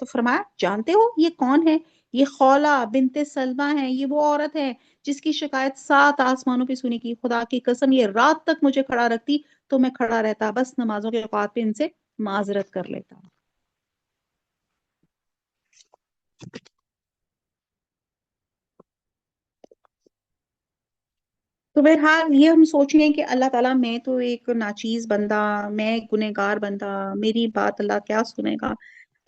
تو فرمایا جانتے ہو یہ کون ہے؟ یہ خولہ بنت سلمہ ہے، یہ وہ عورت ہے جس کی شکایت 7 آسمانوں پہ سنی کی، خدا کی قسم یہ رات تک مجھے کھڑا رکھتی تو میں کھڑا رہتا، بس نمازوں کے اوقات پہ ان سے معذرت کر لیتا۔ تو بہرحال یہ ہم سوچیں کہ اللہ تعالیٰ میں تو ایک ناچیز بندہ، میں گنہگار بندہ، میری بات اللہ کیا سنے گا؟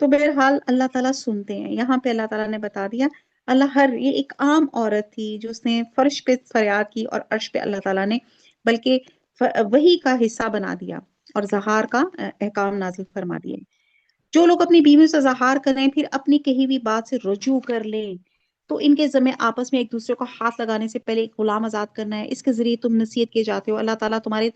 تو بہرحال اللہ تعالیٰ سنتے ہیں۔ یہاں پہ اللہ تعالیٰ نے بتا دیا، اللہ ہر یہ ایک عام عورت تھی جو اس نے فرش پہ فریاد کی اور عرش پہ اللہ تعالیٰ نے بلکہ وہی کا حصہ بنا دیا اور زہار کا احکام نازل فرما دیے۔ جو لوگ اپنی بیویوں سے اظہار کریں پھر اپنی کہی ہوئی بات سے رجوع کر لیں تو ان کے ذمہ آپس میں ایک دوسرے کو ہاتھ لگانے سے پہلے ایک غلام آزاد کرنا ہے، اس کے ذریعے تم نصیحت کیے جاتے ہو، اللہ تعالیٰ تمہارے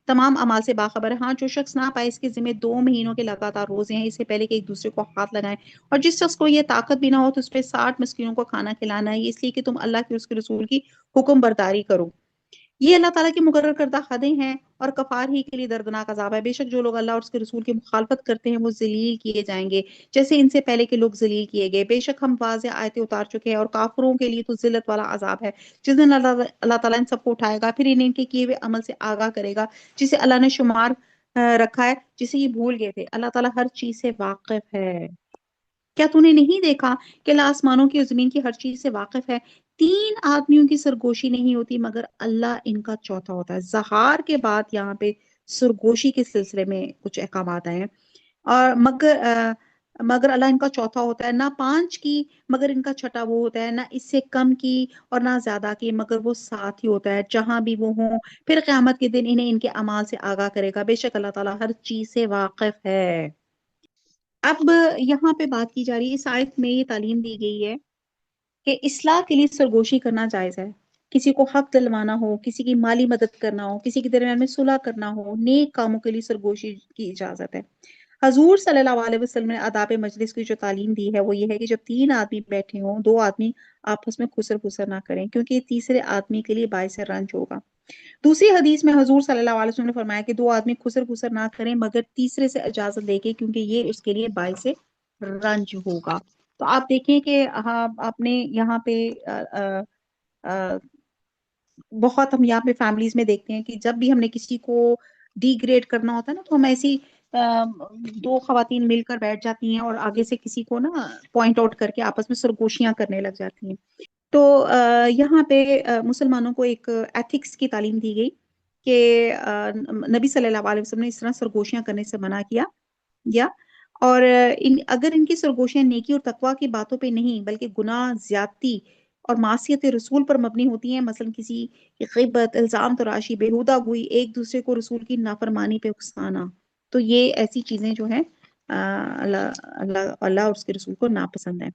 تمام اعمال سے باخبر ہے۔ ہاں جو شخص نہ پائے اس کے ذمہ 2 مہینوں کے لگاتار روزے ہیں، اس سے پہلے کہ ایک دوسرے کو ہاتھ لگائیں، اور جس شخص کو یہ طاقت بھی نہ ہو تو اس پہ 60 مسکینوں کو کھانا کھلانا ہے، یہ اس لیے کہ تم اللہ کے اس کے رسول کی حکم برداری کرو۔ یہ اللہ تعالیٰ کی مقرر کردہ حدیں ہیں اور کفار ہی کے لیے دردناک عذاب ہے۔ بے شک جو لوگ اللہ اور اس کے رسول کی مخالفت کرتے ہیں وہ ذلیل کیے جائیں گے جیسے ان سے پہلے کے لوگ ذلیل کیے گئے۔ بے شک ہم واضح آیتیں اتار چکے ہیں اور کافروں کے لیے تو ذلت والا عذاب ہے جس دن اللہ تعالیٰ ان سب کو اٹھائے گا، پھر انہیں ان کے کیے ہوئے عمل سے آگاہ کرے گا جسے اللہ نے شمار رکھا ہے، جسے یہ بھول گئے تھے۔ اللہ تعالیٰ ہر چیز سے واقف ہے۔ کیا تو نے نہیں دیکھا کہ اللہ آسمانوں کی اور زمین کی ہر چیز سے واقف ہے؟ 3 آدمیوں کی سرگوشی نہیں ہوتی مگر اللہ ان کا چوتھا ہوتا ہے۔ زہار کے بعد یہاں پہ سرگوشی کے سلسلے میں کچھ احکامات آئے ہیں، اور مگر اللہ ان کا چوتھا ہوتا ہے، نہ 5 کی مگر ان کا چھٹا وہ ہوتا ہے، نہ اس سے کم کی اور نہ زیادہ کی مگر وہ ساتھ ہی ہوتا ہے جہاں بھی وہ ہوں، پھر قیامت کے دن انہیں ان کے اعمال سے آگاہ کرے گا۔ بے شک اللہ تعالیٰ ہر چیز سے واقف ہے۔ اب یہاں پہ بات کی جا رہی ہے، اس آیت میں یہ تعلیم دی گئی ہے کہ اصلاح کے لیے سرگوشی کرنا جائز ہے۔ کسی کو حق دلوانا ہو، کسی کی مالی مدد کرنا ہو، کسی کے درمیان میں صلح کرنا ہو، نیک کاموں کے لیے سرگوشی کی اجازت ہے۔ حضور صلی اللہ علیہ وسلم نے آداب مجلس کی جو تعلیم دی ہے وہ یہ ہے کہ جب 3 آدمی بیٹھے ہوں، 2 آدمی آپس میں خسر پسر نہ کریں کیونکہ یہ تیسرے آدمی کے لیے باعث رنج ہوگا۔ دوسری حدیث میں حضور صلی اللہ علیہ وسلم نے فرمایا کہ 2 آدمی خسر پسر نہ کریں مگر تیسرے سے اجازت لے کے کیونکہ یہ اس کے لیے باعث رنج ہوگا۔ تو آپ دیکھیں کہ ہاں آپ نے یہاں پہ آ، بہت ہم یہاں پہ فیملیز میں دیکھتے ہیں کہ جب بھی ہم نے کسی کو ڈی گریڈ کرنا ہوتا ہے نا تو ہم ایسی 2 خواتین مل کر بیٹھ جاتی ہیں اور آگے سے کسی کو نا پوائنٹ آؤٹ کر کے آپس میں سرگوشیاں کرنے لگ جاتی ہیں۔ تو یہاں پہ مسلمانوں کو ایک ایتھکس کی تعلیم دی گئی کہ نبی صلی اللہ علیہ وسلم نے اس طرح سرگوشیاں کرنے سے منع کیا یا اور اگر ان کی سرگوشیاں نیکی اور تقوی کی باتوں پہ نہیں بلکہ گناہ، زیادتی اور معصیت رسول پر مبنی ہوتی ہیں، مثلا کسی کی غیبت، الزام تراشی، بےہودہ گوئی، ایک دوسرے کو رسول کی نافرمانی پہ اکسانا، تو یہ ایسی چیزیں جو ہیں اللہ اور اس کے رسول کو ناپسند ہیں۔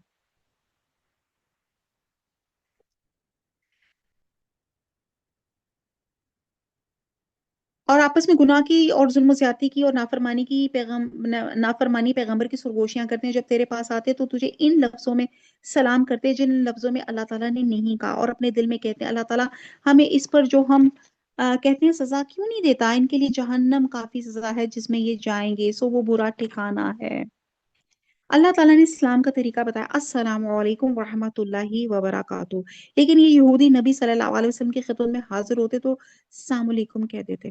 اور آپس میں گناہ کی اور ظلم و زیادتی کی اور نافرمانی پیغمبر کی سرگوشیاں کرتے ہیں، جب تیرے پاس آتے تو تجھے ان لفظوں میں سلام کرتے جن لفظوں میں اللہ تعالیٰ نے نہیں کہا، اور اپنے دل میں کہتے ہیں اللہ تعالیٰ ہمیں اس پر جو ہم کہتے ہیں سزا کیوں نہیں دیتا، ان کے لیے جہنم کافی سزا ہے جس میں یہ جائیں گے، سو وہ برا ٹھکانہ ہے۔ اللہ تعالیٰ نے اسلام کا طریقہ بتایا، السلام علیکم ورحمۃ اللہ وبرکاتہ، لیکن یہ یہودی نبی صلی اللہ علیہ وسلم کی خدمت میں حاضر ہوتے تو السلام علیکم کہہ دیتے۔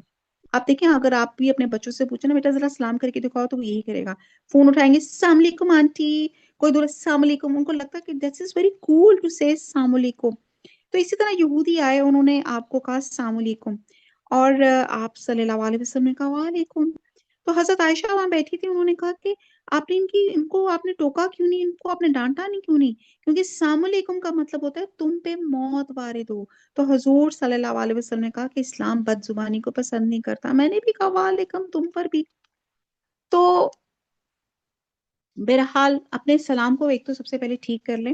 آپ دیکھیں اگر آپ بھی اپنے بچوں سے پوچھیں نا بیٹا ذرا سلام کر کے دکھاؤ تو وہ یہی کرے گا، فون اٹھائیں گے السلام علیکم آنٹی، کوئی دور السلام علیکم، ان کو لگتا ہے کہ that's is very cool to سے السلام علیکم۔ تو اسی طرح یہودی آئے، انہوں نے آپ کو کہا السلام علیکم، اور آپ صلی اللہ علیہ وسلم نے کہا وعلیکم۔ تو حضرت عائشہ وہاں بیٹھی تھی، انہوں نے کہا کہ آپ نے ان کو آپ نے ٹوکا کیوں نہیں، ان کو آپ نے ڈانٹا نہیں کیوں نہیں، کیونکہ السلام علیکم کا مطلب ہوتا ہے تم پہ موت وارد ہو۔ تو حضور صلی اللہ علیہ وسلم نے کہا کہ اسلام بد زبانی کو پسند نہیں کرتا، میں نے بھی کہا وعلیکم تم پر بھی۔ تو بہرحال اپنے سلام کو ایک تو سب سے پہلے ٹھیک کر لیں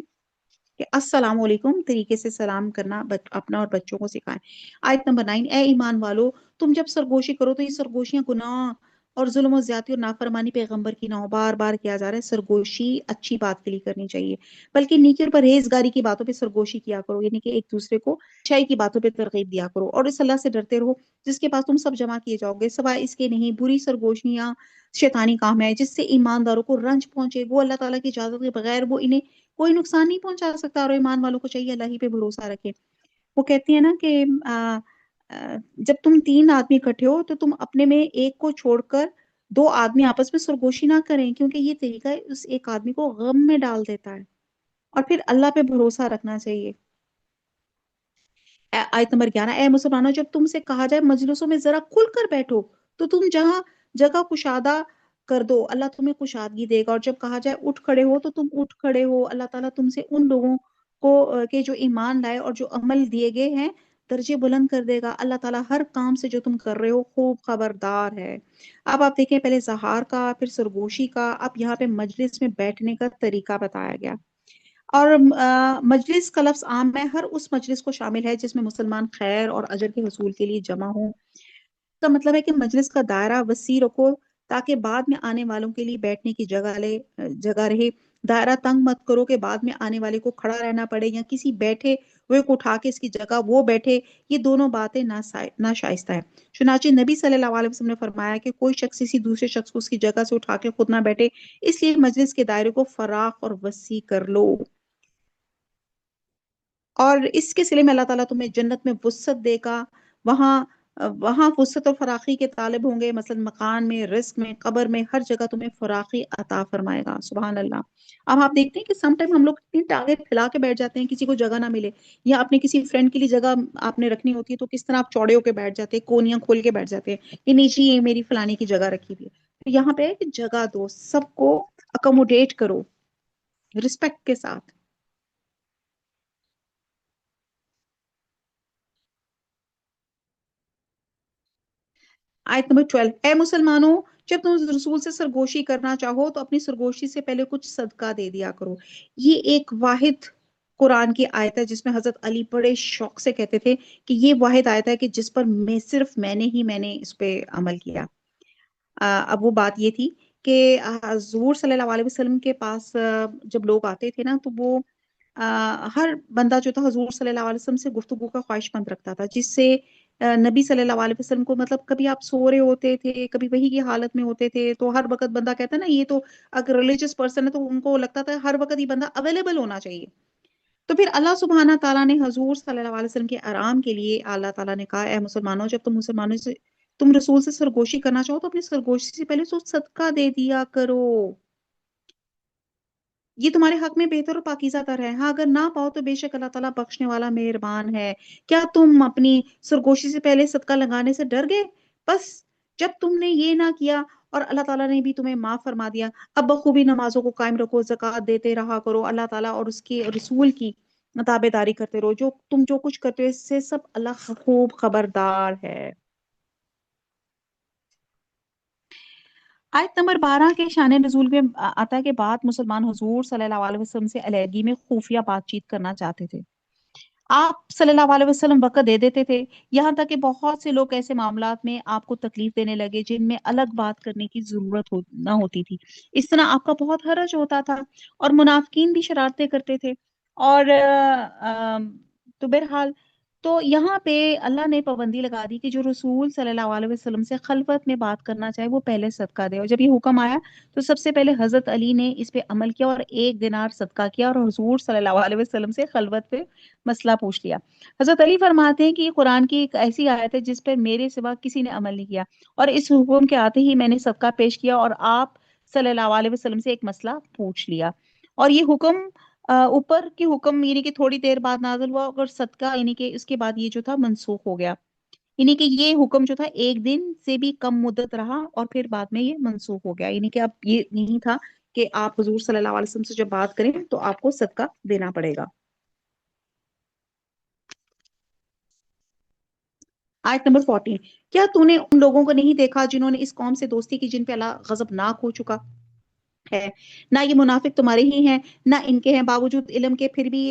کہ السلام علیکم طریقے سے سلام کرنا اپنا اور بچوں کو سکھائیں۔ آیت نمبر 9، اے ایمان والو تم جب سرگوشی کرو تو یہ سرگوشیاں گناہ اور ظلم و زیادتی اور نافرمانی پیغمبر کی نہ ہو، بار بار کیا جا رہا ہے۔ سرگوشی اچھی بات کے لیے کرنی چاہیے، بلکہ نیکی اور پرہیزگاری کی باتوں پہ سرگوشی کیا کرو، یعنی کہ ایک دوسرے کو اچھائی کی باتوں پہ ترغیب دیا کرو، اور اس اللہ سے ڈرتے رہو جس کے پاس تم سب جمع کیے جاؤ گے، سوائے اس کے نہیں۔ بری سرگوشیاں شیطانی کام ہے جس سے ایمانداروں کو رنج پہنچے، وہ اللہ تعالیٰ کی اجازت کے بغیر وہ انہیں کوئی نقصان نہیں پہنچا سکتا، اور ایمان والوں کو چاہیے اللہ ہی پہ بھروسہ رکھے۔ وہ کہتی ہے نا کہ جب تم تین آدمی اکٹھے ہو تو تم اپنے میں ایک کو چھوڑ کر دو آدمی آپس میں سرگوشی نہ کریں، کیونکہ یہ طریقہ اس ایک آدمی کو غم میں ڈال دیتا ہے۔ اور پھر اللہ پہ بھروسہ رکھنا چاہیے۔ آیت نمبر 11، اے مسلمانوں جب تم سے کہا جائے مجلسوں میں ذرا کھل کر بیٹھو تو تم جہاں جگہ کشادہ کر دو، اللہ تمہیں کشادگی دے گا، اور جب کہا جائے اٹھ کھڑے ہو تو تم اٹھ کھڑے ہو، اللہ تعالیٰ تم سے ان لوگوں کو کہ جو ایمان لائے اور جو عمل دیے گئے ہیں درجے بلند کر دے گا۔ اللہ تعالیٰ ہر کام سے جو تم کر رہے ہو خوب خبردار ہے۔ اب آپ دیکھیں، پہلے زہار کا، پھر سرگوشی کا، اب یہاں پہ مجلس میں بیٹھنے کا طریقہ بتایا گیا۔ اور مجلس کا لفظ عام ہے، ہر اس مجلس کو شامل ہے جس میں مسلمان خیر اور اجر کے حصول کے لیے جمع ہوں۔ کا مطلب ہے کہ مجلس کا دائرہ وسیع رکھو تاکہ بعد میں آنے والوں کے لیے بیٹھنے کی جگہ رہے۔ دائرہ تنگ مت کرو کہ بعد میں آنے والے کو کھڑا رہنا پڑے یا کسی بیٹھے ہوئے کو اٹھا کے اس کی جگہ وہ بیٹھے، یہ دونوں باتیں ناشائستہ ہے۔ چنانچہ نبی صلی اللہ علیہ وسلم نے فرمایا کہ کوئی شخص کسی دوسرے شخص کو اس کی جگہ سے اٹھا کے خود نہ بیٹھے، اس لیے مجلس کے دائرے کو فراخ اور وسیع کر لو۔ اور اس کے سلے میں اللہ تعالیٰ تمہیں جنت میں وسعت دے گا، وہاں وہاں وسعت اور فراخی کے طالب ہوں گے، مثلا مکان میں، رزق میں، قبر میں، ہر جگہ تمہیں فراخی عطا فرمائے گا۔ سبحان اللہ۔ اب آپ دیکھتے ہیں کہ سم ٹائم ہم لوگ اتنی ٹانگیں پھیلا کے بیٹھ جاتے ہیں، کسی کو جگہ نہ ملے، یا اپنے کسی فرینڈ کے لیے جگہ آپ نے رکھنی ہوتی ہے تو کس طرح آپ چوڑے ہو کے بیٹھ جاتے ہیں، کونیاں کھول کے بیٹھ جاتے ہیں کہ نیچے یہ میری فلانی کی جگہ رکھی ہوئی ہے۔ تو یہاں پہ ہے کہ جگہ دو، سب کو اکوموڈیٹ کرو رسپیکٹ کے ساتھ۔ آیت نمبر 12، اے مسلمانوں جب تم رسول سے سرگوشی کرنا چاہو تو اپنی سرگوشی سے پہلے کچھ صدقہ دے دیا کرو۔ یہ ایک واحد قرآن کی آیت ہے جس میں حضرت علی بڑے شوق سے کہتے تھے کہ یہ واحد آیت ہے کہ جس پر صرف میں نے اس پہ عمل کیا۔ اب وہ بات یہ تھی کہ حضور صلی اللہ علیہ وسلم کے پاس جب لوگ آتے تھے نا تو وہ ہر بندہ جو تھا حضور صلی اللہ علیہ وسلم سے گفتگو کا خواہش مند رکھتا تھا، جس سے نبی صلی اللہ علیہ وسلم کو، مطلب کبھی آپ سو رہے ہوتے تھے، کبھی وہی کی حالت میں ہوتے تھے، تو ہر وقت بندہ کہتا ہے نا، یہ تو اگر ریلیجس پرسن ہے تو ان کو لگتا تھا ہر وقت یہ بندہ اویلیبل ہونا چاہیے۔ تو پھر اللہ سبحانہ تعالیٰ نے حضور صلی اللہ علیہ وسلم کے آرام کے لیے اللہ تعالیٰ نے کہا، اے مسلمانوں جب تم رسول سے سرگوشی کرنا چاہو تو اپنی سرگوشی سے پہلے صدقہ دے دیا کرو، یہ تمہارے حق میں بہتر اور پاکیزہ تر ہے۔ ہاں اگر نہ پاؤ تو بے شک اللہ تعالیٰ بخشنے والا مہربان ہے۔ کیا تم اپنی سرگوشی سے پہلے صدقہ لگانے سے ڈر گئے؟ بس جب تم نے یہ نہ کیا اور اللہ تعالیٰ نے بھی تمہیں معاف فرما دیا، اب بخوبی نمازوں کو قائم رکھو، زکوٰۃ دیتے رہا کرو، اللہ تعالیٰ اور اس کے رسول کی تابع داری کرتے رہو، تم جو کچھ کرتے ہو اس سے سب اللہ خوب خبردار ہے۔ آیت نمبر 12 کے شان نزول میں آتا ہے کہ بعد مسلمان حضور صلی اللہ علیہ وسلم سے علیحدگی میں خفیہ بات چیت کرنا چاہتے تھے۔ آپ صلی اللہ علیہ وسلم وقت دے دیتے تھے، یہاں تک کہ بہت سے لوگ ایسے معاملات میں آپ کو تکلیف دینے لگے جن میں الگ بات کرنے کی ضرورت نہ ہوتی تھی۔ اس طرح آپ کا بہت حرج ہوتا تھا، اور منافقین بھی شرارتیں کرتے تھے۔ اور تو بہرحال تو یہاں پہ اللہ نے پابندی لگا دی کہ جو رسول صلی اللہ علیہ وسلم سے خلوت میں بات کرنا چاہے وہ پہلے صدقہ دے، اور جب یہ حکم آیا تو سب سے پہلے حضرت علی نے اس پہ عمل کیا اور 1 دینار صدقہ کیا، اور حضور صلی اللہ علیہ وسلم سے خلوت پہ مسئلہ پوچھ لیا۔ حضرت علی فرماتے ہیں کہ یہ قرآن کی ایک ایسی آیت ہے جس پر میرے سوا کسی نے عمل نہیں کیا، اور اس حکم کے آتے ہی میں نے صدقہ پیش کیا اور آپ صلی اللہ علیہ وسلم سے ایک مسئلہ پوچھ لیا، اور یہ حکم اوپر کی حکم یعنی کہ تھوڑی دیر بعد نازل ہوا، اور صدقہ یعنی کہ اس کے بعد یہ جو تھا منسوخ ہو گیا، یعنی کہ یہ حکم جو تھا 1 دن سے بھی کم مدت رہا اور پھر بعد میں یہ منسوخ ہو گیا، یعنی کہ اب یہ نہیں تھا کہ آپ حضور صلی اللہ علیہ وسلم سے جب بات کریں تو آپ کو صدقہ دینا پڑے گا۔ آیت نمبر 14، کیا تو نے ان لوگوں کو نہیں دیکھا جنہوں نے اس قوم سے دوستی کی جن پہ اللہ غضبناک ہو چکا ہے؟ نہ یہ منافق تمہارے ہی ہیں نہ ان کے ہیں، باوجود علم کے پھر بھی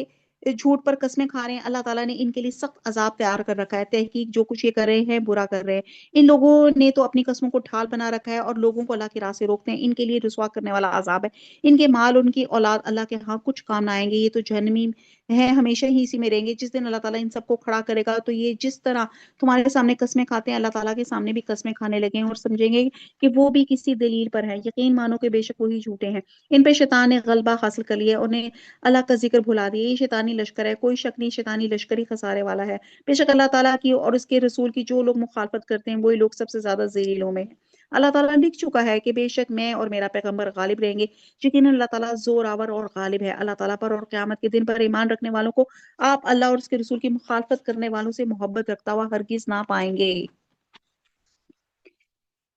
جھوٹ پر قسمیں کھا رہے ہیں، اللہ تعالیٰ نے ان کے لیے سخت عذاب تیار کر رکھا ہے۔ تحقیق جو کچھ یہ کر رہے ہیں برا کر رہے ہیں۔ ان لوگوں نے تو اپنی قسموں کو ڈھال بنا رکھا ہے اور لوگوں کو اللہ کی راہ سے روکتے ہیں، ان کے لیے رسوا کرنے والا عذاب ہے۔ ان کے مال، ان کی اولاد اللہ کے ہاں کچھ کام نہ آئیں گے، یہ تو جہنمی ہے، ہمیشہ ہی اسی میں رہیں گے۔ جس دن اللہ تعالیٰ ان سب کو کھڑا کرے گا تو یہ جس طرح تمہارے سامنے قسمیں کھاتے ہیں، اللہ تعالیٰ کے سامنے بھی قسمیں کھانے لگے ہیں اور سمجھیں گے کہ وہ بھی کسی دلیل پر ہے۔ یقین مانو کہ بے شک وہی جھوٹے ہیں۔ ان پہ شیطان نے غلبہ حاصل کر لیا، انہیں اللہ کا ذکر بھلا دیا۔ یہ شیطانی لشکر ہے، کوئی شک نہیں، شیطانی لشکر ہی خسارے والا ہے۔ بے شک اللہ تعالیٰ کی اور اس کے رسول کی جو لوگ مخالفت کرتے ہیں وہی لوگ سب سے زیادہ ذلیلوں میں ہیں۔ اللہ تعالیٰ لکھ چکا ہے کہ بے شک میں اور میرا پیغمبر غالب رہیں گے۔ یقیناً اللہ تعالیٰ زور آور اور غالب ہے۔ اللہ تعالیٰ پر اور قیامت کے دن پر ایمان رکھنے والوں کو آپ اللہ اور اس کے رسول کی مخالفت کرنے والوں سے محبت رکھتا ہوا ہرگز نہ پائیں گے۔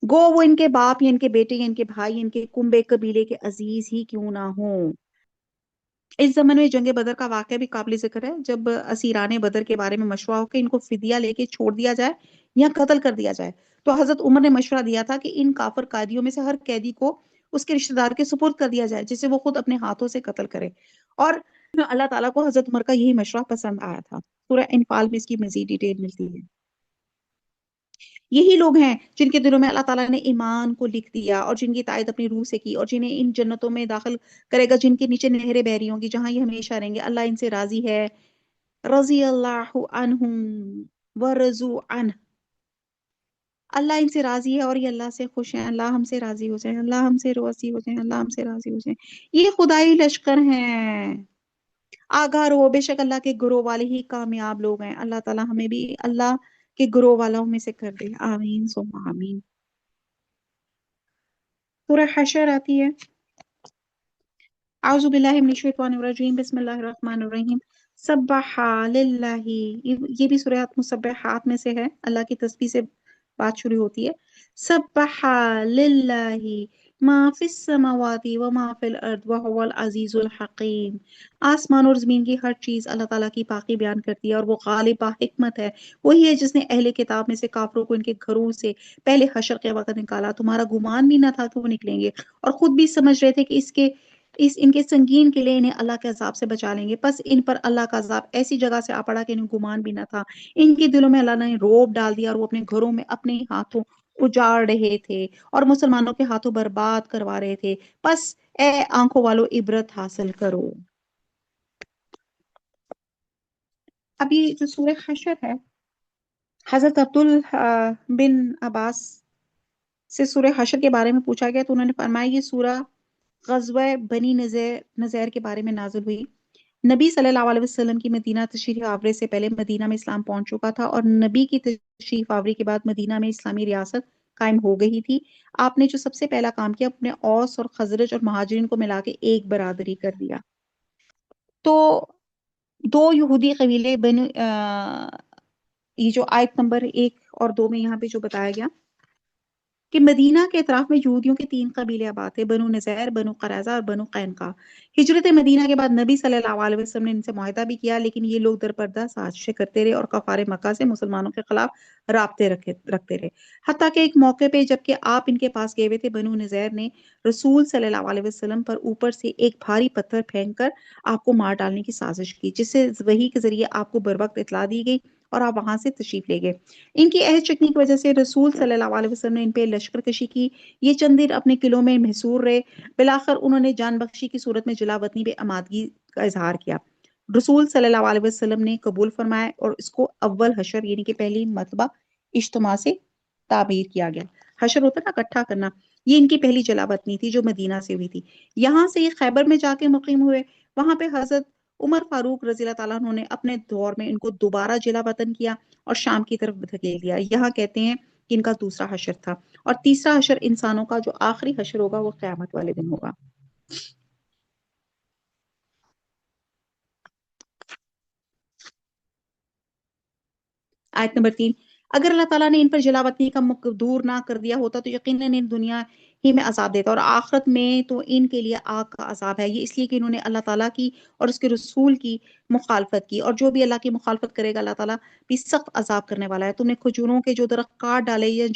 گو وہ ان کے باپ یا ان کے بیٹے یا ان کے بھائی، ان کے کنبے قبیلے کے عزیز ہی کیوں نہ ہوں۔ اس زمانے میں جنگ بدر کا واقعہ بھی قابل ذکر ہے، جب اسیران بدر کے بارے میں مشورہ ہو کہ ان کو فدیہ لے کے چھوڑ دیا جائے یا قتل کر دیا جائے، تو حضرت عمر نے مشورہ دیا تھا کہ ان کافر قیدیوں میں سے ہر قیدی کو اس کے رشتہ دار کے سپرد کر دیا جائے جسے وہ خود اپنے ہاتھوں سے قتل کرے، اور اللہ تعالیٰ کو حضرت عمر کا یہی مشورہ پسند آیا تھا۔ سورہ انفال میں اس کی مزید ڈیٹیل ملتی ہے۔ یہی لوگ ہیں جن کے دلوں میں اللہ تعالیٰ نے ایمان کو لکھ دیا اور جن کی تائید اپنی روح سے کی، اور جنہیں ان جنتوں میں داخل کرے گا جن کے نیچے نہریں بہ رہی ہوں گی، جہاں یہ ہمیشہ رہیں گے۔ اللہ ان سے راضی ہے، رضی اللہ عنہم ورضوا عنہ، اللہ ان سے راضی ہے اور یہ اللہ سے خوش ہیں۔ اللہ ہم سے راضی ہو جائیں، اللہ ہم سے راضی ہو جائیں، اللہ ہم سے راضی ہو جائیں۔ یہ خدائی لشکر ہیں، آگاہ رہو، بے شک اللہ کے گروہ والے ہی کامیاب لوگ ہیں۔ اللہ تعالیٰ ہمیں بھی اللہ کے گروہ والوں میں سے کر دے، آمین ثم آمین۔ سورہ حشر آتی ہے۔ اعوذ باللہ من الشیطان الرجیم، بسم اللہ الرحمن الرحیم۔ سبح للہ، یہ بھی سورہ مسبحات میں سے ہے، اللہ کی تسبیح سے بات شروع ہوتی ہے۔ سبح للہ ما فی السماوات و ما فی الارض وهو العزیز الحکیم۔ آسمان اور زمین کی ہر چیز اللہ تعالیٰ کی پاکی بیان کرتی ہے اور وہ غالب با حکمت ہے۔ وہی ہے جس نے اہل کتاب میں سے کافروں کو ان کے گھروں سے پہلے حشر کے وقت نکالا، تمہارا گمان بھی نہ تھا کہ وہ نکلیں گے، اور خود بھی سمجھ رہے تھے کہ ان کے سنگین کے لیے انہیں اللہ کے عذاب سے بچا لیں گے، پس ان پر اللہ کا عذاب ایسی جگہ سے آ پڑا کہ انہیں گمان بھی نہ تھا۔ ان کے دلوں میں اللہ نے روب ڈال دیا اور وہ اپنے گھروں میں اپنے ہاتھوں اجاڑ رہے تھے اور مسلمانوں کے ہاتھوں برباد کروا رہے تھے، پس اے آنکھوں والو عبرت حاصل کرو۔ اب یہ جو سورہ حشر ہے، حضرت بن عباس سے سورہ حشر کے بارے میں پوچھا گیا تو انہوں نے فرمایا یہ سورہ غزوہ بنی نذیر کے بارے میں نازل ہوئی۔ نبی صلی اللہ علیہ وسلم کی مدینہ تشریف آوری سے پہلے مدینہ میں اسلام پہنچ چکا تھا، اور نبی کی تشریف آوری کے بعد مدینہ میں اسلامی ریاست قائم ہو گئی تھی۔ آپ نے جو سب سے پہلا کام کیا، اپنے اوس اور خزرج اور مہاجرین کو ملا کے ایک برادری کر دیا۔ تو دو یہودی قبیلے یہ جو آیت نمبر 1 اور 2 میں یہاں پہ جو بتایا گیا کہ مدینہ کے اطراف میں یہودیوں کے 3 قبیلے آباد تھے، بنو نذیر، بنو قریظہ اور بنو قینقاع۔ ہجرت مدینہ کے بعد نبی صلی اللہ علیہ وسلم نے ان سے معاہدہ بھی کیا، لیکن یہ لوگ درپردہ سازشیں کرتے رہے اور کفار مکہ سے مسلمانوں کے خلاف رابطے رکھتے رہے، حتیٰ کہ ایک موقع پہ جبکہ آپ ان کے پاس گئے ہوئے تھے، بنو نذیر نے رسول صلی اللہ علیہ وسلم پر اوپر سے ایک بھاری پتھر پھینک کر آپ کو مار ڈالنے کی سازش کی، جس سے وحی کے ذریعے آپ کو بروقت اطلاع دی گئی اور آپ وہاں سے تشریف لے گئے۔ ان کی عہد چکنی کی وجہ سے رسول صلی اللہ علیہ وسلم نے ان پہ لشکر کشی کی، یہ چند دن اپنے قلعوں میں محصور رہے، بالآخر انہوں نے جان بخشی کی صورت میں جلا وطنی پہ امادگی کا اظہار کیا۔ رسول صلی اللہ علیہ وسلم نے قبول فرمایا اور اس کو اول حشر یعنی کہ پہلی مرتبہ اجتماع سے تعبیر کیا گیا۔ حشر ہوتا نا اکٹھا کرنا، یہ ان کی پہلی جلا وطنی تھی جو مدینہ سے ہوئی تھی۔ یہاں سے یہ خیبر میں جا کے مقیم ہوئے، وہاں پہ حضرت عمر فاروق رضی اللہ تعالیٰ عنہ نے اپنے دور میں ان کو دوبارہ جلا وطن کیا اور شام کی طرف دھکیل دیا۔ یہاں کہتے ہیں کہ ان کا دوسرا حشر تھا، اور تیسرا حشر انسانوں کا جو آخری حشر ہوگا وہ قیامت والے دن ہوگا۔ آیت نمبر 3، اگر اللہ تعالیٰ نے ان پر جلا وطنی کا مقدور نہ کر دیا ہوتا تو یقیناً ان دنیا ہی میں عذاب دیتا، اور آخرت میں تو ان کے لیے آگ کا عذاب ہے۔ یہ اس لیے کہ انہوں نے اللہ تعالیٰ کی اور اس کے رسول کی مخالفت کی، اور جو بھی اللہ کی مخالفت کرے گا اللہ تعالیٰ بھی سخت عذاب کرنے والا ہے۔ تم نے کھجوروں کے جو درخت کاٹ ڈالے یا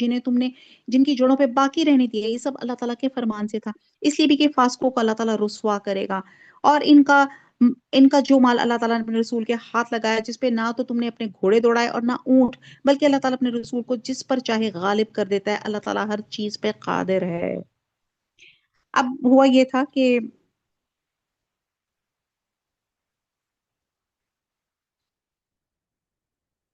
جن کی جڑوں پہ باقی رہنے دیے، یہ سب اللہ تعالیٰ کے فرمان سے تھا، اس لیے بھی کہ فاسقوں کو اللہ تعالیٰ رسوا کرے گا، اور ان کا ان کا جو مال اللہ تعالیٰ نے اپنے رسول کے ہاتھ لگایا، جس پہ نہ تو تم نے اپنے گھوڑے دوڑائے اور نہ اونٹ، بلکہ اللہ تعالیٰ اپنے رسول کو جس پر چاہے غالب کر دیتا ہے، اللہ تعالیٰ ہر چیز پہ قادر ہے۔ اب ہوا یہ تھا کہ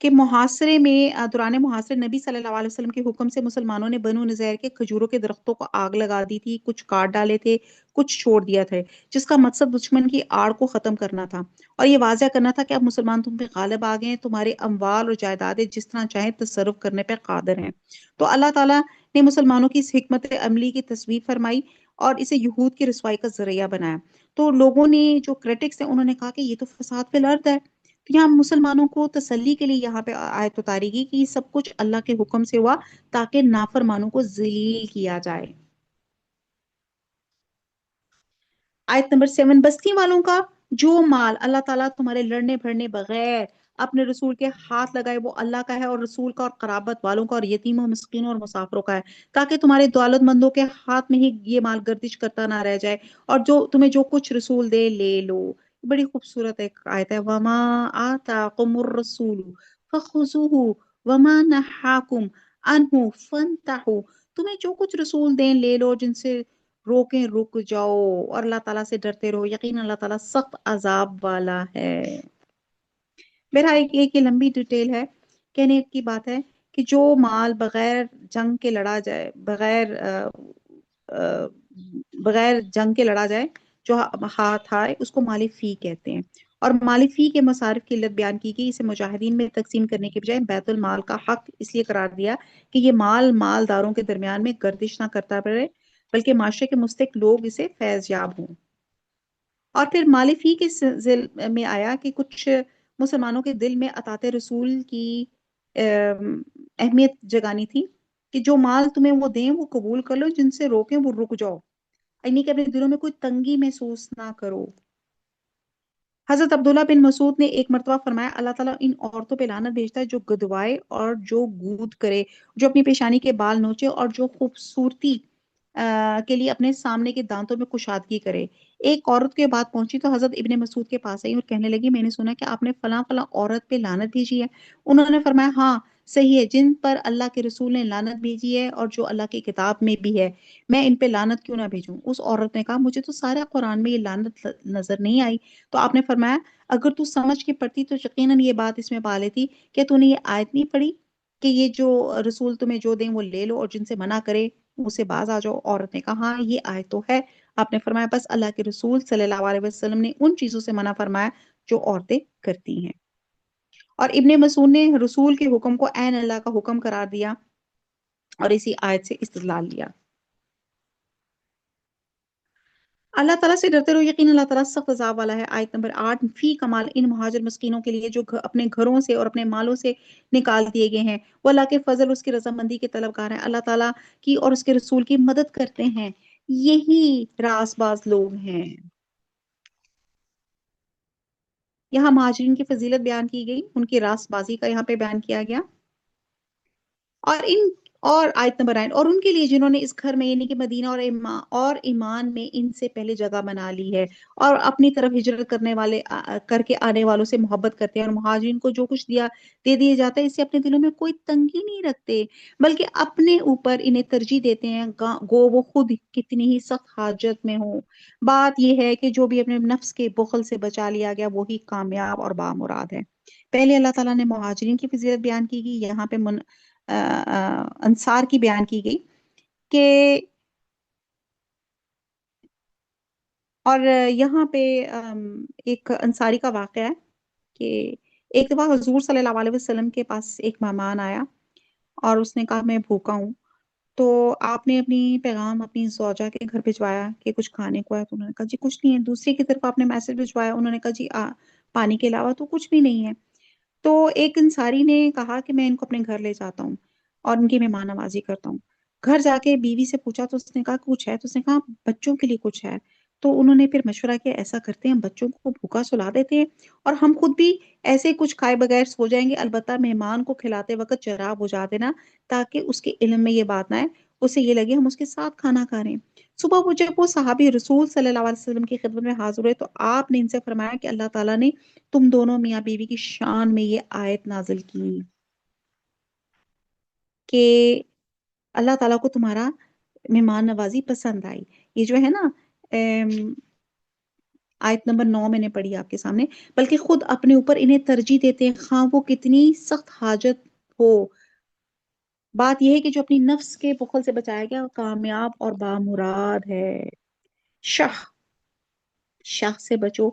محاصرے میں دوران محاصرے نبی صلی اللہ علیہ وسلم کے حکم سے مسلمانوں نے بنو نذیر کے کھجوروں کے درختوں کو آگ لگا دی تھی، کچھ کاٹ ڈالے تھے، کچھ چھوڑ دیا تھا، جس کا مقصد دشمن کی آڑ کو ختم کرنا تھا اور یہ واضح کرنا تھا کہ اب مسلمان تم پہ غالب آ گئے ہیں، تمہارے اموال اور جائیدادیں جس طرح چاہیں تصرف کرنے پہ قادر ہیں۔ تو اللہ تعالیٰ نے مسلمانوں کی اس حکمت عملی کی تصویر فرمائی اور اسے یہود کی رسوائی کا ذریعہ بنایا۔ تو لوگوں نے جو کرٹکس ہیں انہوں نے کہا کہ یہ تو فساد فی الارض ہے۔ تو یہاں مسلمانوں کو تسلی کے لیے یہاں پہ آیت اتاری گئی کہ یہ سب کچھ اللہ کے حکم سے ہوا تاکہ نافرمانوں کو ذلیل کیا جائے۔ آیت نمبر 7، بستی والوں کا جو مال اللہ تعالیٰ تمہارے لڑنے بھرنے بغیر اپنے رسول کے ہاتھ لگائے وہ اللہ کا ہے، اور رسول کا اور قرابت والوں کا اور یتیموں مسکینوں اور مسافروں کا ہے، تاکہ تمہارے دولت مندوں کے ہاتھ میں ہی یہ مال گردش کرتا نہ رہ جائے، اور جو تمہیں جو کچھ رسول دے لے لو۔ بڑی خوبصورت ایک آیت ہے، وما آتاکم الرسول فخذوہ وما نہاکم عنہ فانتہوا، تمہیں جو کچھ رسول دیں لے لو، جن سے روکیں رک جاؤ، اور اللہ تعالیٰ سے ڈرتے رہو، یقین اللہ تعالیٰ سخت عذاب والا ہے۔ بہرحال ایک یہ لمبی ڈیٹیل ہے، کہنے کی بات ہے کہ جو مال بغیر جنگ کے لڑا جائے، آ، بغیر جنگ کے لڑا جائے، جو ہاتھ آئے، اس کو مال فی کہتے ہیں، اور مال فی کے مصارف کی علت بیان کی گئی، اسے مجاہدین میں تقسیم کرنے کے بجائے بیت المال کا حق اس لیے قرار دیا کہ یہ مال مالداروں کے درمیان میں گردش نہ کرتا رہے، بلکہ معاشرے کے مستحق لوگ اسے فیض یاب ہوں۔ اور پھر مال فی کے ذیل میں آیا کہ کچھ مسلمانوں کے دل میں اطاعت رسول کی اہمیت جگانی تھی کہ جو مال تمہیں وہ دیں وہ قبول کر لو، جن سے روکیں وہ رک جاؤ، یعنی کہ اپنے دلوں میں کوئی تنگی محسوس نہ کرو۔ حضرت عبداللہ بن مسعود نے ایک مرتبہ فرمایا، اللہ تعالیٰ ان عورتوں پہ لعنت بھیجتا ہے جو گدوائے اور جو گود کرے، جو اپنی پیشانی کے بال نوچے اور جو خوبصورتی کے لیے اپنے سامنے کے دانتوں میں کشادگی کرے۔ ایک عورت کے بعد پہنچی تو حضرت ابن مسعود کے پاس آئی اور کہنے لگی، میں نے سنا کہ آپ نے فلاں فلاں عورت پہ لعنت بھیجی ہے۔ انہوں نے فرمایا، ہاں صحیح ہے، جن پر اللہ کے رسول نے لعنت بھیجی ہے اور جو اللہ کی کتاب میں بھی ہے، میں ان پہ لعنت کیوں نہ بھیجوں؟ اس عورت نے کہا، مجھے تو سارا قرآن میں یہ لعنت نظر نہیں آئی۔ تو آپ نے فرمایا، اگر تو سمجھ کے پڑھتی تو یقیناً یہ بات اس میں پا لیتی کہ تو نے یہ آیت نہیں پڑھی کہ یہ جو رسول تمہیں جو دیں وہ لے لو اور جن سے منع کرے اسے باز آ جاؤ۔ عورت نے کہا، ہاں یہ آیت تو ہے۔ آپ نے فرمایا، بس اللہ کے رسول صلی اللہ علیہ وسلم نے ان چیزوں سے منع فرمایا جو عورتیں کرتی ہیں۔ اور ابن مسعود نے رسول کے حکم کو عین اللہ کا حکم قرار دیا اور اسی آیت سے استدلال لیا۔ اللہ تعالیٰ سے ڈرتے رہو، یقین اللہ تعالیٰ سخت عذاب والا ہے۔ آیت نمبر 8، فی کمال ان مہاجر مسکینوں کے لیے جو اپنے گھروں سے اور اپنے مالوں سے نکال دیے گئے ہیں، وہ اللہ کے فضل اس کی رضامندی کے طلبگار ہیں، اللہ تعالیٰ کی اور اس کے رسول کی مدد کرتے ہیں، یہی راست باز لوگ ہیں۔ یہاں مہاجرین کی فضیلت بیان کی گئی، ان کی راست بازی کا یہاں پہ بیان کیا گیا۔ اور آیت نمبر 9، اور ان کے لیے جنہوں نے اس گھر میں یعنی کہ مدینہ اور ایمان میں ان سے پہلے جگہ بنا لی ہے اور اپنی طرف ہجرت کرنے والے کر کے آنے والوں سے محبت کرتے ہیں، اور مہاجرین کو جو کچھ دے دیا جاتا ہے اس سے اپنے دلوں میں کوئی تنگی نہیں رکھتے، بلکہ اپنے اوپر انہیں ترجیح دیتے ہیں، گو وہ خود کتنی ہی سخت حاجت میں ہوں۔ بات یہ ہے کہ جو بھی اپنے نفس کے بخل سے بچا لیا گیا وہی کامیاب اور بامراد ہے۔ پہلے اللہ تعالیٰ نے مہاجرین کی فضیلت بیان کی گئی، یہاں پہ انصار کی بیان کی گئی کہ، اور یہاں پہ ایک انصاری کا واقعہ ہے کہ ایک دفعہ حضور صلی اللہ علیہ وسلم کے پاس ایک مہمان آیا اور اس نے کہا، میں بھوکا ہوں، تو آپ نے اپنی پیغام اپنی زوجہ کے گھر بھجوایا کہ کچھ کھانے کو ہے؟ تو انہوں نے کہا، جی کچھ نہیں ہے۔ دوسری کی طرف آپ نے میسج بھجوایا، انہوں نے کہا، جی پانی کے علاوہ تو کچھ بھی نہیں ہے۔ تو ایک انصاری نے کہا کہ میں ان کو اپنے گھر لے جاتا ہوں اور ان کی مہمان نوازی کرتا ہوں۔ گھر جا کے بیوی سے پوچھا تو اس نے کہا کچھ ہے، تو اس نے کہا بچوں کے لیے کچھ ہے۔ تو انہوں نے پھر مشورہ کیا، ایسا کرتے ہیں ہم بچوں کو بھوکا سلا دیتے ہیں اور ہم خود بھی ایسے کچھ کھائے بغیر سو جائیں گے، البتہ مہمان کو کھلاتے وقت چراغ بجھا دینا تاکہ اس کے علم میں یہ بات نہ آئے، اسے یہ لگے ہم اس کے ساتھ کھانا کھا رہے ہیں۔ صبح وہ جب وہ صحابی رسول صلی اللہ علیہ وسلم کی خدمت میں حاضر ہوئے تو آپ نے ان سے فرمایا کہ اللہ تعالیٰ نے تم دونوں میاں بیوی کی شان میں یہ آیت نازل کی کہ اللہ تعالیٰ کو تمہارا مہمان نوازی پسند آئی۔ یہ جو ہے نا آیت نمبر 9 میں نے پڑھی آپ کے سامنے، بلکہ خود اپنے اوپر انہیں ترجیح دیتے ہیں خواہ وہ کتنی سخت حاجت ہو۔ بات یہ ہے کہ جو اپنی نفس کے بخل سے بچایا گیا وہ کامیاب اور بامراد ہے۔ شح شاہ سے بچو،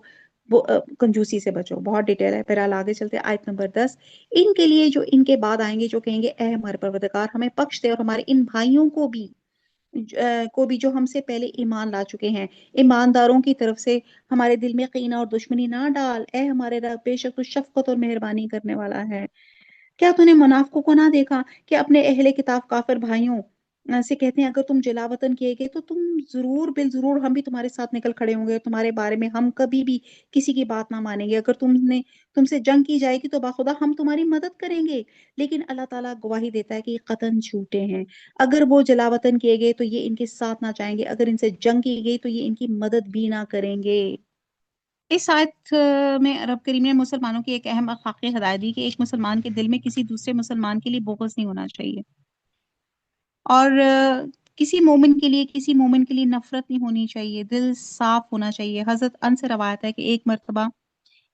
کنجوسی سے بچو، بہت ڈیٹیل ہے، پھر آگے چلتے ہیں آیت نمبر 10۔ ان کے لیے جو ان کے بعد آئیں گے جو کہیں گے اے ہمارے پروردگار ہمیں بخش دے اور ہمارے ان بھائیوں کو بھی جو ہم سے پہلے ایمان لا چکے ہیں، ایمانداروں کی طرف سے ہمارے دل میں کینہ اور دشمنی نہ ڈال، اے ہمارے رب بے شک تو شفقت اور مہربانی کرنے والا ہے۔ کیا تو نے منافقوں کو نہ دیکھا کہ اپنے اہل کتاب کافر بھائیوں سے کہتے ہیں اگر تم جلا وطن کیے گئے تو تم ضرور بالضرور ہم بھی تمہارے ساتھ نکل کھڑے ہوں گے، تمہارے بارے میں ہم کبھی بھی کسی کی بات نہ مانیں گے، اگر تم سے جنگ کی جائے گی تو باخدا ہم تمہاری مدد کریں گے، لیکن اللہ تعالیٰ گواہی دیتا ہے کہ یہ قطعاً جھوٹے ہیں۔ اگر وہ جلا وطن کیے گئے تو یہ ان کے ساتھ نہ جائیں گے، اگر ان سے جنگ کی گئی تو یہ ان کی مدد بھی نہ کریں گے۔ اس آیت میں عرب کریم نے مسلمانوں کی ایک اہم اخلاقی ہدایت دی کہ ایک مسلمان کے دل میں کسی دوسرے مسلمان کے لیے بغض نہیں ہونا چاہیے، اور کسی مومن کے لیے نفرت نہیں ہونی چاہیے، دل صاف ہونا چاہیے۔ حضرت ان سے روایت ہے کہ ایک مرتبہ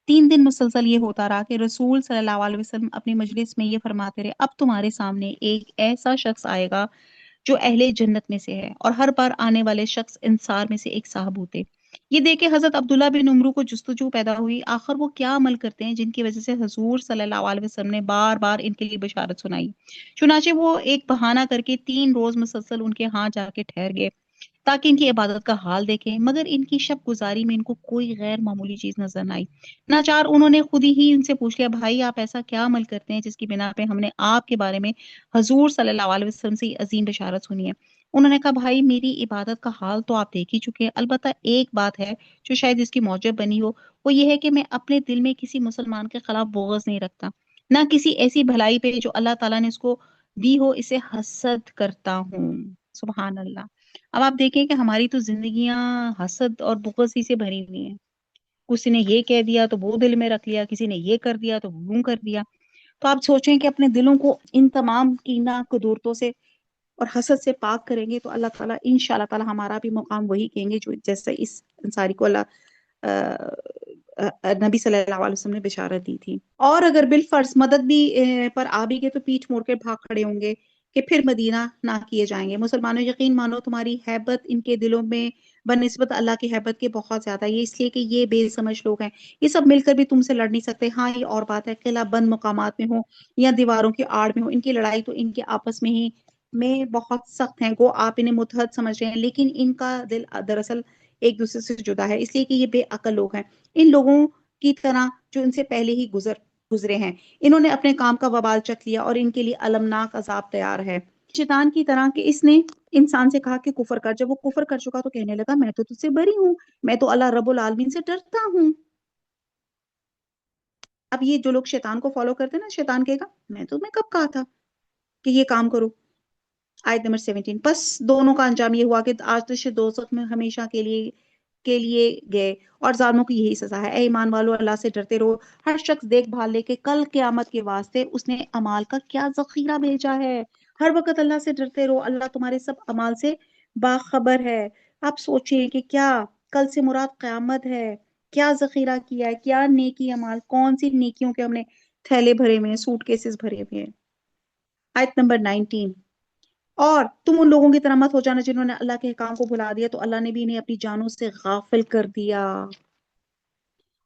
3 دن مسلسل یہ ہوتا رہا کہ رسول صلی اللہ علیہ وسلم اپنی مجلس میں یہ فرماتے رہے اب تمہارے سامنے ایک ایسا شخص آئے گا جو اہل جنت میں سے ہے، اور ہر بار آنے والے شخص انصار میں سے ایک صاحب ہوتے۔ یہ دیکھ کے حضرت عبداللہ بن عمرو کو جستجو پیدا ہوئی آخر وہ کیا عمل کرتے ہیں جن کی وجہ سے حضور صلی اللہ علیہ وسلم نے بار بار ان کے لیے بشارت سنائی۔ چنانچہ وہ ایک بہانہ کر کے 3 روز مسلسل ان کے ہاں جا کے ٹھہر گئے تاکہ ان کی عبادت کا حال دیکھیں، مگر ان کی شب گزاری میں ان کو کوئی غیر معمولی چیز نظر نہ آئی۔ ناچار انہوں نے خود ہی ان سے پوچھ لیا بھائی آپ ایسا کیا عمل کرتے ہیں جس کی بنا پہ ہم نے آپ کے بارے میں حضور صلی اللہ علیہ وسلم سے یہ عظیم بشارت سنی ہے۔ انہوں نے کہا بھائی میری عبادت کا حال تو آپ دیکھ ہی چکے ہیں، البتہ ایک بات ہے جو شاید اس کی موجب بنی ہو، وہ یہ ہے کہ میں اپنے دل میں کسی مسلمان کے خلاف بغض نہیں رکھتا، نہ کسی ایسی بھلائی پہ جو اللہ تعالیٰ نے اس کو دی ہو اسے حسد کرتا ہوں۔ سبحان اللہ۔ اب آپ دیکھیں کہ ہماری تو زندگیاں حسد اور بغض ہی سے بھری ہوئی ہیں، کسی نے یہ کہہ دیا تو وہ دل میں رکھ لیا، کسی نے یہ کر دیا تو وہ کر دیا۔ تو آپ سوچیں کہ اپنے دلوں کو ان تمام کینہ قدورتوں سے اور حسد سے پاک کریں گے تو اللہ تعالیٰ انشاءاللہ تعالیٰ ہمارا بھی مقام وہی کہیں گے جو جیسے اس انصاری کو نبی صلی اللہ علیہ وسلم نے بشارت دی تھی۔ اور اگر بالفرض مدد بھی پر آ بھی گئے تو پیٹھ موڑ کے بھاگ کھڑے ہوں گے کہ پھر مدینہ نہ کیے جائیں گے۔ مسلمانوں یقین مانو تمہاری ہیبت ان کے دلوں میں بنسبت اللہ کی ہیبت کے بہت زیادہ ہے، یہ اس لیے کہ یہ بے سمجھ لوگ ہیں، یہ سب مل کر بھی تم سے لڑ نہیں سکتے۔ ہاں یہ اور بات ہے قلعہ بند مقامات میں ہو یا دیواروں کی آڑ میں ہو، ان کی لڑائی تو ان کے آپس میں بہت سخت ہیں، گو آپ انہیں متحد سمجھ رہے ہیں لیکن ان کا دل دراصل ایک دوسرے سے جدا ہے، اس لیے کہ یہ بے عقل لوگ ہیں۔ ان لوگوں کی طرح جو ان سے پہلے ہی گزرے ہیں، انہوں نے اپنے کام کا وبال چکھ لیا اور ان کے لیے المناک عذاب تیار ہے۔ شیطان کی طرح کہ اس نے انسان سے کہا کہ کفر کر، جب وہ کفر کر چکا تو کہنے لگا میں تو تجھ سے بری ہوں، میں تو اللہ رب العالمین سے ڈرتا ہوں۔ اب یہ جو لوگ شیطان کو فالو کرتے ہیں نا، شیطان کہے گا میں تمہیں کب کہا تھا کہ یہ کام کرو۔ آیت نمبر 17۔ بس دونوں کا انجام یہ ہوا کہ آتش دوزخ میں ہمیشہ کے لیے گئے اور ظالموں کی یہی سزا ہے۔ اے ایمان والو اللہ سے ڈرتے رہو، ہر شخص دیکھ بھال لے کہ کل قیامت کے واسطے اس نے اعمال کا کیا ذخیرہ بھیجا ہے۔ ہر وقت اللہ سے ڈرتے رہو، اللہ تمہارے سب اعمال سے باخبر ہے۔ آپ سوچیں کہ کیا کل سے مراد قیامت ہے، کیا ذخیرہ کیا ہے، کیا نیکی اعمال، کون سی نیکیوں کے ہم نے تھیلے بھرے ہوئے ہیں، سوٹ کیسز بھرے ہوئے ہیں۔ آیت نمبر 19۔ اور تم ان لوگوں کی طرح مت ہو جانا جنہوں نے اللہ کے حکام کو بھلا دیا تو اللہ نے بھی انہیں اپنی جانوں سے غافل کر دیا،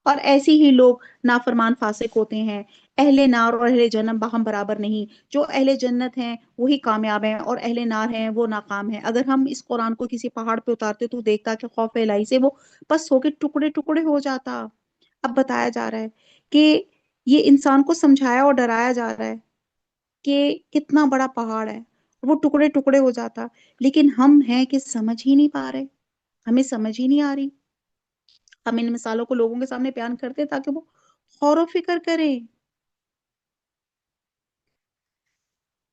اور ایسے ہی لوگ نافرمان فاسق ہوتے ہیں۔ اہل نار اور اہل جنت باہم برابر نہیں، جو اہل جنت ہیں وہی کامیاب ہیں اور اہل نار ہیں وہ ناکام ہیں۔ اگر ہم اس قرآن کو کسی پہاڑ پہ اتارتے تو دیکھتا کہ خوف الہی سے وہ پس ہو کے ٹکڑے ٹکڑے ہو جاتا۔ اب بتایا جا رہا ہے کہ یہ انسان کو سمجھایا اور ڈرایا جا رہا ہے کہ کتنا بڑا پہاڑ ہے، وہ ٹکڑے ٹکڑے ہو جاتا، لیکن ہم ہیں کہ سمجھ ہی نہیں پا رہے، ہمیں سمجھ ہی نہیں آ رہی۔ ہم ان مثالوں کو لوگوں کے سامنے بیان کرتے ہیں تاکہ وہ غور و فکر کریں۔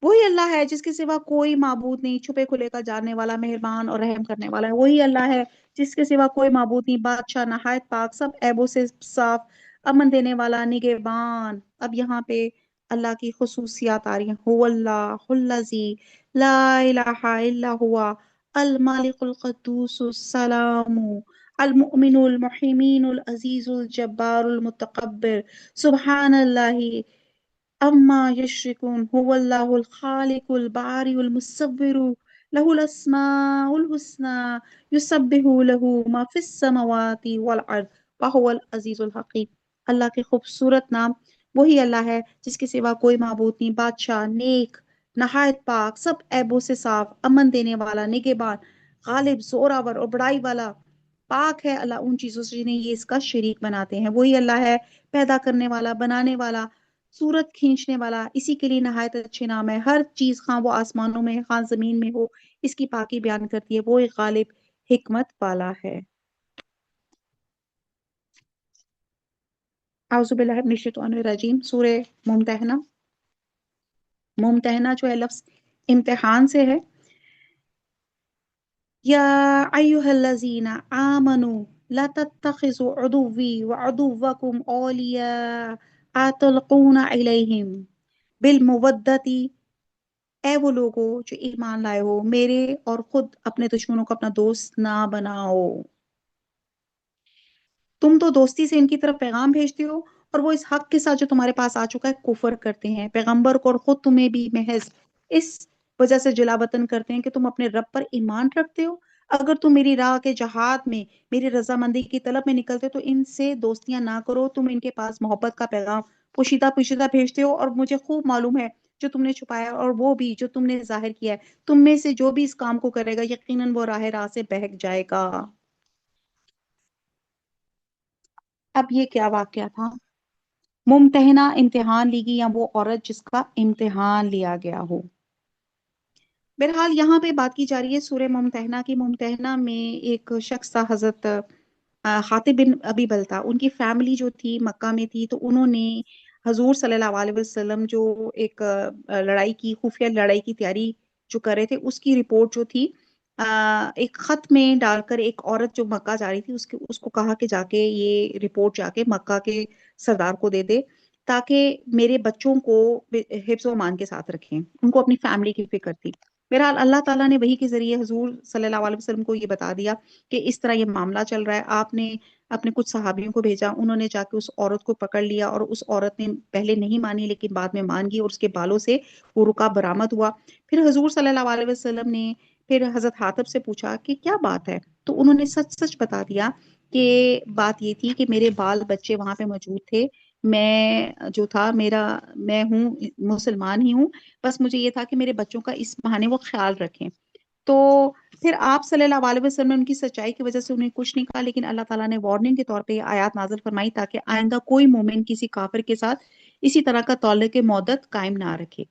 وہی اللہ ہے جس کے سوا کوئی معبود نہیں، چھپے کھلے کا جاننے والا، مہربان اور رحم کرنے والا ہے، وہی اللہ ہے جس کے سوا کوئی معبود نہیں، بادشاہ نہایت پاک، سب عیبوں سے صاف، امن دینے والا، نگہبان۔ اب یہاں پہ اللہ کی خصوصیات آ رہی ہیں، هو اللہ الذی لا الہ الا ہوا المالک القدوس السلام المؤمن المحیمین العزیز الجبار المتکبر سبحان اللہ اما یشرکون، هو اللہ الخالق الباری المصور له الاسماء الحسنى یسبح له ما فی السماوات والارض وهو العزیز الحکیم۔ اللہ کے خوبصورت نام، وہی اللہ ہے جس کے سوا کوئی معبود نہیں، بادشاہ نیک، نہایت پاک، سب عیبوں سے صاف، امن دینے والا، نگہبان، غالب، زوراور اور بڑائی والا۔ پاک ہے اللہ ان چیزوں سے جنہیں یہ اس کا شریک بناتے ہیں، وہی اللہ ہے پیدا کرنے والا، بنانے والا، صورت کھینچنے والا، اسی کے لیے نہایت اچھے نام ہے۔ ہر چیز خواہ وہ آسمانوں میں خواہ زمین میں ہو اس کی پاکی بیان کرتی ہے، وہ ایک غالب حکمت والا ہے۔ اعوذ باللہ من الشیطان الرجیم، سورہ ممتحنہ۔ ممتحنہ جو ہے لفظ امتحان سے ہے۔ یا ایہا الذین آمنوا لا تتخذوا عدوی وعدوکم اولیاء تلقون الیہم بالمودۃ، اے وہ لوگو جو ایمان لائے ہو، میرے اور خود اپنے دشمنوں کو اپنا دوست نہ بناؤ۔ تم تو دوستی سے ان کی طرف پیغام بھیجتے ہو اور وہ اس حق کے ساتھ جو تمہارے پاس آ چکا ہے کفر کرتے ہیں، پیغمبر کو اور خود تمہیں بھی محض اس وجہ سے جلا وطن کرتے ہیں کہ تم اپنے رب پر ایمان رکھتے ہو۔ اگر تم میری راہ کے جہاد میں میری رضامندی کی طلب میں نکلتے تو ان سے دوستیاں نہ کرو، تم ان کے پاس محبت کا پیغام پوشیدہ پوشیدہ بھیجتے ہو، اور مجھے خوب معلوم ہے جو تم نے چھپایا اور وہ بھی جو تم نے ظاہر کیا ہے۔ تم میں سے جو بھی اس کام کو کرے گا یقیناً وہ راہ سے بہک جائے گا۔ اب یہ کیا واقعہ تھا؟ ممتحنہ امتحان لی گئی، یا وہ عورت جس کا امتحان لیا گیا ہو۔ بہرحال یہاں پہ بات کی جا رہی ہے سورہ ممتحنہ کی۔ ممتحنہ میں ایک شخص تھا، حضرت حاتب بن ابی بلتہ، ان کی فیملی جو تھی مکہ میں تھی، تو انہوں نے حضور صلی اللہ علیہ وسلم جو ایک لڑائی کی خفیہ لڑائی کی تیاری جو کر رہے تھے، اس کی رپورٹ جو تھی ایک خط میں ڈال کر، ایک عورت جو مکہ جا رہی تھی اس کو کہا کہ جا کے یہ رپورٹ جا کے مکہ کے سردار کو دے دے، تاکہ میرے بچوں کو حفظ و امان کے ساتھ رکھیں، ان کو اپنی فیملی کی فکر تھی۔ بہرحال اللہ تعالیٰ نے وحی کے ذریعے حضور صلی اللہ علیہ وسلم کو یہ بتا دیا کہ اس طرح یہ معاملہ چل رہا ہے۔ آپ نے اپنے کچھ صحابیوں کو بھیجا، انہوں نے جا کے اس عورت کو پکڑ لیا، اور اس عورت نے پہلے نہیں مانی لیکن بعد میں مان گئی، اور اس کے بالوں سے وہ رکاب برآمد ہوا۔ پھر حضور صلی اللہ علیہ وسلم نے پھر حضرت حاتب سے پوچھا کہ کیا بات ہے، تو انہوں نے سچ سچ بتا دیا کہ بات یہ تھی کہ میرے بال بچے وہاں پہ موجود تھے، میں جو تھا میرا، میں ہوں مسلمان ہی ہوں، بس مجھے یہ تھا کہ میرے بچوں کا اس بہانے وہ خیال رکھیں۔ تو پھر آپ صلی اللہ علیہ وسلم نے ان کی سچائی کی وجہ سے انہیں کچھ نہیں کہا، لیکن اللہ تعالیٰ نے وارننگ کے طور پہ یہ آیات نازل فرمائی تاکہ آئندہ کوئی مومن کسی کافر کے ساتھ اسی طرح کا تعلق مودت قائم نہ رکھے۔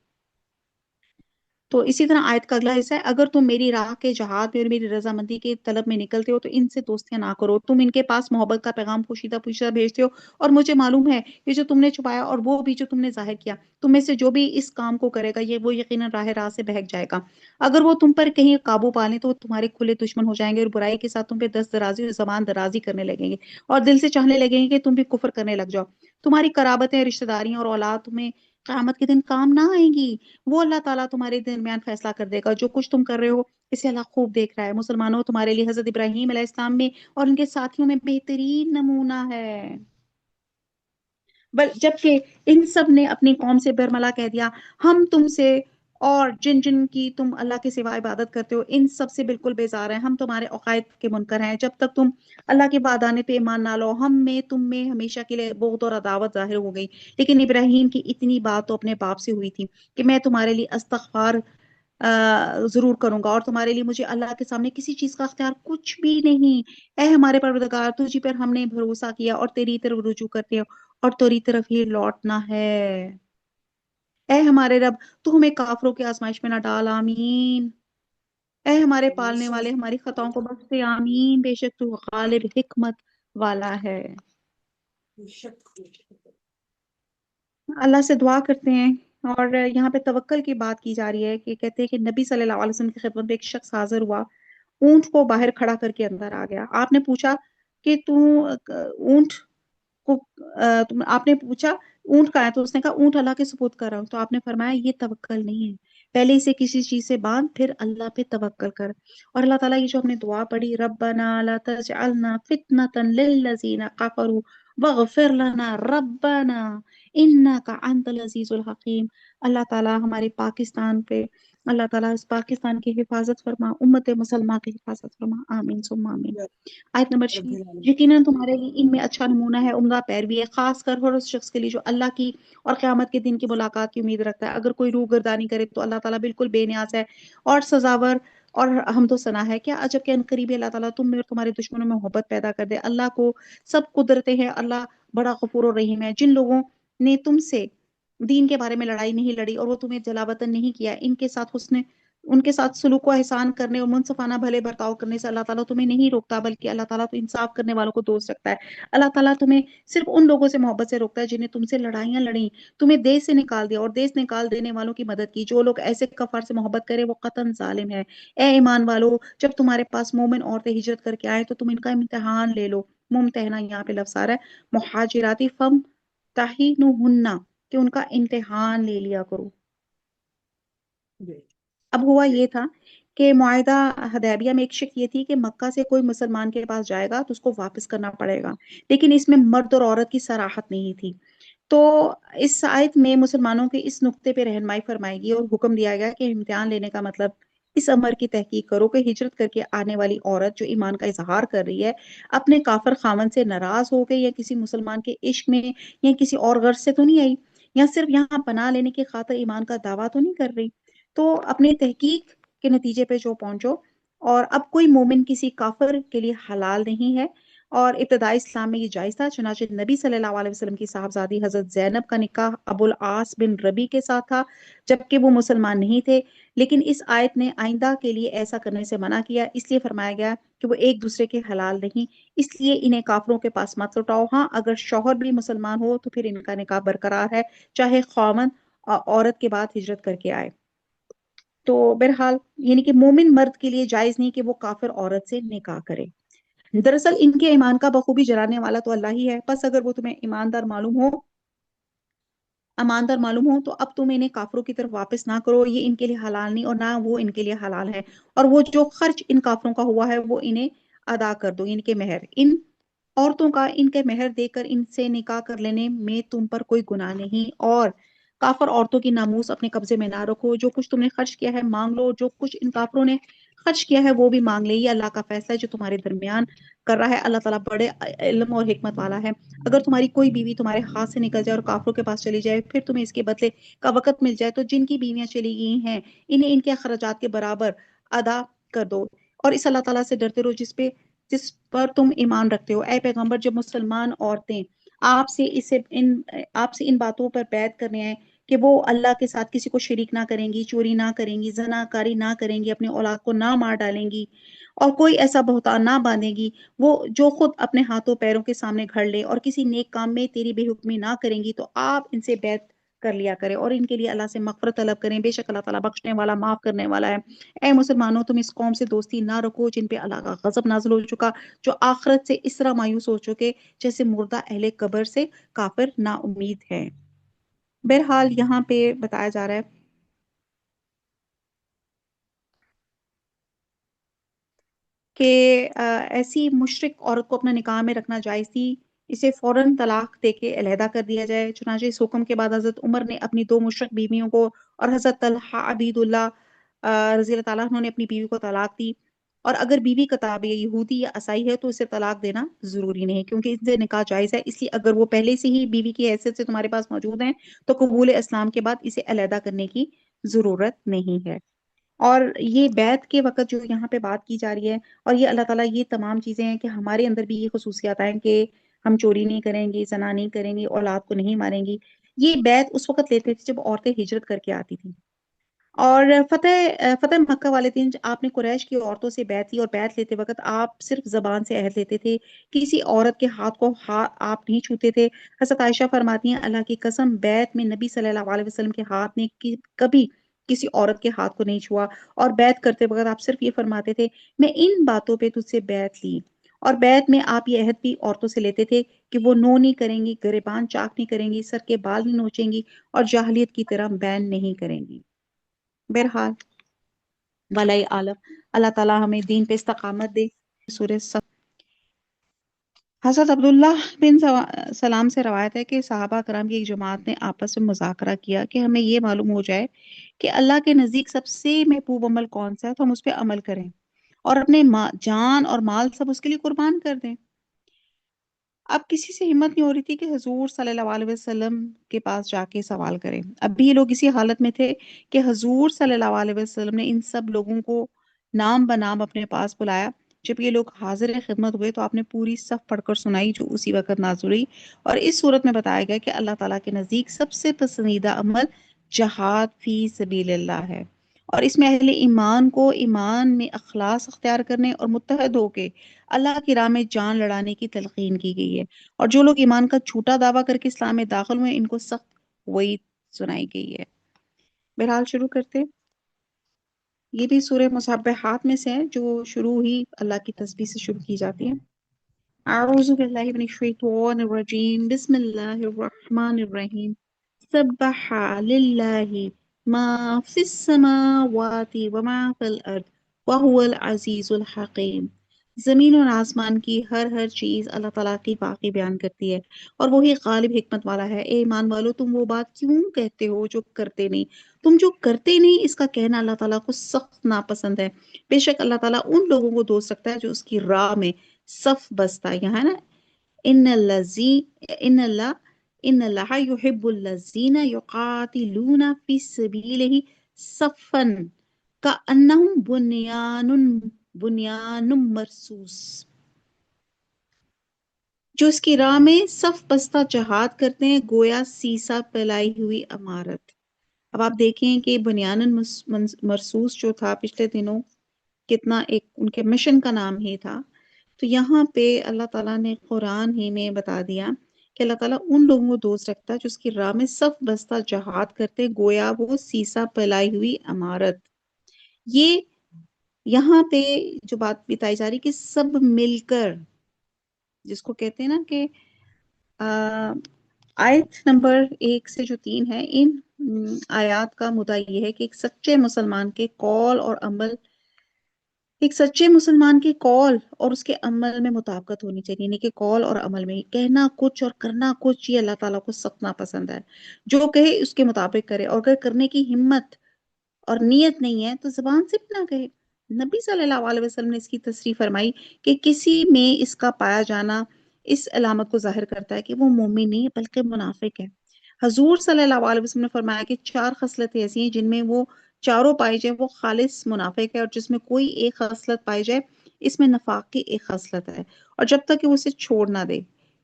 تو اسی طرح آیت کا اگلا حصہ ہے، اگر تم میری راہ کے جہاد میں اور میری رضامندی کے طلب میں نکلتے ہو تو ان سے دوستیاں نہ کرو، تم ان کے پاس محبت کا پیغام پوشیدہ پوشیدہ بھیجتے ہو، اور مجھے معلوم ہے کہ جو تم نے چھپایا اور وہ بھی جو تم نے ظاہر کیا، تم میں سے جو بھی اس کام کو کرے گا یہ وہ یقیناً راہ سے بہک جائے گا۔ اگر وہ تم پر کہیں قابو پا لیں تو وہ تمہارے کھلے دشمن ہو جائیں گے، اور برائی کے ساتھ تم پہ دست درازی اور زبان درازی کرنے لگیں گے، اور دل سے چاہنے لگیں گے کہ تم بھی کفر کرنے لگ جاؤ۔ تمہاری قرابتیں، رشتہ داریاں اور اولاد تمہیں قیامت کے دن کام نہ آئیں گی۔ وہ اللہ تعالیٰ تمہارے درمیان فیصلہ کر دے گا، جو کچھ تم کر رہے ہو اسے اللہ خوب دیکھ رہا ہے۔ مسلمانوں، تمہارے لیے حضرت ابراہیم علیہ السلام میں اور ان کے ساتھیوں میں بہترین نمونہ ہے، جبکہ ان سب نے اپنی قوم سے برملا کہہ دیا، ہم تم سے اور جن جن کی تم اللہ کے سوا عبادت کرتے ہو ان سب سے بالکل بیزار ہیں، ہم تمہارے عقائد کے منکر ہیں، جب تک تم اللہ کے وعدانے پہ ایمان نہ لو ہم میں تم میں ہمیشہ کے لیے بغض اور عداوت ظاہر ہو گئی۔ لیکن ابراہیم کی اتنی بات تو اپنے باپ سے ہوئی تھی کہ میں تمہارے لیے استغفار ضرور کروں گا، اور تمہارے لیے مجھے اللہ کے سامنے کسی چیز کا اختیار کچھ بھی نہیں۔ اے ہمارے پروردگار، تجھی پر ہم نے بھروسہ کیا اور تیری طرف رجوع کرتے ہیں، اور تیری طرف ہی لوٹنا ہے۔ اے ہمارے رب، تو ہمیں کافروں کی آزمائش میں نہ ڈال، آمین۔ اے ہمارے پالنے والے، ہماری خطاؤں کو بخش دے، آمین۔ بے شک تو غالب حکمت والا ہے۔ اللہ سے دعا کرتے ہیں اور یہاں پہ توکل کی بات کی جا رہی ہے کہ کہتے ہیں کہ نبی صلی اللہ علیہ وسلم کی خدمت میں ایک شخص حاضر ہوا، اونٹ کو باہر کھڑا کر کے اندر آ گیا۔ آپ نے پوچھا کہ تو اونٹ کو آپ نے پوچھا اونٹ کہاں ہے، تو اس نے کہا اونٹ اللہ کے سپرد کر رہا ہوں۔ تو آپ نے فرمایا یہ توکل نہیں ہے، پہلے اسے کسی چیز سے باندھ پھر اللہ پہ توکل کر۔ اور اللہ تعالیٰ یہ جو ہم نے دعا پڑھی، ربنا لا تجعلنا فتنة للذین کفروا واغفر لنا ربنا انک انت العزیز الحکیم، اللہ تعالیٰ ہمارے پاکستان پہ، اللہ تعالیٰ اس پاکستان کی حفاظت فرما، امت مسلمہ کی حفاظت فرما، آمین ثم آمین۔ یا آیت نمبر رب 6، العالمین۔ یقیناً تمہارے لیے ان میں اچھا نمونہ ہے، عمدہ پیروی ہے، خاص کر ہر اس شخص کے لیے جو اللہ کی اور قیامت کے دن کی ملاقات کی امید رکھتا ہے۔ اگر کوئی روح گردانی کرے تو اللہ تعالیٰ بالکل بے نیاز ہے اور سزاور اور حمد و ثنا ہے۔ کیا عجب کہ عنقریب اللہ تعالیٰ تم میں اور تمہارے دشمنوں میں محبت پیدا کر دے۔ اللہ کو سب قدرتیں ہیں، اللہ بڑا غفور و رحیم ہے۔ جن لوگوں نے تم سے دین کے بارے میں لڑائی نہیں لڑی اور وہ تمہیں جلا وطن نہیں کیا، ان کے ساتھ سلوک و احسان کرنے اور منصفانہ بھلے برتاؤ کرنے سے اللہ تعالیٰ تمہیں نہیں روکتا، بلکہ اللہ تعالیٰ تو انصاف کرنے والوں کو دوست رکھتا ہے۔ اللہ تعالیٰ تمہیں صرف ان لوگوں سے محبت سے روکتا ہے جنہیں تم سے لڑائیاں لڑیں، تمہیں دیش سے نکال دیا اور دیش نکال دینے والوں کی مدد کی۔ جو لوگ ایسے کفار سے محبت کرے وہ قطعاً ظالم ہے۔ اے ایمان والو، جب تمہارے پاس مومن عورتیں ہجرت کر کے آئیں تو تم ان کا امتحان لے لو۔ ممتحنہ یہاں پہ لفظ آ رہا ہے مہاجراتی فم تحینوہن، کہ ان کا امتحان لے لیا کرو۔ جی اب ہوا یہ تھا کہ معاہدہ حدیبیہ میں ایک شرط یہ تھی کہ مکہ سے کوئی مسلمان کے پاس جائے گا تو اس کو واپس کرنا پڑے گا، لیکن اس میں مرد اور عورت کی صراحت نہیں تھی۔ تو اس آیت میں مسلمانوں کے اس نقطے پہ رہنمائی فرمائے گی اور حکم دیا گیا کہ امتحان لینے کا مطلب اس امر کی تحقیق کرو کہ ہجرت کر کے آنے والی عورت جو ایمان کا اظہار کر رہی ہے اپنے کافر خامن سے ناراض ہو گئی یا کسی مسلمان کے عشق میں یا کسی اور غرض سے تو نہیں آئی، یا صرف یہاں پناہ لینے کی خاطر ایمان کا دعویٰ تو نہیں کر رہی۔ تو اپنی تحقیق کے نتیجے پہ جو پہنچو، اور اب کوئی مومن کسی کافر کے لیے حلال نہیں ہے، اور ابتدائی اسلام میں یہ جائز تھا۔ چنانچہ نبی صلی اللہ علیہ وسلم کی صاحبزادی حضرت زینب کا نکاح ابو العاص بن ربی کے ساتھ تھا جبکہ وہ مسلمان نہیں تھے، لیکن اس آیت نے آئندہ کے لیے ایسا کرنے سے منع کیا، اس لیے فرمایا گیا کہ وہ ایک دوسرے کے حلال نہیں، اس لیے انہیں کافروں کے پاس مت لوٹاؤ۔ ہاں اگر شوہر بھی مسلمان ہو تو پھر ان کا نکاح برقرار ہے، چاہے خاوند عورت کے بعد ہجرت کر کے آئے۔ تو بہرحال یعنی کہ مومن مرد کے لیے جائز نہیں کہ وہ کافر عورت سے نکاح کرے۔ دراصل ان کے ایمان کا بخوبی جلانے والا تو اللہ ہی ہے، بس اگر وہ تمہیں ایماندار معلوم ہو تو اب تم انہیں کافروں کی طرف واپس نہ کرو، یہ ان کے لیے حلال نہیں اور نہ وہ ان کے لیے حلال ہے، اور وہ جو خرچ ان کافروں کا ہوا ہے وہ انہیں ادا کر دو، ان کے مہر۔ ان عورتوں کا ان کے مہر دے کر ان سے نکاح کر لینے میں تم پر کوئی گناہ نہیں، اور کافر عورتوں کی ناموس اپنے قبضے میں نہ رکھو۔ جو کچھ تم نے خرچ کیا ہے مانگ لو، جو کچھ ان کافروں نے خرچ کیا ہے وہ بھی مانگ لے، یہ اللہ کا فیصلہ ہے جو تمہارے درمیان کر رہا ہے، اللہ تعالیٰ بڑے علم اور حکمت والا ہے۔ اگر تمہاری کوئی بیوی تمہارے ہاتھ سے نکل جائے اور کافروں کے پاس چلی جائے، پھر تمہیں اس کے بدلے کا وقت مل جائے، تو جن کی بیویاں چلی گئی ہیں انہیں ان کے اخراجات کے برابر ادا کر دو، اور اس اللہ تعالیٰ سے ڈرتے رہو جس پر تم ایمان رکھتے ہو۔ اے پیغمبر، جب مسلمان عورتیں آپ سے ان باتوں پر بیعت کرنے آئے کہ وہ اللہ کے ساتھ کسی کو شریک نہ کریں گی، چوری نہ کریں گی، زنا کاری نہ کریں گی، اپنی اولاد کو نہ مار ڈالیں گی، اور کوئی ایسا بہتان نہ باندھے گی وہ جو خود اپنے ہاتھوں پیروں کے سامنے گھڑ لے، اور کسی نیک کام میں تیری بے حکمی نہ کریں گی، تو آپ ان سے بیعت کر لیا کریں اور ان کے لیے اللہ سے مغفرت طلب کریں، بے شک اللہ تعالیٰ بخشنے والا معاف کرنے والا ہے۔ اے مسلمانوں، تم اس قوم سے دوستی نہ رکھو جن پہ اللہ کا غضب نازل ہو چکا، جو آخرت سے اس طرح مایوس ہو چکے جیسے مردہ اہل قبر سے کافر نا امید ہے۔ بہرحال یہاں پہ بتایا جا رہا ہے کہ ایسی مشرک عورت کو اپنا نکاح میں رکھنا جائز تھی، اسے فوراً طلاق دے کے علیحدہ کر دیا جائے۔ چنانچہ اس حکم کے بعد حضرت عمر نے اپنی دو مشرک بیویوں کو اور حضرت طلحہ عبید اللہ رضی اللہ تعالیٰ عنہ نے اپنی بیوی کو طلاق دی، اور اگر بیوی کتاب یا یہودی یا عیسائی ہے تو اسے طلاق دینا ضروری نہیں کیونکہ اس سے نکاح جائز ہے، اس لیے اگر وہ پہلے سے ہی بیوی کی حیثیت سے تمہارے پاس موجود ہیں تو قبول اسلام کے بعد اسے علیحدہ کرنے کی ضرورت نہیں ہے۔ اور یہ بیعت کے وقت جو یہاں پہ بات کی جا رہی ہے، اور یہ اللہ تعالیٰ یہ تمام چیزیں ہیں کہ ہمارے اندر بھی یہ خصوصیات ہیں کہ ہم چوری نہیں کریں گے، زنا نہیں کریں گے، اولاد کو نہیں ماریں گی، یہ بیعت اس وقت لیتے تھے جب عورتیں ہجرت کر کے آتی تھیں، اور فتح مکہ والے دن آپ نے قریش کی عورتوں سے بیعت لی، اور بیعت لیتے وقت آپ صرف زبان سے عہد لیتے تھے، کسی عورت کے ہاتھ کو آپ نہیں چھوتے تھے۔ حضرت عائشہ فرماتی ہیں اللہ کی قسم بیعت میں نبی صلی اللہ علیہ وسلم کے ہاتھ نے کبھی کسی عورت کے ہاتھ کو نہیں چھوا، اور بیعت کرتے وقت آپ صرف یہ فرماتے تھے میں ان باتوں پہ تجھ سے بیعت لی۔ اور بیعت میں آپ یہ عہد بھی عورتوں سے لیتے تھے کہ وہ نو نہیں کریں گی، گریبان چاک نہیں کریں گی، سر کے بال نہیں نوچیں گی، اور جاہلیت کی طرح بین نہیں کریں گی۔ بہرحال ولی عالم اللہ تعالیٰ ہمیں دین پہ استقامت دے۔ سورہ حضرت عبداللہ بن سلام سے روایت ہے کہ صحابہ کرام کی ایک جماعت نے آپس میں مذاکرہ کیا کہ ہمیں یہ معلوم ہو جائے کہ اللہ کے نزدیک سب سے محبوب عمل کون سا ہے تو ہم اس پہ عمل کریں اور اپنے جان اور مال سب اس کے لیے قربان کر دیں۔ اب کسی سے ہمت نہیں ہو رہی تھی کہ حضور صلی اللہ علیہ وسلم کے پاس جا کے سوال کریں۔ اب بھی یہ لوگ اسی حالت میں تھے کہ حضور صلی اللہ علیہ وسلم نے ان سب لوگوں کو نام بنام اپنے پاس بلایا۔ جب یہ لوگ حاضر خدمت ہوئے تو آپ نے پوری صف پڑھ کر سنائی جو اسی وقت نازل ہوئی، اور اس صورت میں بتایا گیا کہ اللہ تعالیٰ کے نزدیک سب سے پسندیدہ عمل جہاد فی سبیل اللہ ہے، اور اس میں اہل ایمان کو ایمان میں اخلاص اختیار کرنے اور متحد ہو کے اللہ کی راہ میں جان لڑانے کی تلقین کی گئی ہے، اور جو لوگ ایمان کا جھوٹا دعویٰ کر کے اسلام میں داخل ہوئے ان کو سخت وعید سنائی گئی ہے۔ بہرحال شروع کرتے، یہ بھی سورہ مسبحات میں سے ہے جو شروع ہی اللہ کی تسبیح سے شروع کی جاتی ہے۔ اعوذ باللہ من الشیطان الرجیم، بسم اللہ الرحمن الرحیم۔ سبح للہ ما فی السماوات وما فی الارض وهو العزیز الحکیم۔ زمین اور آسمان کی ہر چیز اللہ تعالیٰ کی باقی بیان کرتی ہے، اور وہی غالب حکمت والا ہے۔ اے ایمان والو، تم وہ بات کیوں کہتے ہو جو کرتے نہیں؟ تم جو کرتے نہیں اس کا کہنا اللہ تعالیٰ کو سخت ناپسند ہے۔ بے شک اللہ تعالیٰ ان لوگوں کو دوست رکھتا ہے جو اس کی راہ میں صف بستا ہے۔ یہاں ہے نا ان اللہ یحب الذین یقاتلون فی سبیلہ صفا کأنہم بنیان مرصوص، جو اس کی راہ میں صف بستہ جہاد کرتے ہیں گویا سیسا پھیلائی ہوئی عمارت۔ اب آپ دیکھیں کہ بنیان مرصوص جو تھا پچھلے دنوں کتنا ایک ان کے مشن کا نام ہی تھا، تو یہاں پہ اللہ تعالیٰ نے قرآن ہی میں بتا دیا کہ اللہ تعالیٰ ان لوگوں کو دوست رکھتا ہے جو اس کی راہ میں صف بستہ جہاد کرتے ہیں گویا وہ سیسا پھیلائی ہوئی عمارت۔ یہ یہاں پہ جو بات بتائی جا رہی کہ سب مل کر، جس کو کہتے ہیں نا کہ آیت نمبر 1 سے جو 3 ہے، ان آیات کا مدعا یہ ہے کہ ایک سچے مسلمان کے قول اور اس کے عمل میں مطابقت ہونی چاہیے، یعنی کہ قول اور عمل میں کہنا کچھ اور کرنا کچھ، یہ اللہ تعالیٰ کو سخت ناپسند ہے۔ جو کہے اس کے مطابق کرے، اور اگر کرنے کی ہمت اور نیت نہیں ہے تو زبان سے بھی نہ کہے۔ نبی صلی اللہ علیہ وسلم نے اس کی تصریح فرمائی کہ کسی میں اس کا پایا جانا اس علامت کو ظاہر کرتا ہے کہ وہ مومن نہیں بلکہ منافق ہے۔ حضور صلی اللہ علیہ وسلم نے فرمایا کہ 4 خصلتیں ایسی ہیں جن میں وہ چاروں پائی جائے وہ خالص منافق ہے، اور جس میں کوئی ایک خصلت پائی جائے اس میں نفاق کی ایک خصلت ہے، اور جب تک کہ وہ اسے چھوڑ نہ دے،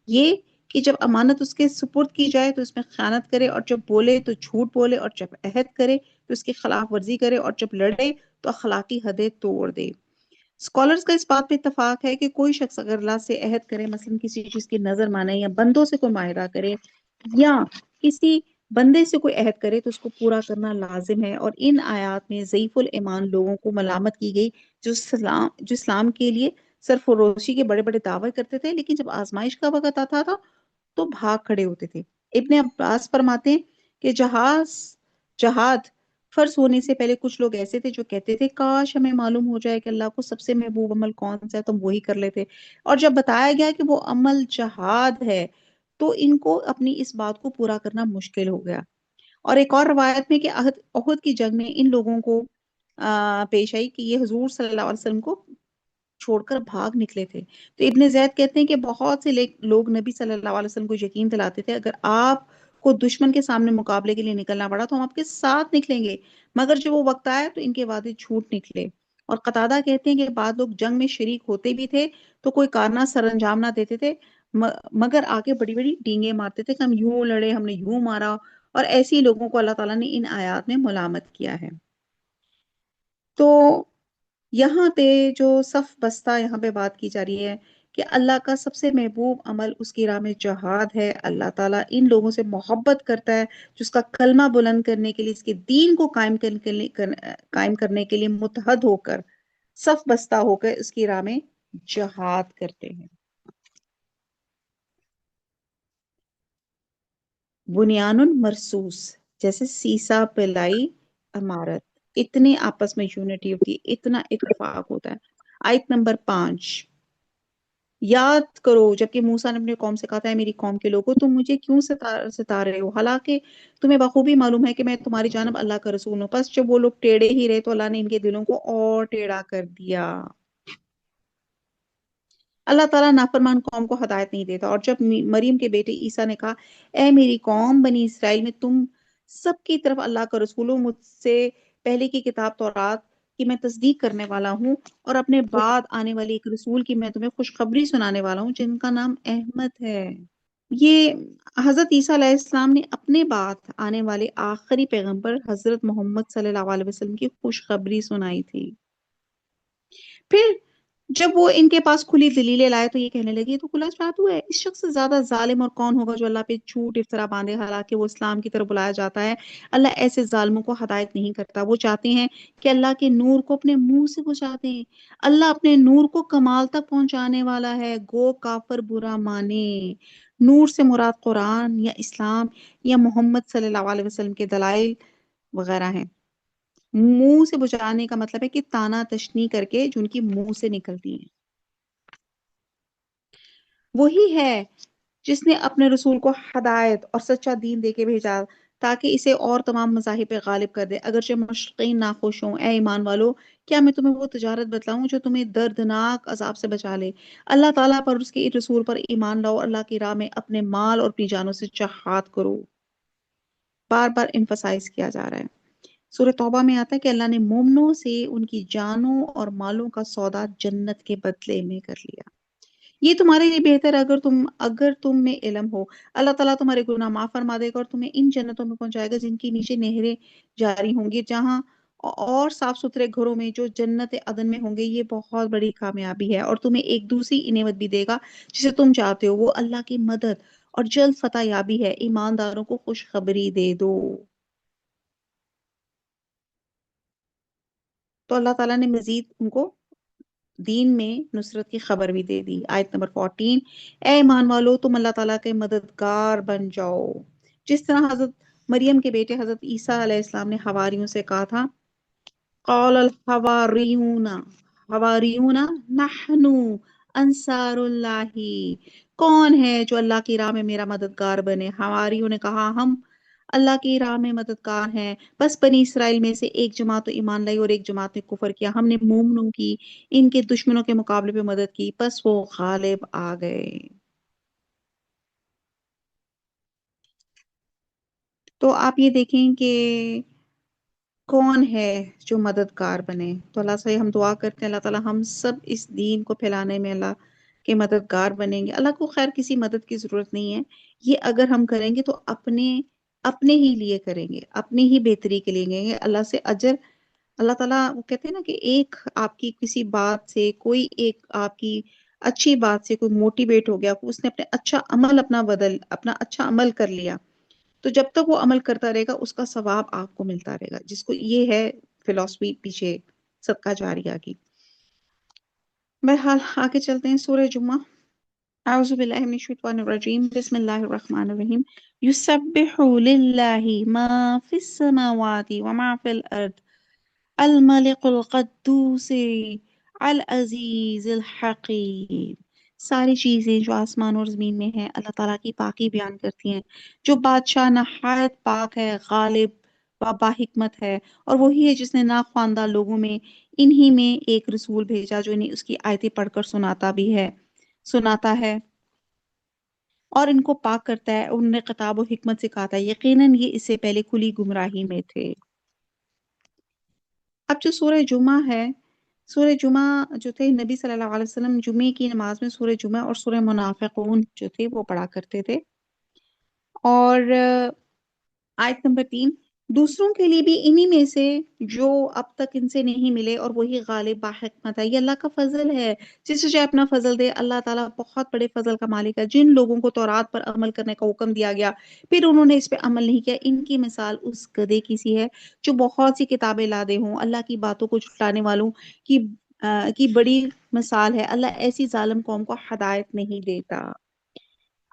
یہ کہ جب امانت اس کے سپرد کی جائے تو اس میں خیانت کرے، اور جب بولے تو جھوٹ بولے، اور جب عہد کرے تو اس کی خلاف ورزی کرے، اور جب لڑے تو اخلاقی حدیں توڑ دے۔ اسکالرز کا اس بات پہ اتفاق ہے کہ کوئی شخص اگر اللہ سے عہد کرے، مثلا کسی چیز کی نظر مانے یا بندوں سے کوئی معاہدہ کرے یا کسی بندے سے کوئی عہد کرے تو اس کو پورا کرنا لازم ہے، اور ان آیات میں ضعیف الایمان لوگوں کو ملامت کی گئی جو اسلام کے لیے سرفروشی کے بڑے بڑے دعوے کرتے تھے، لیکن جب آزمائش کا وقت آتا تھا تو بھاگ کھڑے ہوتے تھے۔ ابن عباس فرماتے ہیں کہ جہاد فرض ہونے سے پہلے کچھ لوگ ایسے تھے جو کہتے تھے کاش ہمیں معلوم ہو جائے کہ اللہ کو سب سے محبوب عمل کون سا ہے تو ہم وہی کر لیتے، اور جب بتایا گیا کہ وہ عمل جہاد ہے تو ان کو اپنی اس بات کو پورا کرنا مشکل ہو گیا۔ اور ایک اور روایت میں کہ احد کی جنگ میں ان لوگوں کو پیش آئی کہ یہ حضور صلی اللہ علیہ وسلم کو چھوڑ کر بھاگ نکلے تھے۔ تو ابن زید کہتے ہیں کہ بہت سے لوگ نبی صلی اللہ علیہ وسلم کو یقین دلاتے تھے اگر آپ کو دشمن کے سامنے مقابلے کے لیے نکلنا پڑا تو ہم آپ کے ساتھ نکلیں گے، مگر جب وہ وقت آیا تو ان کے وعدے جھوٹ نکلے۔ اور قتادہ کہتے ہیں کہ بعض لوگ جنگ میں شریک ہوتے بھی تھے تو کوئی کارنامہ سر انجام نہ دیتے تھے، مگر آگے بڑی بڑی ڈینگیں مارتے تھے کہ ہم یوں لڑے، ہم نے یوں مارا، اور ایسی لوگوں کو اللہ تعالیٰ نے ان آیات میں ملامت کیا ہے۔ تو یہاں پہ جو صف بستہ یہاں پہ بات کی جا رہی ہے کہ اللہ کا سب سے محبوب عمل اس کی راہ میں جہاد ہے۔ اللہ تعالیٰ ان لوگوں سے محبت کرتا ہے جو اس کا کلمہ بلند کرنے کے لیے، اس کے دین کو قائم کرنے کے لیے متحد ہو کر، صف بستہ ہو کر اس کی راہ میں جہاد کرتے ہیں۔ بنیان مرصوص، جیسے سیسا پلائی عمارت، اتنے آپس میں یونٹی ہوتی ہے، اتنا اتفاق ہوتا ہے۔ آیت نمبر 5، یاد کرو جبکہ موسیٰ نے اپنے قوم سے کہا تھا، میری قوم کے لوگوں تم مجھے کیوں ستا رہے ہو، حالانکہ تمہیں بخوبی معلوم ہے کہ میں تمہاری جانب اللہ کا رسول ہوں۔ پس جب وہ لوگ ٹیڑے ہی رہے تو اللہ نے ان کے دلوں کو اور ٹیڑھا کر دیا۔ اللہ تعالیٰ نافرمان قوم کو ہدایت نہیں دیتا۔ اور جب مریم کے بیٹے عیسیٰ نے کہا، اے میری قوم بنی اسرائیل میں تم سب کی طرف اللہ کا رسول ہوں، مجھ سے پہلے کی کتاب تورات کی میں تصدیق کرنے والا ہوں، اور اپنے بعد آنے والی ایک رسول کی میں تمہیں خوشخبری سنانے والا ہوں جن کا نام احمد ہے۔ یہ حضرت عیسیٰ علیہ السلام نے اپنے بعد آنے والے آخری پیغمبر حضرت محمد صلی اللہ علیہ وسلم کی خوشخبری سنائی تھی۔ پھر جب وہ ان کے پاس کھلی دلیلیں لائے تو یہ کہنے لگی تو کھلا جادو ہے، اس شخص سے زیادہ ظالم اور کون ہوگا جو اللہ پہ جھوٹ افطرا باندھے حالانکہ وہ اسلام کی طرف بلایا جاتا ہے۔ اللہ ایسے ظالموں کو ہدایت نہیں کرتا، وہ چاہتے ہیں کہ اللہ کے نور کو اپنے منہ سے بجھا دیں۔ اللہ اپنے نور کو کمال تک پہنچانے والا ہے، گو کافر برا مانے۔ نور سے مراد قرآن یا اسلام یا محمد صلی اللہ علیہ وسلم کے دلائل وغیرہ ہیں۔ منہ سے بجھانے کا مطلب ہے کہ تانا تشنی کر کے جو ان کی منہ سے نکلتی ہیں۔ وہی ہے جس نے اپنے رسول کو ہدایت اور سچا دین دے کے بھیجا تاکہ اسے اور تمام مذاہب پہ غالب کر دے، اگرچہ مشرقین ناخوش ہوں۔ اے ایمان والو، کیا میں تمہیں وہ تجارت بتلاؤں جو تمہیں دردناک عذاب سے بچا لے؟ اللہ تعالیٰ پر، اس کے رسول پر ایمان لاؤ، اللہ کی راہ میں اپنے مال اور اپنی جانوں سے جہاد کرو۔ بار بار emphasize کیا جا رہا ہے۔ سورہ توبہ میں آتا ہے کہ اللہ نے مومنوں سے ان کی جانوں اور مالوں کا سودا جنت کے بدلے میں کر لیا۔ یہ تمہارے لیے بہتر ہے اگر تم میں علم ہو۔ اللہ تعالیٰ تمہارے گناہ معاف فرما دے گا اور تمہیں ان جنتوں میں پہنچائے گا جن کی نیچے نہریں جاری ہوں گی، جہاں اور صاف ستھرے گھروں میں جو جنت عدن میں ہوں گے۔ یہ بہت بڑی کامیابی ہے، اور تمہیں ایک دوسری نعمت بھی دے گا جسے تم چاہتے ہو، وہ اللہ کی مدد اور جلد فتح یابی ہے۔ ایمانداروں کو خوشخبری دے دو۔ تو اللہ تعالیٰ نے مزید ان کو دین میں نصرت کی خبر بھی دے دی۔ آیت نمبر 14، اے ایمان والو، تم اللہ تعالیٰ کے مددگار بن جاؤ، جس طرح حضرت مریم کے بیٹے حضرت عیسیٰ علیہ السلام نے حواریوں سے کہا تھا، قال الحواریون حواریون نحن انصار اللہ، کون ہے جو اللہ کی راہ میں میرا مددگار بنے؟ حواریوں نے کہا، ہم اللہ کی راہ میں مددگار ہیں۔ بس بنی اسرائیل میں سے ایک جماعت تو ایمان لائی اور ایک جماعت نے کفر کیا، ہم نے مومنوں کی ان کے دشمنوں کے مقابلے پہ مدد کی، بس وہ غالب آ گئے۔ تو آپ یہ دیکھیں کہ کون ہے جو مددگار بنے۔ تو اللہ سے ہم دعا کرتے ہیں اللہ تعالی ہم سب اس دین کو پھیلانے میں اللہ کے مددگار بنیں گے۔ اللہ کو خیر کسی مدد کی ضرورت نہیں ہے، یہ اگر ہم کریں گے تو اپنے ہی لیے کریں گے، اپنی ہی بہتری کے لیے گے اللہ سے اجر۔ اللہ تعالیٰ وہ کہتے ہیں نا کہ ایک آپ کی کسی بات سے، کوئی ایک آپ کی اچھی بات سے کوئی موٹیویٹ ہو گیا، اس نے اپنے اچھا عمل اپنا اچھا عمل کر لیا، تو جب تک وہ عمل کرتا رہے گا اس کا ثواب آپ کو ملتا رہے گا، جس کو یہ ہے فلسفی پیچھے صدقہ جاریہ کی۔ بہرحال آگے چلتے ہیں سورہ جمعہ۔ اعوذ باللہ من الشیطان الرجیم، بسم اللہ الرحمن الرحیم۔ یسبح للہ ما فی السماوات وما فی الارض الملک القدوس العزیز الحکیم۔ ساری چیزیں جو آسمان اور زمین میں ہیں اللہ تعالیٰ کی پاکی بیان کرتی ہیں، جو بادشاہ نہایت پاک ہے، غالب و باحکمت ہے، اور وہی ہے جس نے ناخواندہ لوگوں میں انہی میں ایک رسول بھیجا جو انہیں اس کی آیتیں پڑھ کر سناتا ہے اور ان کو پاک کرتا ہے۔ انہوں نے خطاب و حکمت سکھاتا ہے، یقیناً یہ اس سے پہلے کھلی گمراہی میں تھے۔ اب جو سورہ جمعہ ہے، سورہ جمعہ جو تھے نبی صلی اللہ علیہ وسلم جمعے کی نماز میں سورہ جمعہ اور سورہ منافقون جو تھے وہ پڑھا کرتے تھے۔ اور آیت نمبر 3، دوسروں کے لیے بھی انہی میں سے جو اب تک ان سے نہیں ملے، اور وہی غالب باحکمت ہے۔ یہ اللہ کا فضل ہے، جسے چاہے اپنا فضل دے۔ اللہ تعالیٰ بہت بڑے فضل کا مالک ہے۔ جن لوگوں کو تورات پر عمل کرنے کا حکم دیا گیا پھر انہوں نے اس پہ عمل نہیں کیا، ان کی مثال اس گدھے کی سی ہے جو بہت سی کتابیں لادے ہوں، اللہ کی باتوں کو جھٹلانے والوں کی کی بڑی مثال ہے۔ اللہ ایسی ظالم قوم کو ہدایت نہیں دیتا۔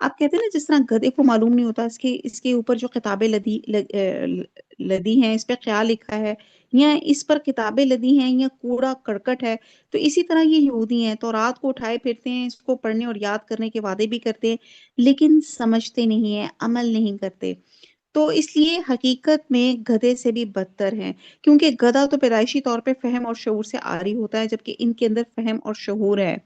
آپ کہتے ہیں نا، جس طرح گدھے کو معلوم نہیں ہوتا اس کے اوپر جو کتابیں لدی ہیں، اس پہ خیال لکھا ہے، یا اس پر کتابیں لدی ہیں، یا کوڑا کرکٹ ہے، تو اسی طرح یہ یہودی ہیں، تو رات کو اٹھائے پھرتے ہیں، اس کو پڑھنے اور یاد کرنے کے وعدے بھی کرتے ہیں، لیکن سمجھتے نہیں ہیں، عمل نہیں کرتے۔ تو اس لیے حقیقت میں گدھے سے بھی بدتر ہیں، کیونکہ گدھا تو پیدائشی طور پہ فہم اور شعور سے عاری ہوتا ہے، جبکہ ان کے اندر فہم اور شعور ہے۔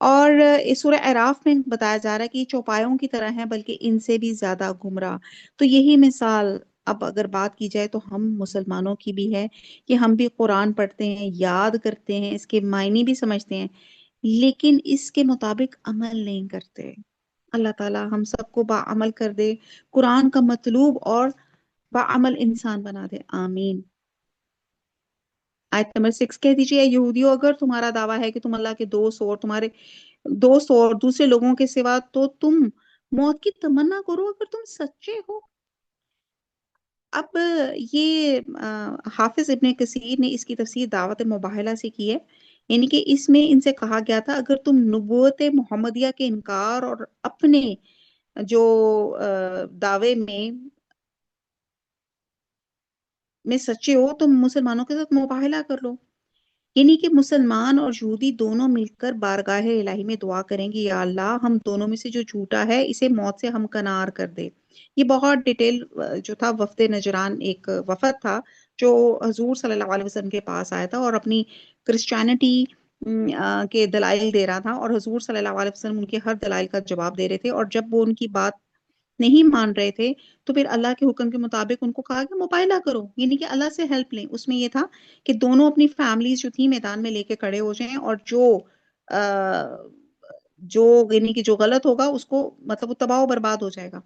اور اس سورہ اعراف میں بتایا جا رہا ہے کہ یہ چوپایوں کی طرح ہیں، بلکہ ان سے بھی زیادہ گمراہ۔ تو یہی مثال اب اگر بات کی جائے تو ہم مسلمانوں کی بھی ہے، کہ ہم بھی قرآن پڑھتے ہیں، یاد کرتے ہیں، اس کے معنی بھی سمجھتے ہیں، لیکن اس کے مطابق عمل نہیں کرتے۔ اللہ تعالی ہم سب کو باعمل کر دے، قرآن کا مطلوب اور باعمل انسان بنا دے، آمین۔ آیت نمبر 6 کہہ دیجیے، اے یہودیو، اگر تمہارا دعویٰ ہے کہ تم اللہ کے دوست ہو، اور تمہارے دوست ہو اور دوسرے لوگوں کے سوا، تو تم موت کی تمنا کرو اگر تم سچے ہو۔ اب یہ حافظ ابن کثیر نے اس کی تفسیر دعوت مباہلہ سے کی ہے، یعنی کہ اس میں ان سے کہا گیا تھا اگر تم نبوت محمدیہ کے انکار اور اپنے جو دعوے میں سچے ہو، تم مسلمانوں کے ساتھ مباہلہ کر لو، یعنی کہ مسلمان اور یہودی دونوں مل کر بارگاہ الہی میں دعا کریں گے، یا اللہ ہم دونوں میں سے جو جھوٹا ہے اسے موت سے ہمکنار کر دے۔ یہ بہت ڈیٹیل جو تھا، وفد نجران ایک وفد تھا جو حضور صلی اللہ علیہ وسلم کے پاس آیا تھا اور اپنی کرسچینٹی کے دلائل دے رہا تھا، اور حضور صلی اللہ علیہ وسلم ان کے ہر دلائل کا جواب دے رہے تھے، اور جب وہ ان کی بات نہیں مان رہے تھے تو پھر اللہ کے حکم کے مطابق ان کو کہا کہ مباہلہ کرو، یعنی کہ اللہ سے ہیلپ لیں۔ اس میں یہ تھا کہ دونوں اپنی فیملیز جو تھی میدان میں لے کے کھڑے ہو جائیں، اور جو یعنی کہ جو غلط ہوگا اس کو مطلب وہ تباہ و برباد ہو جائے گا۔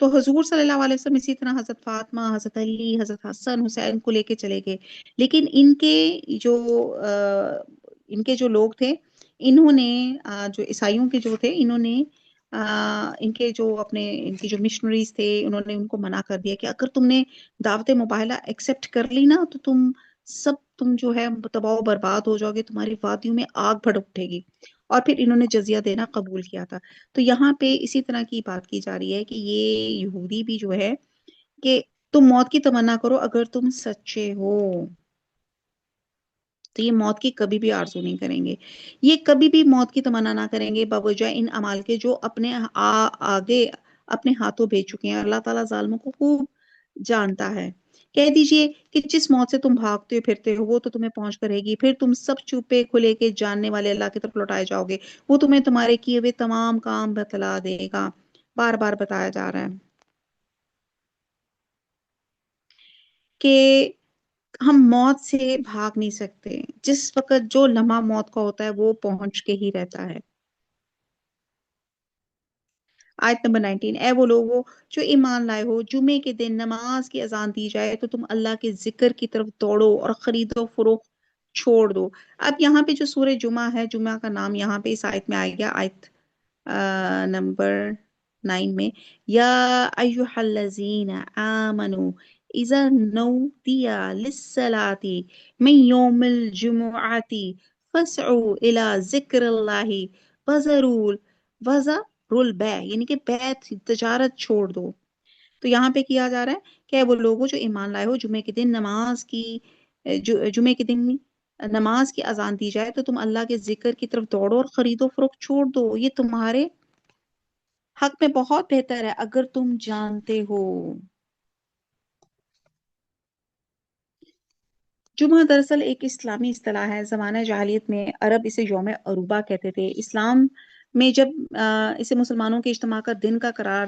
تو حضور صلی اللہ علیہ وسلم اسی طرح حضرت فاطمہ، حضرت علی، حضرت حسن حسین کو لے کے چلے گئے، لیکن جو ان کے جو لوگ تھے، انہوں نے جو عیسائیوں کے جو تھے، انہوں نے ان کے جو ان کی جو مشنریز تھے، انہوں نے ان کو منع کر دیا کہ اگر تم نے دعوت مباہلہ ایکسپٹ کر لی نا، تو تم جو ہے تباہ و برباد ہو جاؤ گے، تمہاری وادیوں میں آگ بھڑک اٹھے گی، اور پھر انہوں نے جزیہ دینا قبول کیا تھا۔ تو یہاں پہ اسی طرح کی بات کی جا رہی ہے کہ یہ یہودی بھی جو ہے کہ تم موت کی تمنا کرو اگر تم سچے ہو، تو یہ موت کی کبھی بھی آرزو نہیں کریں گے، یہ کبھی بھی موت کی تمنا نہ کریں گے بوجہ ان اعمال کے جو اپنے آگے اپنے ہاتھوں بھیج چکے ہیں۔ اللہ تعالیٰ ظالموں کو خوب جانتا ہے۔ کہہ دیجئے کہ جس موت سے تم بھاگتے پھرتے ہو وہ تو تمہیں پہنچ کر رہے گی، پھر تم سب چھپے کھلے کے جاننے والے اللہ کی طرف لوٹائے جاؤ گے، وہ تمہیں تمہارے کیے ہوئے تمام کام بتلا دے گا۔ بار بار بتایا جا رہا ہے کہ ہم موت سے بھاگ نہیں سکتے، جس وقت جو لمحہ موت کا ہوتا ہے وہ پہنچ کے ہی رہتا ہے۔ آیت نمبر 19، اے وہ لوگو جو ایمان لائے ہو، جمعے کے دن نماز کی اذان دی جائے تو تم اللہ کے ذکر کی طرف دوڑو اور خرید و فروخت چھوڑ دو۔ اب یہاں پہ جو سورہ جمعہ ہے، جمعہ کا نام یہاں پہ اس آیت میں آئے گیا، آیت نمبر 9 میں، یا ایہا الذین آمنوا اذا نودی للصلاۃ من یوم الجمعۃ فاسعوا الی ذکر اللہ وذروا البیع، یعنی کہ بیع تجارت چھوڑ دو۔ تو یہاں پہ کیا جا رہا ہے کہ وہ لوگوں جو ایمان لائے ہو، جمعے کے دن جمعے کے دن نماز کی اذان دی جائے تو تم اللہ کے ذکر کی طرف دوڑو اور خرید و فروخت چھوڑ دو، یہ تمہارے حق میں بہت بہتر ہے اگر تم جانتے ہو۔ جمعہ دراصل ایک اسلامی اصطلاح ہے، زمانہ جاہلیت میں عرب اسے یوم عروبہ کہتے تھے۔ اسلام میں جب اسے مسلمانوں کے اجتماع کا دن کا قرار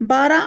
12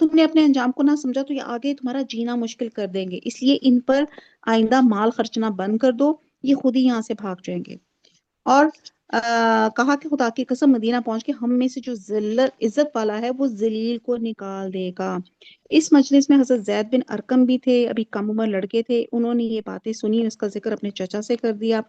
تم نے اپنے انجام کو نہ سمجھا تو یہ آگے تمہارا جینا مشکل کر دیں گے، اس لیے ان پر آئندہ مال خرچنا بند کر دو، یہ خود ہی یہاں سے بھاگ جائیں گے۔ اور کہا کہ خدا کی قسم مدینہ پہنچ کے ہم میں سے جو ذلت عزت والا ہے وہ ذلیل کو نکال دے گا۔ اس مجلس میں حضرت زید بن ارقم بھی تھے، ابھی کم عمر لڑکے تھے، انہوں نے یہ باتیں سنی، اس کا ذکر اپنے چچا سے کر دیا،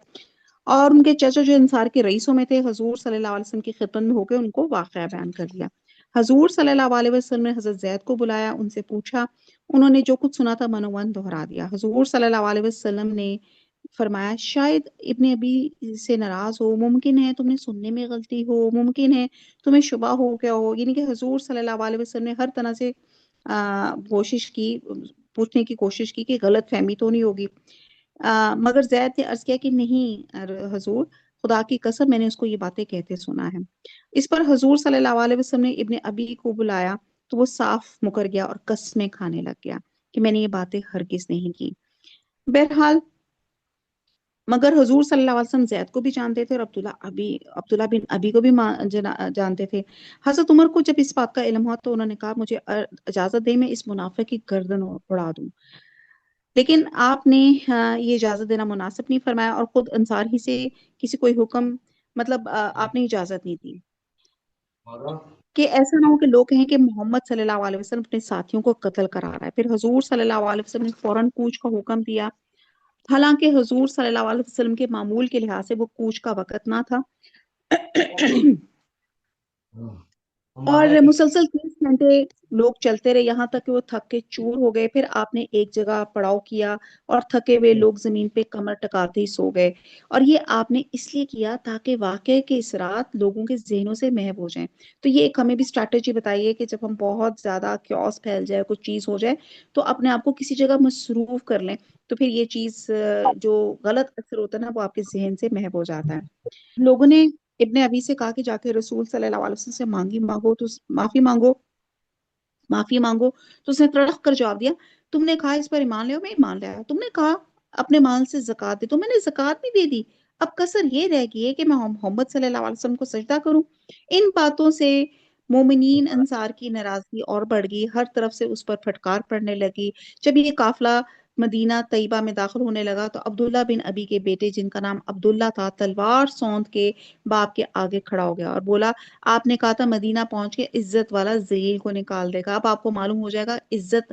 اور ان کے چچا جو انصار کے رئیسوں میں تھے حضور صلی اللہ علیہ وسلم کی خدمت میں ہو کے ان کو واقعہ بیان کر دیا۔ حضور صلی اللہ علیہ وسلم نے حضرت زید کو بلایا، ان سے پوچھا، انہوں نے جو کچھ سنا تھا منوان دہرا دیا۔ حضور صلی اللہ علیہ وسلم نے فرمایا شاید ابن ابی سے ناراض ہو، ممکن ہے تم نے سننے میں غلطی ہو، ممکن ہے تمہیں شبہ ہو گیا ہو، یعنی کہ حضور صلی اللہ علیہ وسلم نے ہر طرح سے کوشش کی، پوچھنے کی کوشش کی کہ غلط فہمی تو نہیں ہوگی، مگر زید نے عرض کیا کہ نہیں حضور، خدا کی قسم میں نے اس کو یہ باتیں کہتے سنا ہے۔ اس پر حضور صلی اللہ علیہ وسلم نے ابن ابی کو بلایا تو وہ صاف مکر گیا اور قسمیں کھانے لگ گیا کہ میں نے یہ باتیں ہرگز نہیں کی۔ بہرحال مگر حضور صلی اللہ علیہ وسلم زید کو بھی جانتے تھے اور عبداللہ بن ابی کو بھی جانتے تھے۔ حضرت عمر کو جب اس بات کا علم ہوا تو انہوں نے کہا مجھے اجازت دے میں اس منافق کی گردن اڑا دوں، لیکن آپ نے یہ اجازت دینا مناسب نہیں فرمایا اور خود انصار ہی سے کسی کوئی حکم، مطلب آپ نے اجازت نہیں دی کہ ایسا نہ ہو کہ لوگ کہیں کہ محمد صلی اللہ علیہ وسلم اپنے ساتھیوں کو قتل کرا رہا ہے۔ پھر حضور صلی اللہ علیہ وسلم نے فوراً کوچ کا حکم دیا، حالانکہ حضور صلی اللہ علیہ وسلم کے معمول کے لحاظ سے وہ کوچ کا وقت نہ تھا اور مسلسل 30 گھنٹے لوگ چلتے رہے، یہاں تک کہ وہ تھک کے چور ہو گئے۔ پھر آپ نے ایک جگہ پڑاؤ کیا اور تھکے ہوئے لوگ زمین پہ کمر ٹکاتے ہی سو گئے، اور یہ آپ نے اس لیے کیا تاکہ واقعے کے اثرات لوگوں کے ذہنوں سے محو ہو جائیں۔ تو یہ ایک ہمیں بھی اسٹریٹجی بتائیے کہ جب ہم بہت زیادہ کیوس پھیل جائے، کچھ چیز ہو جائے، تو اپنے آپ کو کسی جگہ مصروف کر لیں، تو پھر یہ چیز جو غلط اثر ہوتا ہے نا وہ آپ کے ذہن سے محو ہو جاتا ہے۔ لوگوں نے ابن ابی سے کہا کہ جا کے رسول صلی اللہ علیہ وسلم سے معافی مانگو، تو اس نے تڑپ کر جواب دیا تم نے کہا اس پر ایمان لے، میں ایمان لایا، تم نے کہا اپنے مال سے زکات دے تو میں نے زکات بھی دے دی، اب کسر یہ رہ گئی ہے کہ میں محمد صلی اللہ علیہ وسلم کو سجدہ کروں۔ ان باتوں سے مومنین انصار کی ناراضگی اور بڑھ گئی، ہر طرف سے اس پر پھٹکار پڑنے لگی۔ جب یہ قافلہ مدینہ طیبہ میں داخل ہونے لگا تو عبداللہ بن ابی کے بیٹے جن کا نام عبداللہ تھا تلوار سونت کے باپ کے آگے کھڑا ہو گیا اور بولا آپ نے کہا تھا مدینہ پہنچ کے عزت والا ذلیل کو نکال دے گا، اب آپ کو معلوم ہو جائے گا عزت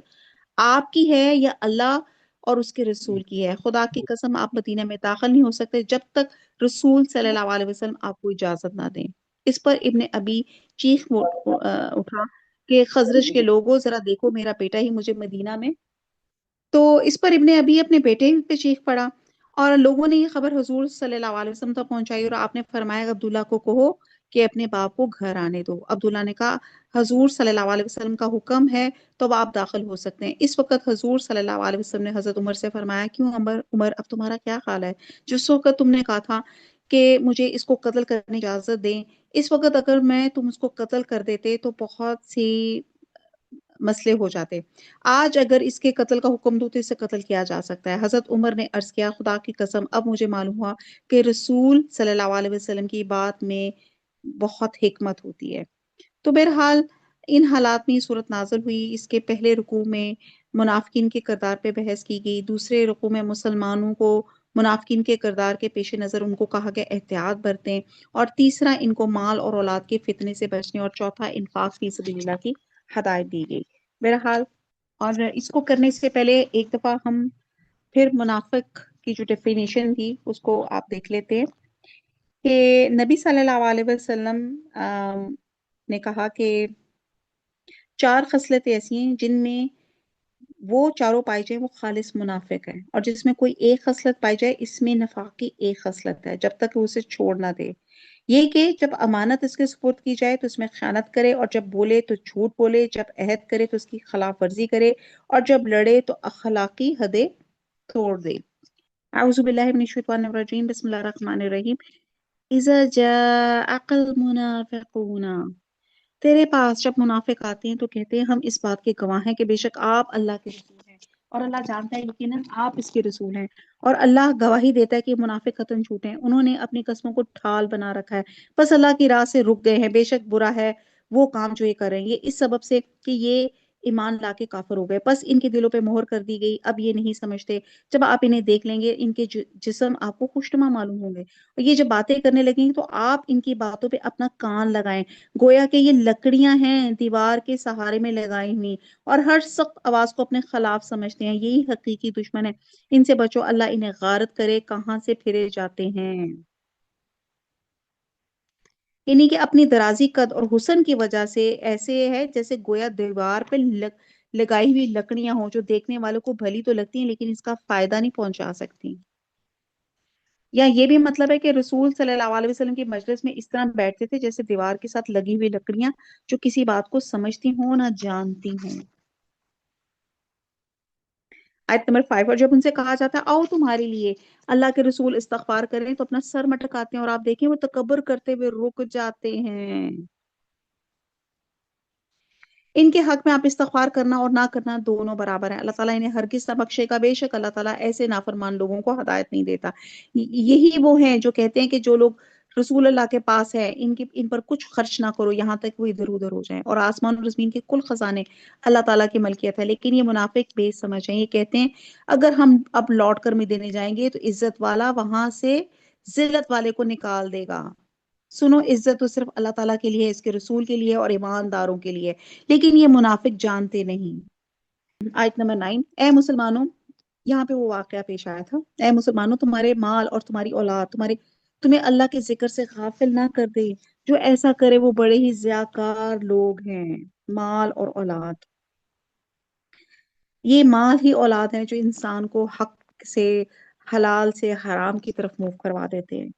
آپ کی ہے یا اللہ اور اس کے رسول کی ہے، خدا کی قسم آپ مدینہ میں داخل نہیں ہو سکتے جب تک رسول صلی اللہ علیہ وسلم آپ کو اجازت نہ دیں۔ اس پر ابن ابی چیخ اٹھا کہ خزرج کے لوگوں ذرا دیکھو میرا بیٹا ہی مجھے مدینہ میں، تو اس پر ابن ابی اپنے بیٹے پہ چیخ پڑا اور لوگوں نے یہ خبر حضور صلی اللہ علیہ وسلم تک پہنچائی اور آپ نے فرمایا عبداللہ کو کہو کہ اپنے باپ کو گھر آنے دو۔ عبداللہ نے کہا حضور صلی اللہ علیہ وسلم کا حکم ہے تو اب آپ داخل ہو سکتے ہیں۔ اس وقت حضور صلی اللہ علیہ وسلم نے حضرت عمر سے فرمایا کیوں عمر اب تمہارا کیا خیال ہے؟ جس وقت تم نے کہا تھا کہ مجھے اس کو قتل کرنے کی اجازت دیں، اس وقت اگر میں تم اس کو قتل کر دیتے تو بہت سی مسئلے ہو جاتے، آج اگر اس کے قتل کا حکم دو تو اسے قتل کیا جا سکتا ہے۔ حضرت عمر نے عرض کیا خدا کی قسم اب مجھے معلوم ہوا کہ رسول صلی اللہ علیہ وسلم کی بات میں بہت حکمت ہوتی ہے۔ تو بہرحال ان حالات میں یہ صورت نازل ہوئی۔ اس کے پہلے رکوع میں منافقین کے کردار پہ بحث کی گئی، دوسرے رکوع میں مسلمانوں کو منافقین کے کردار کے پیش نظر ان کو کہا گیا احتیاط برتیں، اور تیسرا ان کو مال اور اولاد کے فتنے سے بچنے، اور چوتھا انفاق فی سبیل اللہ کی ہدایت دی گئی۔ بہرحال اور اس کو کرنے سے پہلے ایک دفعہ ہم پھر منافق کی جو ڈیفینیشن تھی اس کو آپ دیکھ لیتے ہیں کہ نبی صلی اللہ علیہ وسلم نے کہا کہ 4 خصلتیں ایسی ہیں جن میں وہ چاروں پائی جائیں وہ خالص منافق ہے، اور جس میں کوئی ایک خصلت پائی جائے اس میں نفاق کی ایک خصلت ہے جب تک وہ اسے چھوڑ نہ دے، یہ کہ جب امانت اس کے سپرد کی جائے تو اس میں خیانت کرے، اور جب بولے تو جھوٹ بولے، جب عہد کرے تو اس کی خلاف ورزی کرے، اور جب لڑے تو اخلاقی حدیں توڑ دے۔ اعوذ باللہ من الشیطان الرجیم، بسم اللہ الرحمن الرحیم۔ اذا جاءك المنافقون، تیرے پاس جب منافق آتے ہیں تو کہتے ہیں ہم اس بات کے گواہ ہیں کہ بے شک آپ اللہ کے رسول ہیں، اور اللہ جانتا ہے یقیناً آپ اس کے رسول ہیں، اور اللہ گواہی دیتا ہے کہ منافق قطعاً جھوٹ ہیں، انہوں نے اپنی قسموں کو ڈھال بنا رکھا ہے، بس اللہ کی راہ سے رک گئے ہیں، بے شک برا ہے وہ کام جو یہ کر رہے ہیں، یہ اس سبب سے کہ یہ ایمان لا کے کافر ہو گئے، بس ان کے دلوں پہ مہر کر دی گئی، اب یہ نہیں سمجھتے۔ جب آپ انہیں دیکھ لیں گے ان کے جسم آپ کو خوشنما معلوم ہوں گے، اور یہ جب باتیں کرنے لگیں گے تو آپ ان کی باتوں پہ اپنا کان لگائیں، گویا کہ یہ لکڑیاں ہیں دیوار کے سہارے میں لگائی ہوئی، اور ہر سخت آواز کو اپنے خلاف سمجھتے ہیں، یہی حقیقی دشمن ہے۔ ان سے بچو، اللہ انہیں غارت کرے کہاں سے پھرے جاتے ہیں۔ یعنی کہ اپنی درازی قد اور حسن کی وجہ سے ایسے ہے جیسے گویا دیوار پہ لگائی ہوئی لکڑیاں ہوں، جو دیکھنے والوں کو بھلی تو لگتی ہیں لیکن اس کا فائدہ نہیں پہنچا سکتی۔ یا یہ بھی مطلب ہے کہ رسول صلی اللہ علیہ وسلم کی مجلس میں اس طرح بیٹھتے تھے جیسے دیوار کے ساتھ لگی ہوئی لکڑیاں، جو کسی بات کو سمجھتی ہوں نہ جانتی ہوں۔ آیت نمبر 5، اور جب ان سے کہا جاتا ہے آؤ تمہارے لیے اللہ کے رسول استغفار کریں، تو اپنا سر مٹکاتے ہیں، اور آپ دیکھیں وہ تکبر کرتے ہوئے رک جاتے ہیں۔ ان کے حق میں آپ استغفار کرنا اور نہ کرنا دونوں برابر ہیں، اللہ تعالیٰ انہیں ہرگز نہ بخشے گا، بے شک اللہ تعالیٰ ایسے نافرمان لوگوں کو ہدایت نہیں دیتا۔ یہی وہ ہیں جو کہتے ہیں کہ جو لوگ رسول اللہ کے پاس ہے ان پر کچھ خرچ نہ کرو یہاں تک وہ ادھر ادھر ہو جائیں، اور آسمان اور زمین کے کل خزانے اللہ تعالیٰ کی ملکیت ہے۔ لیکن یہ منافق بے سمجھ ہیں، یہ کہتے ہیں اگر ہم اب لوٹ کر دینے جائیں گے تو عزت والا وہاں سے ذلت والے کو نکال دے گا۔ سنو، عزت تو صرف اللہ تعالیٰ کے لیے، اس کے رسول کے لیے اور ایمانداروں کے لیے، لیکن یہ منافق جانتے نہیں۔ آیت نمبر 9، اے مسلمانوں، یہاں پہ وہ واقعہ پیش آیا تھا، اے مسلمانوں تمہارے مال اور تمہاری اولاد تمہیں اللہ کے ذکر سے غافل نہ کر دے، جو ایسا کرے وہ بڑے ہی ضیاءکار لوگ ہیں۔ مال اور اولاد، یہ مال ہی اولاد ہیں جو انسان کو حق سے، حلال سے حرام کی طرف موو کروا دیتے ہیں۔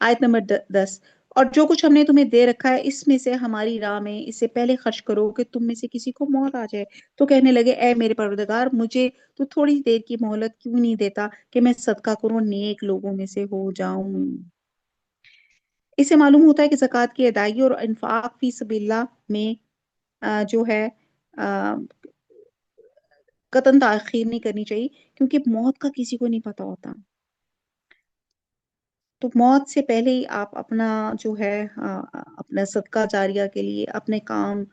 آیت نمبر 10، اور جو کچھ ہم نے تمہیں دے رکھا ہے اس میں سے ہماری راہ میں اس سے پہلے خرچ کرو کہ تم میں سے کسی کو موت آ جائے، تو کہنے لگے اے میرے پروردگار، مجھے تو تھوڑی دیر کی مہلت کیوں نہیں دیتا کہ میں صدقہ کروں، نیک لوگوں میں سے ہو جاؤں۔ اس سے معلوم ہوتا ہے کہ زکوٰۃ کی ادائیگی اور انفاق فی سبیل اللہ میں جو ہے قطعاً تاخیر نہیں کرنی چاہیے، کیونکہ موت کا کسی کو نہیں پتا ہوتا۔ تو موت سے پہلے ہی آپ اپنا جو ہے اپنا صدقہ جاریہ کے لیے اپنے کام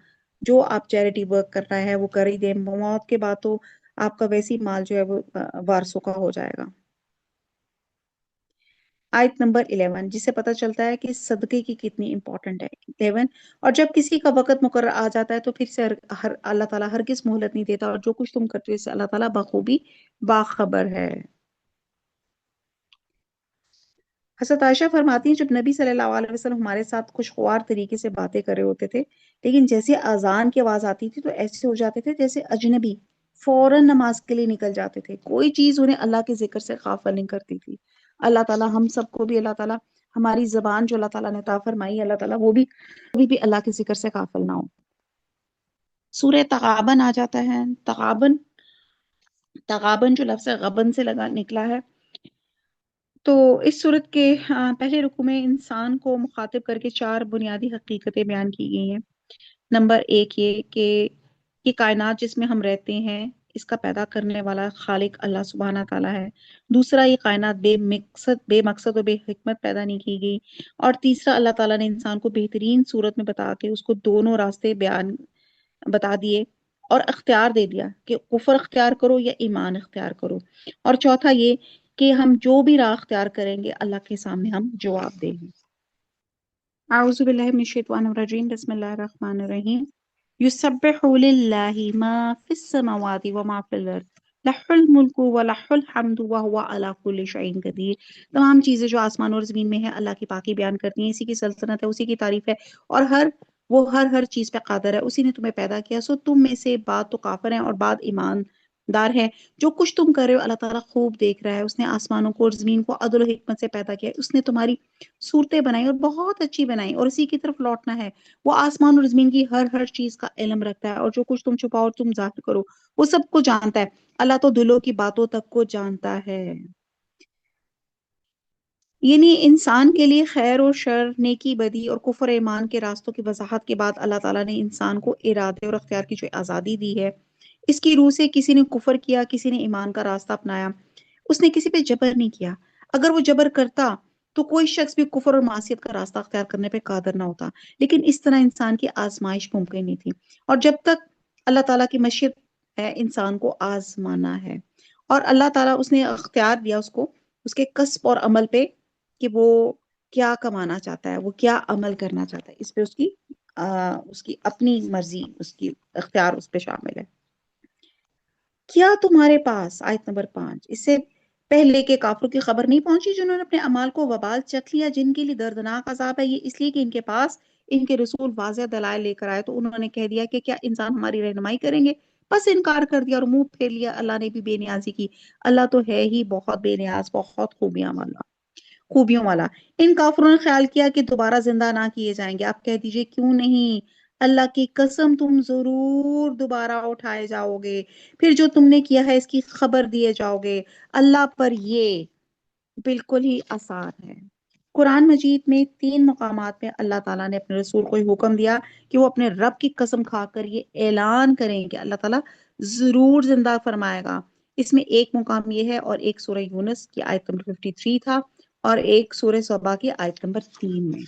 جو آپ چیریٹی ورک کر رہا ہے وہ کر ہی دیں، موت کے بعد تو آپ کا ویسی مال جو ہے وہ وارثوں کا ہو جائے گا۔ آیت نمبر 11، جس سے پتہ چلتا ہے کہ صدقے کی کتنی امپورٹنٹ ہے۔ 11، اور جب کسی کا وقت مقرر آ جاتا ہے تو پھر سے اللہ تعالیٰ ہرگز مہلت نہیں دیتا، اور جو کچھ تم کرتے ہو اس سے اللہ تعالیٰ بخوبی باخبر ہے۔ حضرت عائشہ فرماتی ہیں جب نبی صلی اللہ علیہ وسلم ہمارے ساتھ خوشگوار طریقے سے باتیں کر رہے ہوتے تھے، لیکن جیسے اذان کی آواز آتی تھی تو ایسے ہو جاتے تھے جیسے اجنبی، فوراً نماز کے لیے نکل جاتے تھے، کوئی چیز انہیں اللہ کے ذکر سے غافل نہیں کرتی تھی۔ اللہ تعالیٰ ہم سب کو بھی، اللہ تعالیٰ ہماری زبان جو اللہ تعالیٰ نے عطا فرمائی، اللہ تعالیٰ وہ بھی کبھی بھی اللہ کے ذکر سے غافل نہ ہو۔ سورہ تغابن آ جاتا ہے، تغابن، تغابن جو لفظ غبن سے نکلا ہے، تو اس صورت کے پہلے رکوع میں انسان کو مخاطب کر کے 4 بنیادی حقیقتیں بیان کی گئی ہیں۔ نمبر 1 یہ کہ یہ کائنات جس میں ہم رہتے ہیں اس کا پیدا کرنے والا خالق اللہ سبحانہ تعالیٰ ہے۔ دوسرا، یہ کائنات بے مقصد و بے حکمت پیدا نہیں کی گئی۔ اور تیسرا، اللہ تعالیٰ نے انسان کو بہترین صورت میں بتا کے اس کو دونوں راستے بتا دیے اور اختیار دے دیا کہ کفر اختیار کرو یا ایمان اختیار کرو۔ اور چوتھا یہ کہ ہم جو بھی راہ اختیار کریں گے اللہ کے سامنے ہم جواب دیں گے۔ اعوذ باللہ من الشیطان الرجیم، بسم اللہ الرحمن الرحیم۔ یسبح للہ ما فی السماوات وما فی الارض لہ الملک ولہ الحمد وہو علی کل شیء قدیر۔ تمام چیزیں جو آسمان اور زمین میں ہیں اللہ کی پاکی بیان کرتی ہیں، اسی کی سلطنت ہے، اسی کی تعریف ہے، اور وہ ہر چیز پہ قادر ہے۔ اسی نے تمہیں پیدا کیا، سو تم میں سے بعض تو کافر ہیں اور بعض ایماندار ہیں۔ جو کچھ تم کر رہے ہو اللہ تعالیٰ خوب دیکھ رہا ہے۔ اس نے آسمانوں کو اور زمین کو عدل و حکمت سے پیدا کیا ہے، اس نے تمہاری صورتیں بنائی اور بہت اچھی بنائی، اور اسی کی طرف لوٹنا ہے۔ وہ آسمان اور زمین کی ہر چیز کا علم رکھتا ہے، اور جو کچھ تم چھپاؤ اور تم ظاہر کرو وہ سب کو جانتا ہے۔ اللہ تو دلوں کی باتوں تک کو جانتا ہے۔ یعنی انسان کے لیے خیر اور شر، نیکی بدی اور کفر ایمان کے راستوں کی وضاحت کے بعد اللہ تعالیٰ نے انسان کو ارادے اور اختیار کی جو آزادی دی ہے، اس کی روح سے کسی نے کفر کیا، کسی نے ایمان کا راستہ اپنایا، اس نے کسی پہ جبر نہیں کیا۔ اگر وہ جبر کرتا تو کوئی شخص بھی کفر اور معصیت کا راستہ اختیار کرنے پہ قادر نہ ہوتا، لیکن اس طرح انسان کی آزمائش ممکن نہیں تھی۔ اور جب تک اللہ تعالیٰ کی مشیت ہے انسان کو آزمانا ہے، اور اللہ تعالیٰ اس نے اختیار دیا اس کو اس کے کسب اور عمل پہ کہ وہ کیا کمانا چاہتا ہے، وہ کیا عمل کرنا چاہتا ہے، اس پہ اس کی اپنی مرضی، اس کی اختیار اس پہ شامل ہے۔ کیا تمہارے پاس آیت نمبر 5 اس سے پہلے کے کافروں کی خبر نہیں پہنچی جنہوں نے اپنے اعمال کو وبال چکھ لیا، جن کے لیے دردناک عذاب ہے؟ یہ اس لیے کہ ان کے پاس ان کے رسول واضح دلائل لے کر آئے تو انہوں نے کہہ دیا کہ کیا انسان ہماری رہنمائی کریں گے؟ بس انکار کر دیا اور منہ پھیر لیا، اللہ نے بھی بے نیازی کی۔ اللہ تو ہے ہی بہت بے نیاز، بہت خوبیوں والا۔ ان کافروں نے خیال کیا کہ دوبارہ زندہ نہ کیے جائیں گے۔ آپ کہہ دیجئے کیوں نہیں، اللہ کی قسم تم ضرور دوبارہ اٹھائے جاؤ گے، پھر جو تم نے کیا ہے اس کی خبر دیے جاؤ گے۔ اللہ پر یہ بالکل ہی آسان ہے۔ قرآن مجید میں 3 مقامات میں اللہ تعالیٰ نے اپنے رسول کو یہ حکم دیا کہ وہ اپنے رب کی قسم کھا کر یہ اعلان کریں کہ اللہ تعالیٰ ضرور زندہ فرمائے گا۔ اس میں ایک مقام یہ ہے، اور ایک سورہ یونس کی آیت نمبر 53 تھا، اور ایک سورہ صبا کی آیت نمبر 3 میں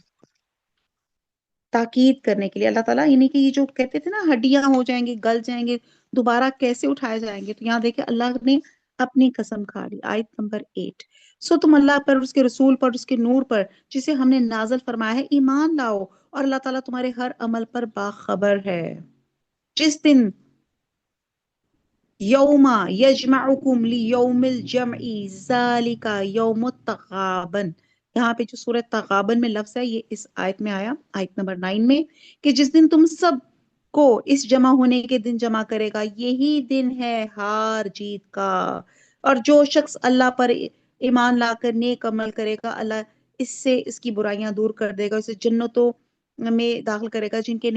تاکید کرنے کے لیے اللہ تعالیٰ، یعنی کہ یہ جو کہتے تھے نا ہڈیاں ہو جائیں گے، گل جائیں گے، دوبارہ کیسے اٹھائے جائیں گے، تو یہاں دیکھیں اللہ نے اپنی قسم کھا لی۔ آیت نمبر 8، سو تم اللہ پر، اس کے رسول پر، اس کے نور پر جسے ہم نے نازل فرمایا ہے ایمان لاؤ، اور اللہ تعالیٰ تمہارے ہر عمل پر باخبر ہے۔ جس دن یوم یجمعکم لیوم الجمع ذالک یوم التغابن، یہاں پہ جو سورہ تغابن میں لفظ ہے یہ اس آیت میں آیا، آیت نمبر 9 میں، کہ جس دن تم سب کو اس جمع ہونے کے دن جمع کرے گا، یہی دن ہے ہار جیت کا۔ اور جو شخص اللہ پر ایمان لا کر نیک عمل کرے گا، اللہ اس سے اس کی برائیاں دور کر دے گا، اسے جنتوں میں داخل کرے گا جن کے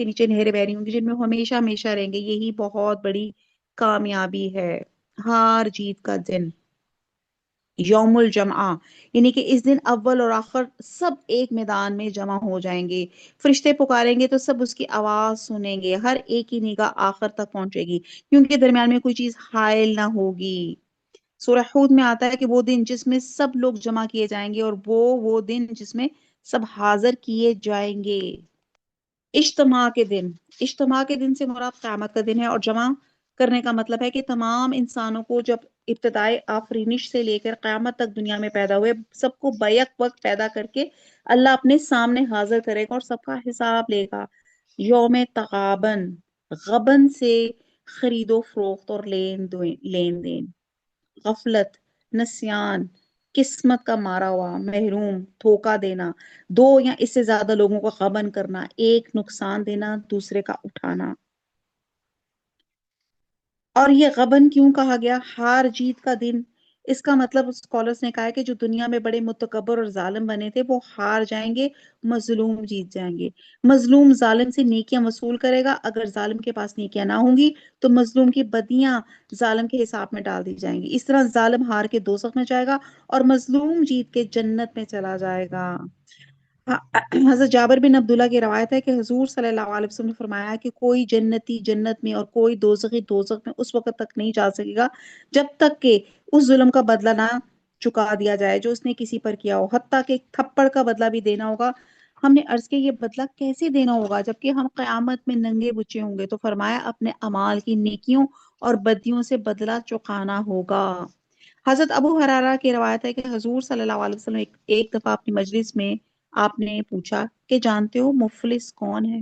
نیچے نہریں بہ رہی ہوں گی، جن میں وہ ہمیشہ ہمیشہ رہیں گے۔ یہی بہت بڑی کامیابی ہے، ہار جیت کا دن، یوم الجمعہ، یعنی کہ اس دن اول اور آخر سب ایک میدان میں جمع ہو جائیں گے۔ فرشتے پکاریں گے تو سب اس کی آواز سنیں گے، ہر ایک کی نگاہ آخر تک پہنچے گی، کیونکہ درمیان میں کوئی چیز حائل نہ ہوگی۔ سورہ ہود میں آتا ہے کہ وہ دن جس میں سب لوگ جمع کیے جائیں گے، اور وہ دن جس میں سب حاضر کیے جائیں گے۔ اجتماع کے دن سے مراد قیامت کا دن ہے، اور جمع کرنے کا مطلب ہے کہ تمام انسانوں کو جب ابتدائے آفرینش سے لے کر قیامت تک دنیا میں پیدا ہوئے سب کو بیک وقت پیدا کر کے اللہ اپنے سامنے حاضر کرے گا اور سب کا حساب لے گا۔ یوم تغابن، غبن سے خرید و فروخت اور لین دین، غفلت، نسیان، قسمت کا مارا ہوا، محروم، دھوکہ دینا، 2 یا اس سے زیادہ لوگوں کو غبن کرنا، ایک نقصان دینا دوسرے کا اٹھانا۔ اور یہ غبن کیوں کہا گیا، ہار جیت کا دن؟ اس کا مطلب اسکالرز نے کہا ہے کہ جو دنیا میں بڑے متکبر اور ظالم بنے تھے وہ ہار جائیں گے، مظلوم جیت جائیں گے۔ مظلوم ظالم سے نیکیاں وصول کرے گا، اگر ظالم کے پاس نیکیاں نہ ہوں گی تو مظلوم کی بدیاں ظالم کے حساب میں ڈال دی جائیں گی۔ اس طرح ظالم ہار کے دوزخ میں جائے گا اور مظلوم جیت کے جنت میں چلا جائے گا۔ حضرت جابر بن عبداللہ کی روایت ہے کہ حضور صلی اللہ علیہ وسلم نے فرمایا کہ کوئی جنتی جنت میں اور کوئی دوزخی دوزخ میں اس وقت تک نہیں جا سکے گا جب تک کہ اس ظلم کا بدلہ نہ چکا دیا جائے جو اس نے کسی پر کیا ہو، حتیٰ کہ تھپڑ کا بدلہ بھی دینا ہوگا۔ ہم نے عرض کیا یہ بدلہ کیسے دینا ہوگا جبکہ ہم قیامت میں ننگے بچے ہوں گے؟ تو فرمایا اپنے اعمال کی نیکیوں اور بدیوں سے بدلہ چکانا ہوگا۔ حضرت ابو ہریرہ کی روایت ہے کہ حضور صلی اللہ علیہ وسلم ایک دفعہ اپنی مجلس میں آپ نے پوچھا کہ جانتے ہو مفلس کون ہے؟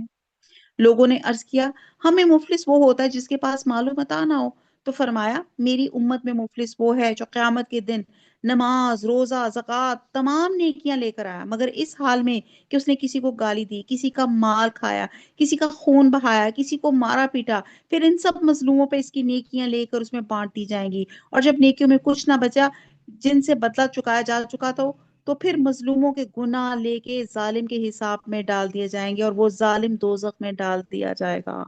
لوگوں نے عرض کیا ہمیں مفلس وہ ہوتا ہے جس کے پاس مال و متاع نہ ہو۔ تو فرمایا میری امت میں مفلس وہ ہے جو قیامت کے دن نماز، روزہ، زکوٰۃ، تمام نیکیاں لے کر آیا مگر اس حال میں کہ اس نے کسی کو گالی دی، کسی کا مال کھایا، کسی کا خون بہایا، کسی کو مارا پیٹا، پھر ان سب مظلوموں پہ اس کی نیکیاں لے کر اس میں بانٹ دی جائیں گی، اور جب نیکیوں میں کچھ نہ بچا جن سے بدلہ چکایا جا چکا تو پھر مظلوموں کے گناہ لے کے ظالم کے حساب میں ڈال دیے جائیں گے اور وہ ظالم دوزخ میں ڈال دیا جائے گا۔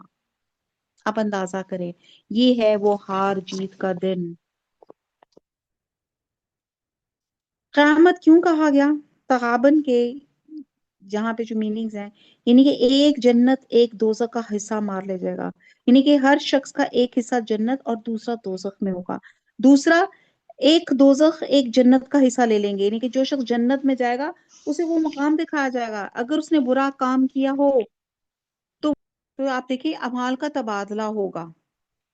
آپ اندازہ کریں، یہ ہے وہ ہار جیت کا دن۔ قیامت کیوں کہا گیا؟ تغابن کے جہاں پہ جو میننگز ہیں، یعنی کہ ایک جنت ایک دوزخ کا حصہ مار لے جائے گا، یعنی کہ ہر شخص کا ایک حصہ جنت اور دوسرا دوزخ میں ہوگا۔ دوسرا ایک دوزخ ایک جنت کا حصہ لے لیں گے، یعنی کہ جو شخص جنت میں جائے گا اسے وہ مقام دکھایا جائے گا، اگر اس نے برا کام کیا ہو تو آپ دیکھیے اعمال کا تبادلہ ہوگا،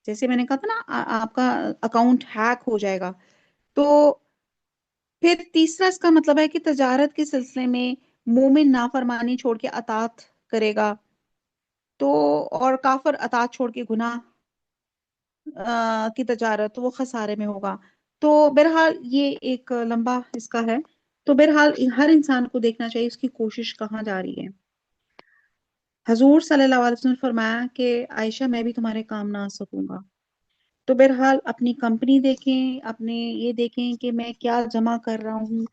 جیسے میں نے کہا تھا نا آپ کا اکاؤنٹ ہیک ہو جائے گا۔ تو پھر تیسرا اس کا مطلب ہے کہ تجارت کے سلسلے میں مومن نافرمانی چھوڑ کے اطاعت کرے گا، تو اور کافر اطاعت چھوڑ کے گناہ کی تجارت، تو وہ خسارے میں ہوگا۔ تو بہرحال یہ ایک لمبا اس کا ہے، تو بہرحال ہر انسان کو دیکھنا چاہیے اس کی کوشش کہاں جا رہی ہے۔ حضور صلی اللہ علیہ وسلم نے فرمایا کہ عائشہ میں بھی تمہارے کام نہ آ سکوں گا، تو بہرحال اپنی کمپنی دیکھیں، اپنے یہ دیکھیں کہ میں کیا جمع کر رہا ہوں،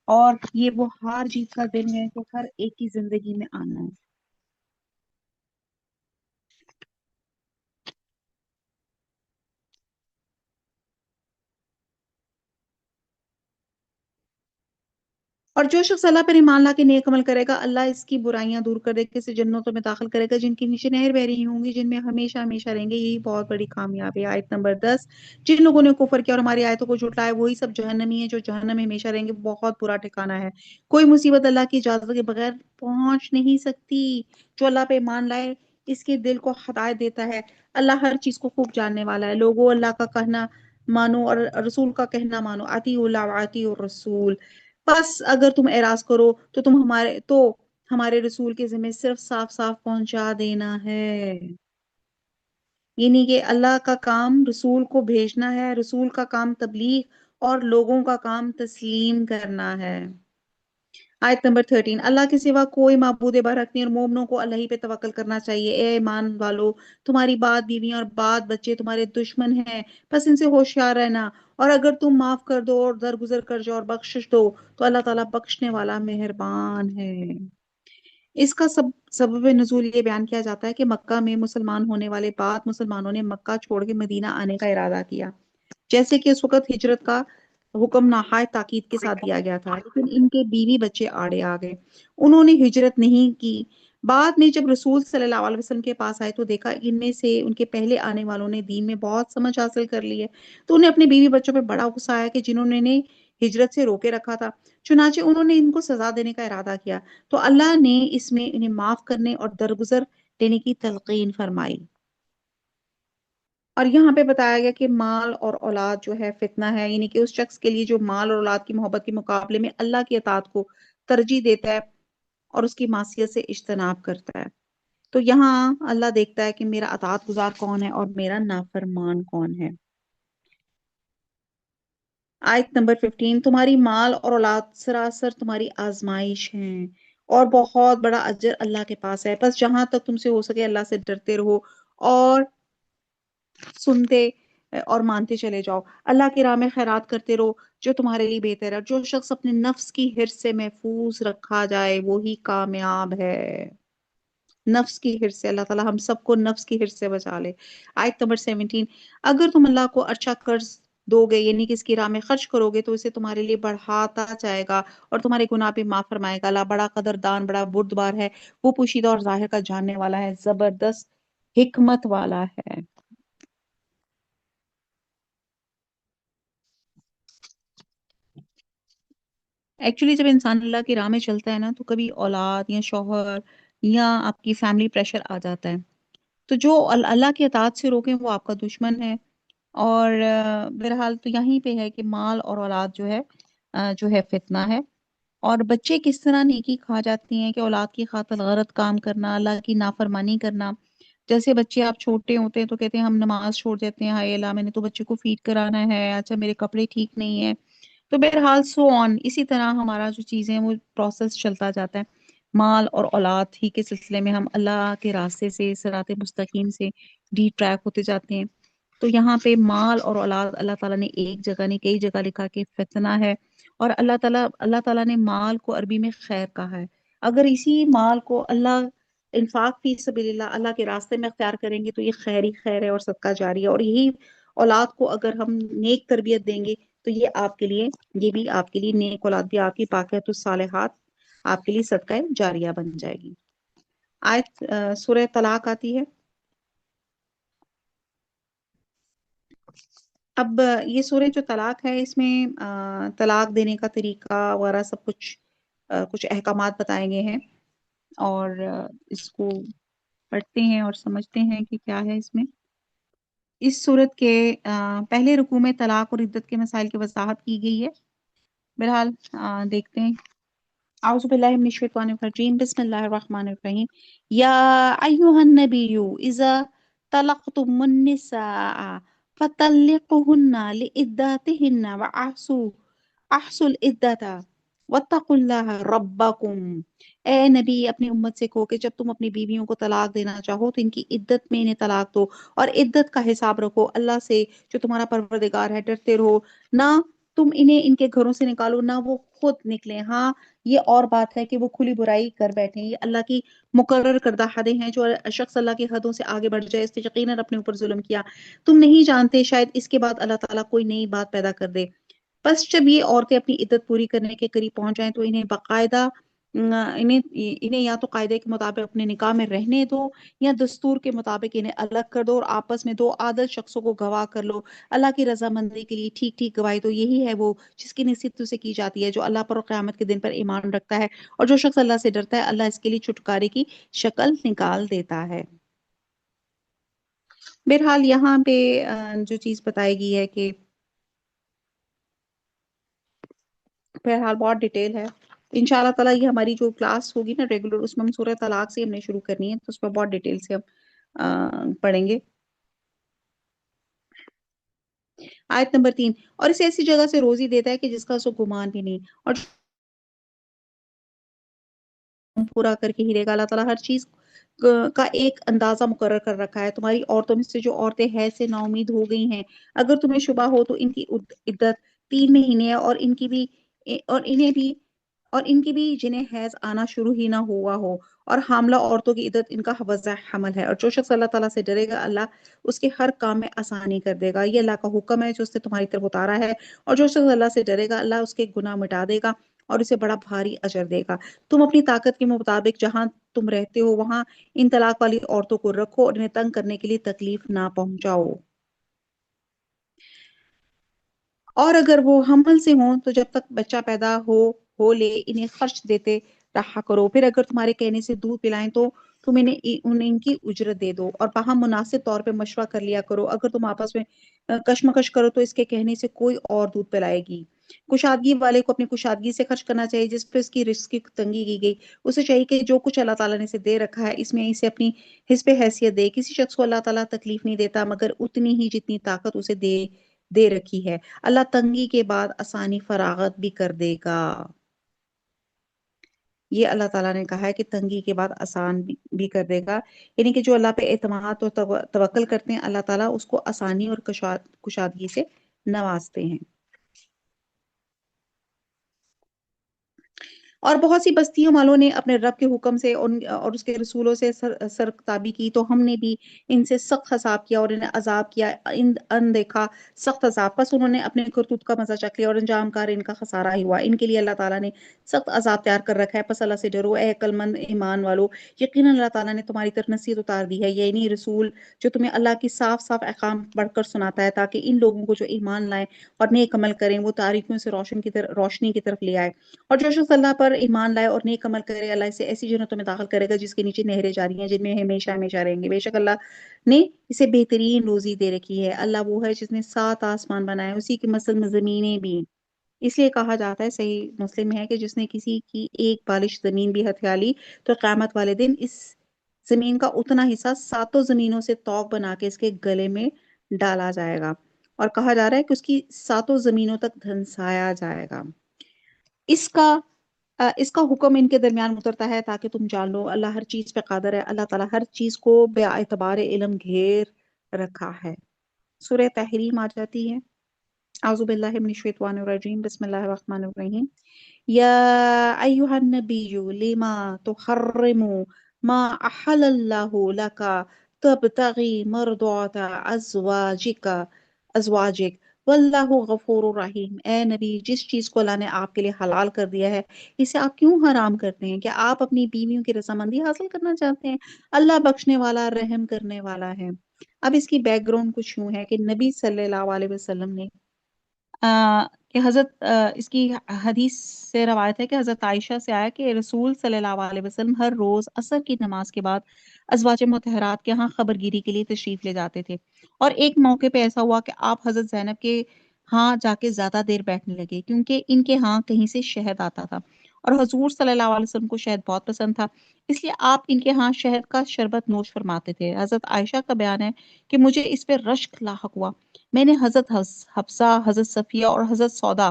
اور یہ وہ ہار جیت کا دن ہے تو ہر ایک کی زندگی میں آنا ہے۔ اور جو شخص اللہ پر ایمان لا کے نیک عمل کرے گا، اللہ اس کی برائیاں دور کر دے کے اسے جنتوں میں داخل کرے گا، جن کی نیچے نہر بہ رہی ہوں گی، جن میں ہمیشہ ہمیشہ رہیں گے، یہی بہت بڑی کامیابی ہے۔ آیت نمبر 10، جن لوگوں نے کفر کیا اور ہماری آیتوں کو جھٹلایا وہی سب جہنمی ہیں جو جہنم میں ہمیشہ رہیں گے، بہت برا ٹھکانہ ہے۔ کوئی مصیبت اللہ کی اجازت کے بغیر پہنچ نہیں سکتی۔ جو اللہ پہ ایمان لائے اس کے دل کو ہدایت دیتا ہے۔ اللہ ہر چیز کو خوب جاننے والا ہے۔ لوگوں اللہ کا کہنا مانو اور رسول کا کہنا مانو، اطیعوا اللہ واطیعوا الرسول۔ بس اگر تم اعراض کرو تو ہمارے رسول کے ذمہ صرف صاف صاف پہنچا دینا ہے، یعنی کہ اللہ کا کام رسول کو بھیجنا ہے، رسول کا کام تبلیغ اور لوگوں کا کام تسلیم کرنا ہے۔ آیت نمبر 13، اللہ کے سوا کوئی معبود برحق نہیں اور مومنوں کو اللہ ہی پہ توکل کرنا چاہیے۔ اے ایمان والو، تمہاری بات بیویاں اور بات بچے تمہارے دشمن ہیں، بس ان سے ہوشیار رہنا، اور اگر تم معاف کر دو اور درگزر کر جاؤ اور بخشش دو تو اللہ تعالیٰ بخشنے والا مہربان ہے۔ اس کا سبب نزول یہ بیان کیا جاتا ہے کہ مکہ میں مسلمان ہونے والے بعد مسلمانوں نے مکہ چھوڑ کے مدینہ آنے کا ارادہ کیا، جیسے کہ اس وقت ہجرت کا حکم نہایت تاکید کے ساتھ دیا گیا تھا، لیکن ان کے بیوی بچے آڑے آ گئے، انہوں نے ہجرت نہیں کی۔ بعد میں جب رسول صلی اللہ علیہ وسلم کے پاس آئے تو دیکھا ان میں سے ان کے پہلے آنے والوں نے دین میں بہت سمجھ حاصل کر لی ہے، تو انہیں اپنے بیوی بچوں پہ بڑا غصہ آیا کہ جنہوں نے ہجرت سے روکے رکھا تھا، چنانچہ انہوں نے ان کو سزا دینے کا ارادہ کیا، تو اللہ نے اس میں انہیں معاف کرنے اور درگزر دینے کی تلقین فرمائی۔ اور یہاں پہ بتایا گیا کہ مال اور اولاد جو ہے فتنہ ہے، یعنی کہ اس شخص کے لیے جو مال اور اولاد کی محبت کے مقابلے میں اللہ کی اطاعت کو ترجیح دیتا ہے اور اس کی معصیت سے اجتناب کرتا ہے، تو یہاں اللہ دیکھتا ہے کہ میرا اطاعت گزار کون ہے اور میرا نافرمان کون ہے۔ آیت نمبر 15، تمہاری مال اور اولاد سراسر تمہاری آزمائش ہیں اور بہت بڑا اجر اللہ کے پاس ہے، بس جہاں تک تم سے ہو سکے اللہ سے ڈرتے رہو اور سنتے اور مانتے چلے جاؤ، اللہ کی راہ میں خیرات کرتے رہو جو تمہارے لیے بہتر ہے۔ جو شخص اپنے نفس کی حرص سے محفوظ رکھا جائے وہی کامیاب ہے۔ نفس کی حرص سے اللہ تعالیٰ ہم سب کو نفس کی حرص سے بچا لے۔ آیت نمبر 17، اگر تم اللہ کو اچھا قرض دو گے، یعنی کہ اس کی راہ میں خرچ کرو گے تو اسے تمہارے لیے بڑھاتا جائے گا اور تمہارے گناہ بھی معاف فرمائے گا۔ اللہ بڑا قدردان، بڑا بردبار ہے، وہ پوشیدہ اور ظاہر کا جاننے والا ہے، زبردست حکمت والا ہے۔ ایکچولی جب انسان اللہ کی راہ میں چلتا ہے نا تو کبھی اولاد یا شوہر یا آپ کی فیملی پریشر آ جاتا ہے، تو جو اللہ کی اطاعت سے روکیں وہ آپ کا دشمن ہے۔ اور بہرحال تو یہیں پہ ہے کہ مال اور اولاد جو ہے فتنہ ہے، اور بچے کس طرح نیکی کھا جاتی ہیں کہ اولاد کی خاطر غلط کام کرنا، اللہ کی نافرمانی کرنا۔ جیسے بچے آپ چھوٹے ہوتے ہیں تو کہتے ہیں ہم نماز چھوڑ دیتے ہیں، ہائے اللہ میں نے تو بچے کو فیڈ کرانا ہے، اچھا میرے کپڑے ٹھیک نہیں ہے، تو بہرحال سو آن اسی طرح ہمارا جو چیزیں وہ پروسیس چلتا جاتا ہے۔ مال اور اولاد ہی کے سلسلے میں ہم اللہ کے راستے سے صراط مستقیم سے ڈی ٹریک ہوتے جاتے ہیں۔ تو یہاں پہ مال اور اولاد اللہ تعالیٰ نے ایک جگہ نہیں کئی جگہ لکھا کہ فتنہ ہے، اور اللہ تعالیٰ نے مال کو عربی میں خیر کہا ہے۔ اگر اسی مال کو اللہ انفاق فی سبیل اللہ اللہ کے راستے میں اختیار کریں گے تو یہ خیر ہی خیر ہے اور صدقہ جاری ہے، اور یہی اولاد کو اگر ہم نیک تربیت دیں گے تو یہ بھی آپ کے لیے نیک اولاد بھی آپ کی باقیات الصالحات آپ کے لیے صدقہ جاریہ بن جائے گی۔ آیت سورہ طلاق آتی ہے۔ اب یہ سورہ جو طلاق ہے اس میں طلاق دینے کا طریقہ وغیرہ سب کچھ کچھ احکامات بتائے گئے ہیں، اور اس کو پڑھتے ہیں اور سمجھتے ہیں کہ کیا ہے اس میں۔ اس صورت کے پہلے رکوع میں طلاق اور عدت کے مسائل کی وضاحت کی گئی ہے۔ بہرحال دیکھتے ہیں۔ اعوذ باللہ من الشیطان الرجیم، بسم اللہ الرحمن الرحیم۔ یا ایھا النبی اذا طلقتم النساء فطلقوهن لعدتهن احصوا العدة واتقوا اللہ ربکم۔ اے نبی اپنی امت سے کہو کہ جب تم اپنی بیویوں کو طلاق دینا چاہو تو ان کی عدت میں انہیں طلاق دو، اور عدت کا حساب رکھو اللہ سے جو تمہارا پروردگار ہے، ڈرتے رہو، نہ تم انہیں ان کے گھروں سے نکالو نہ وہ خود نکلیں۔ ہاں یہ اور بات ہے کہ وہ کھلی برائی کر بیٹھیں، یہ اللہ کی مقرر کردہ حدیں ہیں، جو شخص اللہ کی حدوں سے آگے بڑھ جائے اس نے یقیناً اپنے اوپر ظلم کیا۔ تم نہیں جانتے شاید اس کے بعد اللہ تعالیٰ کوئی نئی بات پیدا کر دے۔ بس جب یہ عورتیں اپنی عدت پوری کرنے کے قریب پہنچ جائیں تو انہیں باقاعدہ انہیں یا تو قاعدے کے مطابق اپنے نکاح میں رہنے دو، یا دستور کے مطابق انہیں الگ کر دو، اور آپس میں دو عادل شخصوں کو گواہ کر لو۔ اللہ کی رضامندی کے لیے ٹھیک ٹھیک گواہی تو یہی ہے وہ جس کی نصیحت اسے کی جاتی ہے، جو اللہ پر اور قیامت کے دن پر ایمان رکھتا ہے، اور جو شخص اللہ سے ڈرتا ہے اللہ اس کے لیے چھٹکارے کی شکل نکال دیتا ہے۔ بہرحال یہاں پہ جو چیز بتائی گئی ہے کہ بہرحال بہت ڈیٹیل ہے۔ ان شاء اللہ تعالیٰ یہ ہماری جو کلاس ہوگی نا ریگولر، اس میں ہم سورہ طلاق سے ہم نے شروع کرنی ہے، تو اس میں بہت ڈیٹیل سے ہم پڑھیں گے۔ آیت نمبر 3، اور اسے ایسی جگہ سے روزی دیتا ہے کہ جس کا اسے گمان بھی نہیں، اور پورا کر کے ہی رہے گا۔ اللہ تعالیٰ ہر چیز کا ایک اندازہ مقرر کر رکھا ہے۔ تمہاری عورتوں میں سے جو عورتیں حیض سے نا امید ہو گئی ہیں، اگر تمہیں شبہ ہو تو ان کی عدت 3 مہینے ہے، اور انہیں بھی اور ان کی بھی جنہیں حیض آنا شروع ہی نہ ہوا ہو، اور حاملہ عورتوں کی عدت ان کا وضع حمل ہے۔ اور جو شخص اللہ تعالیٰ سے ڈرے گا اللہ اس کے ہر کام میں آسانی کر دے گا۔ یہ اللہ کا حکم ہے جو اس نے تمہاری طرف اتارا ہے، اور جو شخص اللہ سے ڈرے گا اللہ اس کے گناہ مٹا دے گا اور اسے بڑا بھاری اجر دے گا۔ تم اپنی طاقت کے مطابق جہاں تم رہتے ہو وہاں ان طلاق والی عورتوں کو رکھو، اور انہیں تنگ کرنے کے لیے تکلیف نہ پہنچاؤ۔ اور اگر وہ حمل سے ہوں تو جب تک بچہ پیدا ہو لے انہیں خرچ دیتے رہا کرو، پھر اگر تمہارے کہنے سے دودھ پلائیں تو تم انہیں ان کی اجرت دے دو، اور باہم مناسب طور پہ مشورہ کر لیا کرو۔ اگر تم آپس میں کشمکش کرو تو اس کے کہنے سے کوئی اور دودھ پلائے گی۔ کشادگی والے کو اپنی کشادگی سے خرچ کرنا چاہیے جس پہ اس کی رزق کی تنگی کی گئی۔ اسے چاہیے کہ جو کچھ اللہ تعالیٰ نے اسے دے رکھا ہے اس میں اسے اپنی حسب حیثیت دے۔ کسی شخص کو اللہ تعالیٰ تکلیف نہیں دیتا مگر اتنی ہی جتنی طاقت اسے دے رکھی ہے۔ اللہ تنگی کے بعد آسانی فراغت بھی کر دے گا۔ یہ اللہ تعالیٰ نے کہا ہے کہ تنگی کے بعد آسان بھی کر دے گا، یعنی کہ جو اللہ پہ اعتماد اور توکل کرتے ہیں اللہ تعالیٰ اس کو آسانی اور کشادگی سے نوازتے ہیں۔ اور بہت سی بستیوں والوں نے اپنے رب کے حکم سے اور اس کے رسولوں سے سرکتابی کی تو ہم نے بھی ان سے سخت حساب کیا اور انہیں عذاب کیا اندیکھا سخت عذاب، پس انہوں نے اپنے کرتوت کا مزہ چکھ لیا اور انجام کار ان کا خسارہ ہی ہوا۔ ان کے لیے اللہ تعالیٰ نے سخت عذاب تیار کر رکھا ہے، پس اللہ سے ڈرو اے عقل مند ایمان والو، یقیناً اللہ تعالیٰ نے تمہاری طرف نصیحت اتار دی ہے، یعنی رسول جو تمہیں اللہ کی صاف صاف احکام پڑھ کر سناتا ہے تاکہ ان لوگوں کو جو ایمان لائیں اور نیک عمل کریں وہ تاریکیوں سے روشنی کی طرف لے آئے۔ اور جو شخص اللہ پر ایمان لائے اور نیک عمل کرے اللہ اسے ایسی جنتوں میں داخل کرے گا جس کے نیچے نہریں جاری ہیں جن میں ہمیشہ ہمیشہ رہیں گے۔ بے شک اللہ نے اسے بہترین روزی دے رکھی ہے۔ اللہ وہ ہے جس نے 7 آسمان بنائے، اسی کے مثل میں زمینیں بھی۔ اس لیے کہا جاتا ہے صحیح مسلم میں ہے کہ جس نے کسی کی ایک بالش زمین بھی ہتھیا لی تو قیامت والے دن اس زمین کا اتنا حصہ 7 زمینوں سے توق بنا کے اس کے گلے میں ڈالا جائے گا، اور کہا جا رہا ہے کہ اس کی 7 زمینوں تک دھنسایا جائے گا۔ اس کا اس کا حکم ان کے درمیان اترتا ہے تاکہ تم جان لو اللہ ہر چیز پہ قادر ہے، اللہ تعالیٰ ہر چیز کو بے اعتبار علم گھیر رکھا ہے۔ سورہ تحریم آ جاتی ہے۔ اعوذ باللہ من الشیطان الرجیم، بسم اللہ الرحمن الرحیم۔ یا ایہا النبی لما تحرم ما احل اللہ لک تبتغی مرضات ازواجک واللہ غفور الرحیم۔ اے نبی جس چیز کو اللہ نے آپ کے لیے حلال کر دیا ہے اسے آپ کیوں حرام کرتے ہیں؟ کیا آپ اپنی بیویوں کی رضامندی حاصل کرنا چاہتے ہیں؟ اللہ بخشنے والا رحم کرنے والا ہے۔ اب اس کی بیک گراؤنڈ کچھ یوں ہے کہ نبی صلی اللہ علیہ وسلم نے کہ حضرت اس کی حدیث سے روایت ہے کہ حضرت عائشہ سے آیا کہ رسول صلی اللہ علیہ وسلم ہر روز عصر کی نماز کے بعد ازواج مطہرات کے ہاں خبر گیری کے لیے تشریف لے جاتے تھے، اور ایک موقع پہ ایسا ہوا کہ آپ حضرت زینب کے ہاں جا کے زیادہ دیر بیٹھنے لگے کیونکہ ان کے ہاں کہیں سے شہد آتا تھا، اور حضور صلی اللہ علیہ وسلم کو شہد بہت پسند تھا، اس لیے آپ ان کے ہاں شہد کا شربت نوش فرماتے تھے۔ حضرت عائشہ کا بیان ہے کہ مجھے اس پہ رشک لاحق ہوا، میں نے حضرت حفصہ، حضرت صفیہ اور حضرت سودا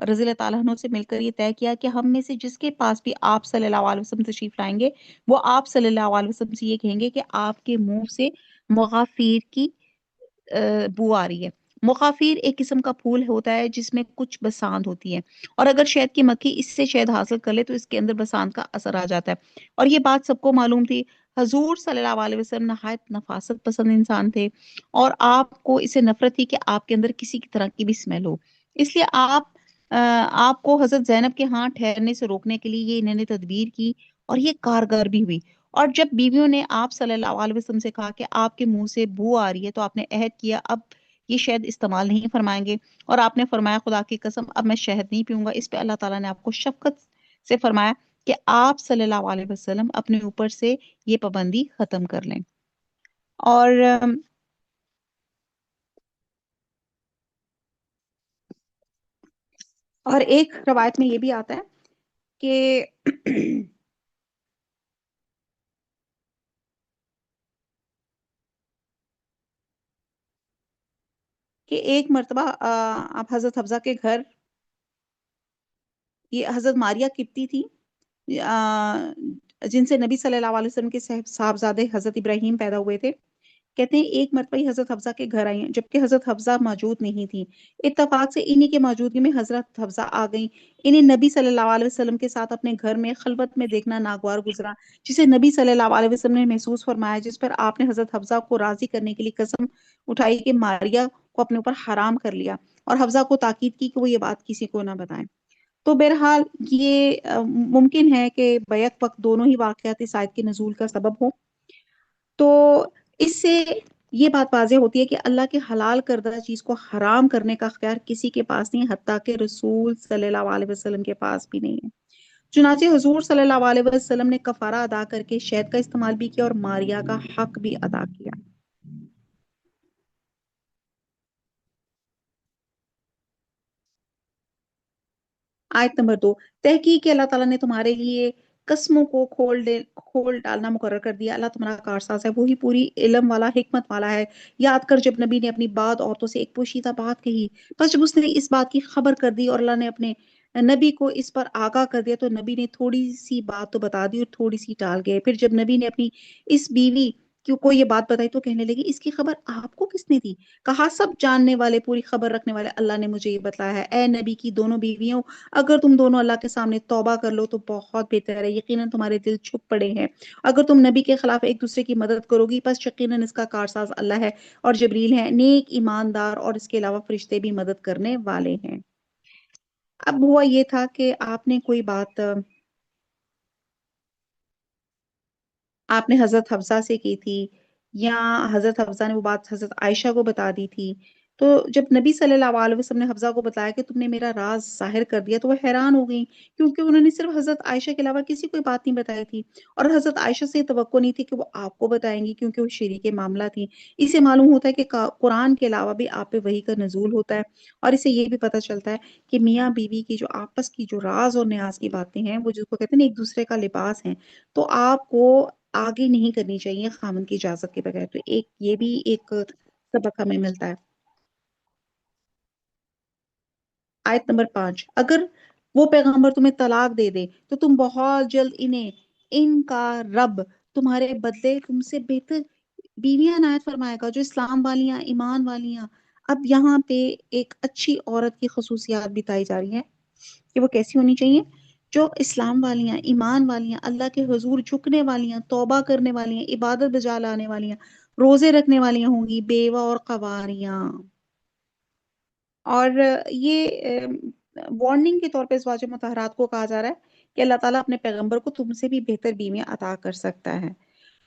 رضی اللہ تعالیٰ عنہ سے مل کر یہ طے کیا کہ ہم میں سے جس کے پاس بھی آپ صلی اللہ علیہ وسلم تشریف لائیں گے وہ آپ صلی اللہ علیہ وسلم سے یہ کہیں گے کہ آپ کے منہ سے مغافیر کی بو آ رہی ہے۔ مغافیر ایک قسم کا پھول ہوتا ہے جس میں کچھ بساند ہوتی ہے، اور اگر شہد کی مکھی اس سے شہد حاصل کر لے تو اس کے اندر بساند کا اثر آ جاتا ہے، اور یہ بات سب کو معلوم تھی۔ حضور صلی اللہ علیہ وسلم نہایت نفاست پسند انسان تھے، اور آپ کو اسے نفرت تھی کہ آپ کے اندر کسی کی طرح کی بھی اسمیل ہو، اس لیے آپ کو حضرت زینب کے ہاں ٹھہرنے سے روکنے کے لیے یہ انہوں نے تدبیر کی، اور یہ کارگر بھی ہوئی۔ اور جب بیویوں نے آپ صلی اللہ علیہ وسلم سے کہا کہ آپ کے منہ سے بو آ رہی ہے تو آپ نے عہد کیا اب یہ شہد استعمال نہیں فرمائیں گے، اور آپ نے فرمایا خدا کی قسم اب میں شہد نہیں پیوں گا۔ اس پہ اللہ تعالیٰ نے آپ کو شفقت سے فرمایا کہ آپ صلی اللہ علیہ وسلم اپنے اوپر سے یہ پابندی ختم کر لیں۔ اور اور ایک روایت میں یہ بھی آتا ہے کہ کہ ایک مرتبہ آپ حضرت حفصہ کے گھر، یہ حضرت ماریہ کپتی تھی جن سے نبی صلی اللہ علیہ وسلم کے صاحبزادے حضرت ابراہیم پیدا ہوئے تھے، کہتے ہیں ایک مرتبہ ہی حضرت حفصہ کے گھر آئی ہیں جبکہ حضرت حفصہ موجود نہیں تھی، اتفاق سے انہی کے موجودگی میں حضرت حفصہ آ گئیں، انہیں نبی صلی اللہ علیہ وسلم کے ساتھ اپنے گھر میں خلوت میں دیکھنا ناگوار گزرا، جسے نبی صلی اللہ علیہ وسلم نے محسوس فرمایا، جس پر آپ نے حضرت حفصہ کو راضی کرنے کے لیے قسم اٹھائی کہ ماریہ کو اپنے اوپر حرام کر لیا، اور حفصہ کو تاکید کی کہ وہ یہ بات کسی کو نہ بتائیں۔ تو بہرحال یہ ممکن ہے کہ بیک وقت دونوں ہی واقعات اس آیت کے نزول کا سبب ہو۔ تو اس سے یہ بات واضح ہوتی ہے کہ اللہ کے حلال کردہ چیز کو حرام کرنے کا اختیار کسی کے پاس نہیں، حتیٰ کہ رسول صلی اللہ علیہ وسلم کے پاس بھی نہیں ہے۔ چنانچہ حضور صلی اللہ علیہ وسلم نے کفارہ ادا کر کے شہد کا استعمال بھی کیا اور ماریہ کا حق بھی ادا کیا۔ آیت نمبر 2، تحقیق کہ اللہ تعالیٰ نے تمہارے لیے قسموں کو کھول ڈالنا مقرر کر دیا، اللہ تمہارا کارساز ہے، وہی پوری علم والا حکمت والا ہے۔ یاد کر جب نبی نے اپنی بعد عورتوں سے ایک پوشیدہ بات کہی، بس جب اس نے اس بات کی خبر کر دی اور اللہ نے اپنے نبی کو اس پر آگاہ کر دیا تو نبی نے تھوڑی سی بات تو بتا دی اور تھوڑی سی ٹال گئے۔ پھر جب نبی نے اپنی اس بیوی کو یہ بات بتائی تو کہنے لگی اس کی خبر آپ کو کس نے دی؟ کہا سب جاننے والے، پوری خبر رکھنے والے اللہ نے مجھے یہ بتلایا ہے۔ اے نبی کی دونوں بیویوں، اگر تم دونوں اللہ کے سامنے توبہ کر لو تو بہت بہتر ہے، یقیناً تمہارے دل چھپ پڑے ہیں، اگر تم نبی کے خلاف ایک دوسرے کی مدد کرو گی پس یقیناً اس کا کارساز اللہ ہے اور جبریل ہے، نیک ایماندار اور اس کے علاوہ فرشتے بھی مدد کرنے والے ہیں۔ اب ہوا یہ تھا کہ آپ نے حضرت حفصہ سے کی تھی، یا حضرت حفصہ نے وہ بات حضرت عائشہ کو بتا دی تھی، تو جب نبی صلی اللہ علیہ وسلم نے حفصہ کو بتایا کہ تم نے میرا راز ظاہر کر دیا تو وہ حیران ہو گئی، کیونکہ انہوں نے صرف حضرت عائشہ کے علاوہ کسی کو بات نہیں بتائی تھی، اور حضرت عائشہ سے یہ توقع نہیں تھی کہ وہ آپ کو بتائیں گی کیونکہ وہ شریک معاملہ تھی۔ اسے معلوم ہوتا ہے کہ قرآن کے علاوہ بھی آپ پہ وحی کا نزول ہوتا ہے، اور اسے یہ بھی پتہ چلتا ہے کہ میاں بیوی کی جو آپس کی جو راز اور نیاز کی باتیں ہیں وہ جس کو کہتے ہیں نا ایک دوسرے کا لباس ہیں، تو آپ کو آگے نہیں کرنی چاہیے خامن کی اجازت کے بغیر، تو یہ بھی ایک سبق ہمیں ملتا ہے۔ آیت نمبر 5، اگر وہ پیغمبر تمہیں طلاق دے دے تو تم بہت جلد ان کا رب تمہارے بدلے تم سے بہتر بیویاں عنایت فرمائے گا جو اسلام والیاں، ایمان والیاں۔ اب یہاں پہ ایک اچھی عورت کی خصوصیات بتائی جا رہی ہیں کہ وہ کیسی ہونی چاہیے، جو اسلام والیاں، ایمان والیاں، اللہ کے حضور جھکنے والیاں، توبہ کرنے والیاں، عبادت بجا لانے والیاں، روزے رکھنے والیاں ہوں گی، بیوہ اور قواریاں۔ اور یہ وارننگ کے طور پہ ازواج مطہرات کو کہا جا رہا ہے کہ اللہ تعالیٰ اپنے پیغمبر کو تم سے بھی بہتر بیویاں عطا کر سکتا ہے۔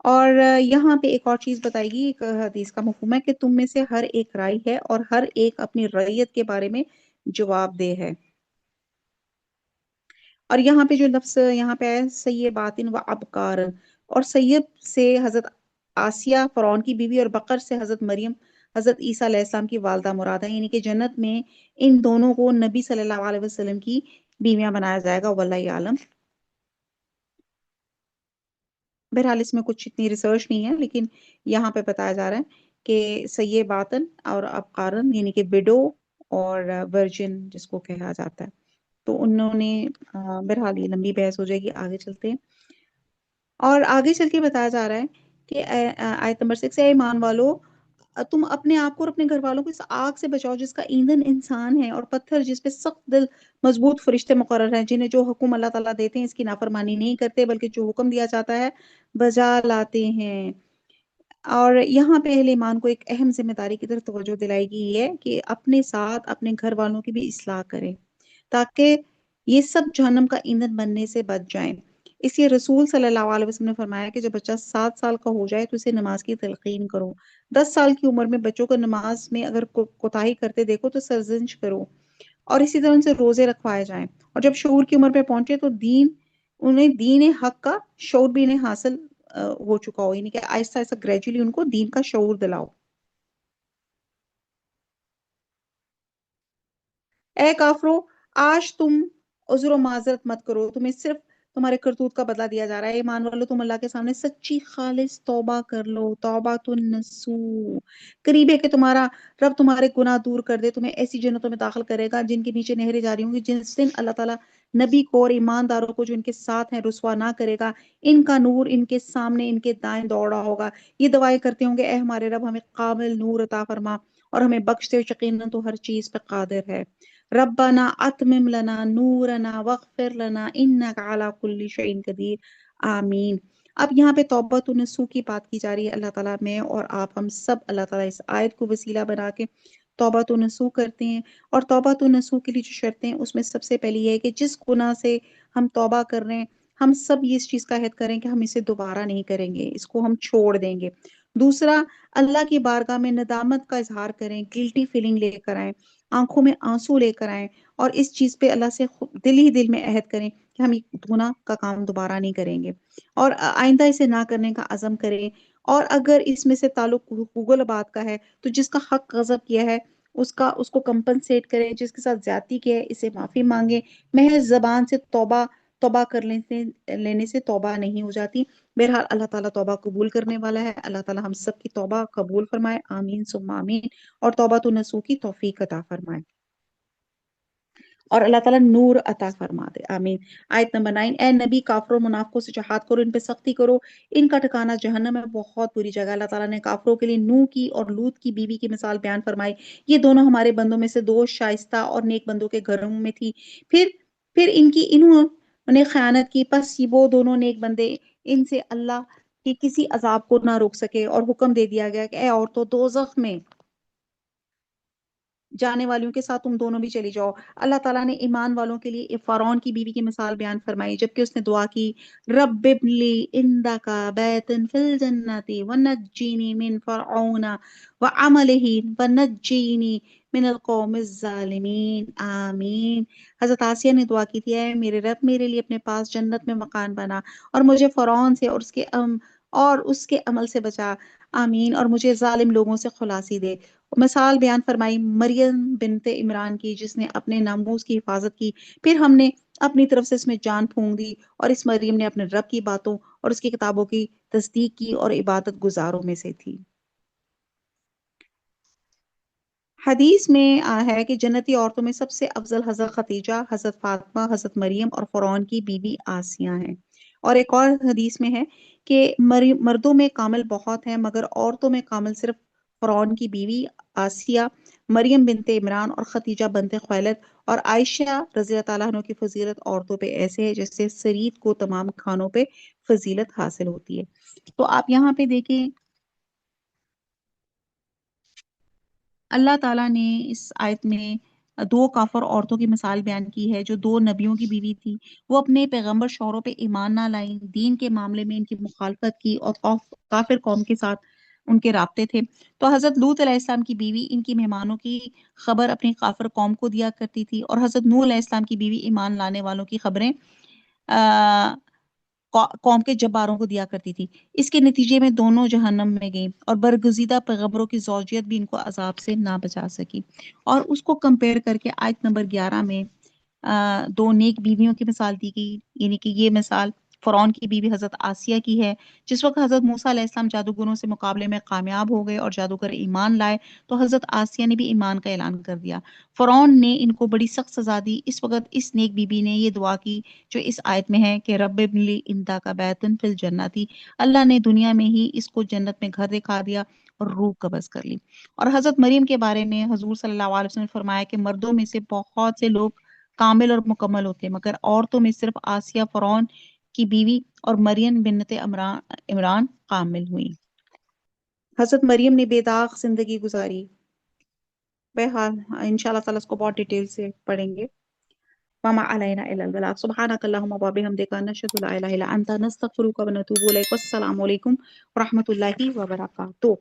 اور یہاں پہ ایک اور چیز بتائے گی، ایک حدیث کا مفہوم ہے کہ تم میں سے ہر ایک رائی ہے اور ہر ایک اپنی رعیت کے بارے میں جواب دہ ہے۔ اور یہاں پہ جو لفظ یہاں پہ ہے سیباتن و ابکار، اور سیب سے حضرت آسیہ فرعون کی بیوی اور بکر سے حضرت مریم حضرت عیسیٰ علیہ السلام کی والدہ مراد ہے، یعنی کہ جنت میں ان دونوں کو نبی صلی اللہ علیہ وسلم کی بیویاں بنایا جائے گا، واللہ عالم۔ بہرحال اس میں کچھ اتنی ریسرچ نہیں ہے، لیکن یہاں پہ بتایا جا رہا ہے کہ سیباتن اور ابکارن یعنی کہ وڈو اور ورجن جس کو کہا جاتا ہے، تو انہوں نے بہرحال یہ لمبی بحث ہو جائے گی، آگے چلتے ہیں۔ اور آگے چل کے بتایا جا رہا ہے کہ آیت نمبر 6، اے ایمان والو، تم اپنے آپ کو اور اپنے گھر والوں کو اس آگ سے بچاؤ جس کا ایندھن انسان ہے، اور پتھر جس پہ سخت دل مضبوط فرشتے مقرر ہیں، جنہیں جو حکم اللہ تعالیٰ دیتے ہیں اس کی نافرمانی نہیں کرتے بلکہ جو حکم دیا جاتا ہے بجا لاتے ہیں۔ اور یہاں پہ اہل ایمان کو ایک اہم ذمہ داری کی طرف توجہ دلائی گئی ہے کہ اپنے ساتھ اپنے گھر والوں کی بھی اصلاح کریں تاکہ یہ سب جہنم کا ایندھن بننے سے بچ جائیں۔ اس لیے رسول صلی اللہ علیہ وسلم نے فرمایا کہ جب بچہ 7 سال کا ہو جائے تو اسے نماز کی تلقین کرو، 10 سال کی عمر میں بچوں کو نماز میں اگر کوتاہی کرتے دیکھو تو سرزنش کرو، اور اسی طرح ان سے روزے رکھوائے جائیں، اور جب شعور کی عمر پہ پہنچے تو انہیں دین حق کا شعور بھی انہیں حاصل ہو چکا ہو، یعنی کہ آہستہ آہستہ گریجولی ان کو دین کا شعور دلاؤ۔ اے کافرو، آج تم عذر و معذرت مت کرو، تمہیں صرف تمہارے کرتوت کا بدلہ دیا جا رہا ہے۔ ایمان والو، تم اللہ کے سامنے سچی خالص توبہ کر لو، توبہ النسو، قریب ہے کہ تمہارا رب تمہارے گناہ دور کر دے، تمہیں ایسی جنتوں میں داخل کرے گا جن کے نیچے نہریں جاری ہوں گی، جس دن اللہ تعالیٰ نبی کو اور ایمانداروں کو جو ان کے ساتھ ہیں رسوا نہ کرے گا، ان کا نور ان کے سامنے ان کے دائیں دوڑا ہوگا، یہ دعائیں کرتے ہوں گے اے ہمارے رب ہمیں کامل نور عطا فرما اور ہمیں بخش دے، یقیناً تو ہر چیز پہ قادر ہے۔ ربنا اتمم لنا نورنا واغفر لنا انک علی کل شیء قدیر، آمین۔ اب یہاں پہ توبۃ النصوح کی بات کی جا رہی ہے، اللہ تعالیٰ میں اور آپ ہم سب اللہ تعالیٰ اس آیت کو وسیلہ بنا کے توبۃ النصوح کرتے ہیں، اور توبۃ النصوح کے لیے جو شرطیں ہیں اس میں سب سے پہلی یہ ہے کہ جس گناہ سے ہم توبہ کر رہے ہیں ہم سب یہ اس چیز کا عہد کریں کہ ہم اسے دوبارہ نہیں کریں گے، اس کو ہم چھوڑ دیں گے۔ دوسرا، اللہ کی بارگاہ میں ندامت کا اظہار کریں، گلٹی فیلنگ لے کر آئیں، آنکھوں میں آنسو لے کر آئیں، اور اس چیز پہ اللہ سے دل ہی دل میں عہد کریں کہ ہم یہ گناہ کا کام دوبارہ نہیں کریں گے، اور آئندہ اسے نہ کرنے کا عزم کریں۔ اور اگر اس میں سے تعلق حقوق العباد کا ہے تو جس کا حق غصب کیا ہے اس کو کمپنسیٹ کریں، جس کے ساتھ زیادتی کی ہے اسے معافی مانگیں۔ محض زبان سے توبہ کر لینے سے توبہ نہیں ہو جاتی۔ بہرحال اللہ تعالیٰ توبہ قبول کرنے والا ہے، اللہ تعالیٰ ہم سب کی توبہ قبول فرمائے، آمین ثم آمین، اور توبۃ النصوح کی توفیق عطا فرمائے، اور اللہ تعالیٰ نور عطا فرما دے، آمین۔ آیت نمبر 9، اے نبی، کافروں اور منافقوں سے جہاد کرو، ان پہ سختی کرو، ان کا ٹھکانہ جہنم ہے، بہت بری جگہ۔ اللہ تعالیٰ نے کافروں کے لیے نوح کی اور لوط کی بیوی کی مثال بیان فرمائی، یہ دونوں ہمارے بندوں میں سے دو شائستہ اور نیک بندوں کے گھروں میں تھی، پھر انہوں نے خیانت کی، پس وہ دونوں نیک بندے ان سے اللہ کے کسی عذاب کو نہ روک سکے، اور حکم دے دیا گیا کہ اے عورتوں، دوزخ میں جانے والیوں کے ساتھ تم دونوں بھی چلی جاؤ۔ اللہ تعالیٰ نے ایمان والوں کے لیے فرعون کی بیوی کی مثال بیان فرمائی، جبکہ اس نے دعا کی، رب ابن لی عندک بیتا فی الجنت ونجینی من فرعون وعملہ ونجینی من القوم الظالمین، آمین۔ حضرت آسیہ نے دعا کی تھی، اے میرے رب، میرے لیے اپنے پاس جنت میں مکان بنا، اور مجھے فرعون سے اور اس کے عمل سے بچا، آمین، اور مجھے ظالم لوگوں سے خلاصی دے۔ مثال بیان فرمائی مریم بنت عمران کی، جس نے اپنے ناموس کی حفاظت کی، پھر ہم نے اپنی طرف سے اس میں جان پھونک دی، اور اس مریم نے اپنے رب کی باتوں اور اس کی کتابوں کی تصدیق کی اور عبادت گزاروں میں سے تھی۔ حدیث میں ہے کہ جنتی عورتوں میں سب سے افضل حضرت خدیجہ، حضرت فاطمہ، حضرت مریم اور فرعون کی بیوی آسیہ ہیں۔ اور ایک اور حدیث میں ہے کہ مردوں میں کامل بہت ہیں مگر عورتوں میں کامل صرف فرعون کی بیوی آسیہ، مریم بنت عمران اور خدیجہ بنت خویلد، اور عائشہ رضی اللہ تعالیٰ عنہ کی فضیلت عورتوں پہ ایسے ہے جیسے سرید کو تمام کھانوں پہ فضیلت حاصل ہوتی ہے۔ تو آپ یہاں پہ دیکھیں اللہ تعالیٰ نے اس آیت میں دو کافر عورتوں کی مثال بیان کی ہے جو دو نبیوں کی بیوی تھی. وہ اپنے پیغمبر شوہروں پہ ایمان نہ لائیں، دین کے معاملے میں ان کی مخالفت کی اور کافر قوم کے ساتھ ان کے رابطے تھے. تو حضرت لوط علیہ السلام کی بیوی ان کی مہمانوں کی خبر اپنی کافر قوم کو دیا کرتی تھی، اور حضرت نوح علیہ السلام کی بیوی ایمان لانے والوں کی خبریں قوم کے جباروں کو دیا کرتی تھی. اس کے نتیجے میں دونوں جہنم میں گئیں، اور برگزیدہ پیغمبروں کی زوجیت بھی ان کو عذاب سے نہ بچا سکی. اور اس کو کمپیئر کر کے آیت نمبر 11 میں دو نیک بیویوں کی مثال دی گئی، یعنی کہ یہ مثال فرعون کی بیوی حضرت آسیہ کی ہے. جس وقت حضرت موسیٰ علیہ السلام جادوگروں سے مقابلے میں کامیاب ہو گئے اور جادوگر ایمان لائے تو حضرت آسیہ نے بھی ایمان کا اعلان کر دیا. فرعون نے ان کو بڑی سخت سزا دی. اس وقت اس نیک بیوی نے یہ دعا کی جو اس آیت میں ہے کہ رب ابن لی عندک بیتن فی الجنتی. اللہ نے دنیا میں ہی اس کو جنت میں گھر دکھا دیا اور روح قبض کر لی. اور حضرت مریم کے بارے میں حضور صلی اللہ علیہ وسلم نے فرمایا کہ مردوں میں سے بہت سے لوگ کامل اور مکمل ہوتے ہیں، مگر عورتوں میں صرف آسیہ فرعون کی بیوی اور مریم بنت عمران کامل ہوئی. حضرت مریم نے بے داغ زندگی گزاری. بہرحال انشاءاللہ تعالیٰ اس کو بہت ڈیٹیل سے پڑھیں گے. وما علینا الا البلاغ سبحانک اللہم وبحمدک نشہد لا الہ الا انت نستغفرک ونتوب الیک. والسلام علیکم ورحمۃ اللہ وبرکاتہ.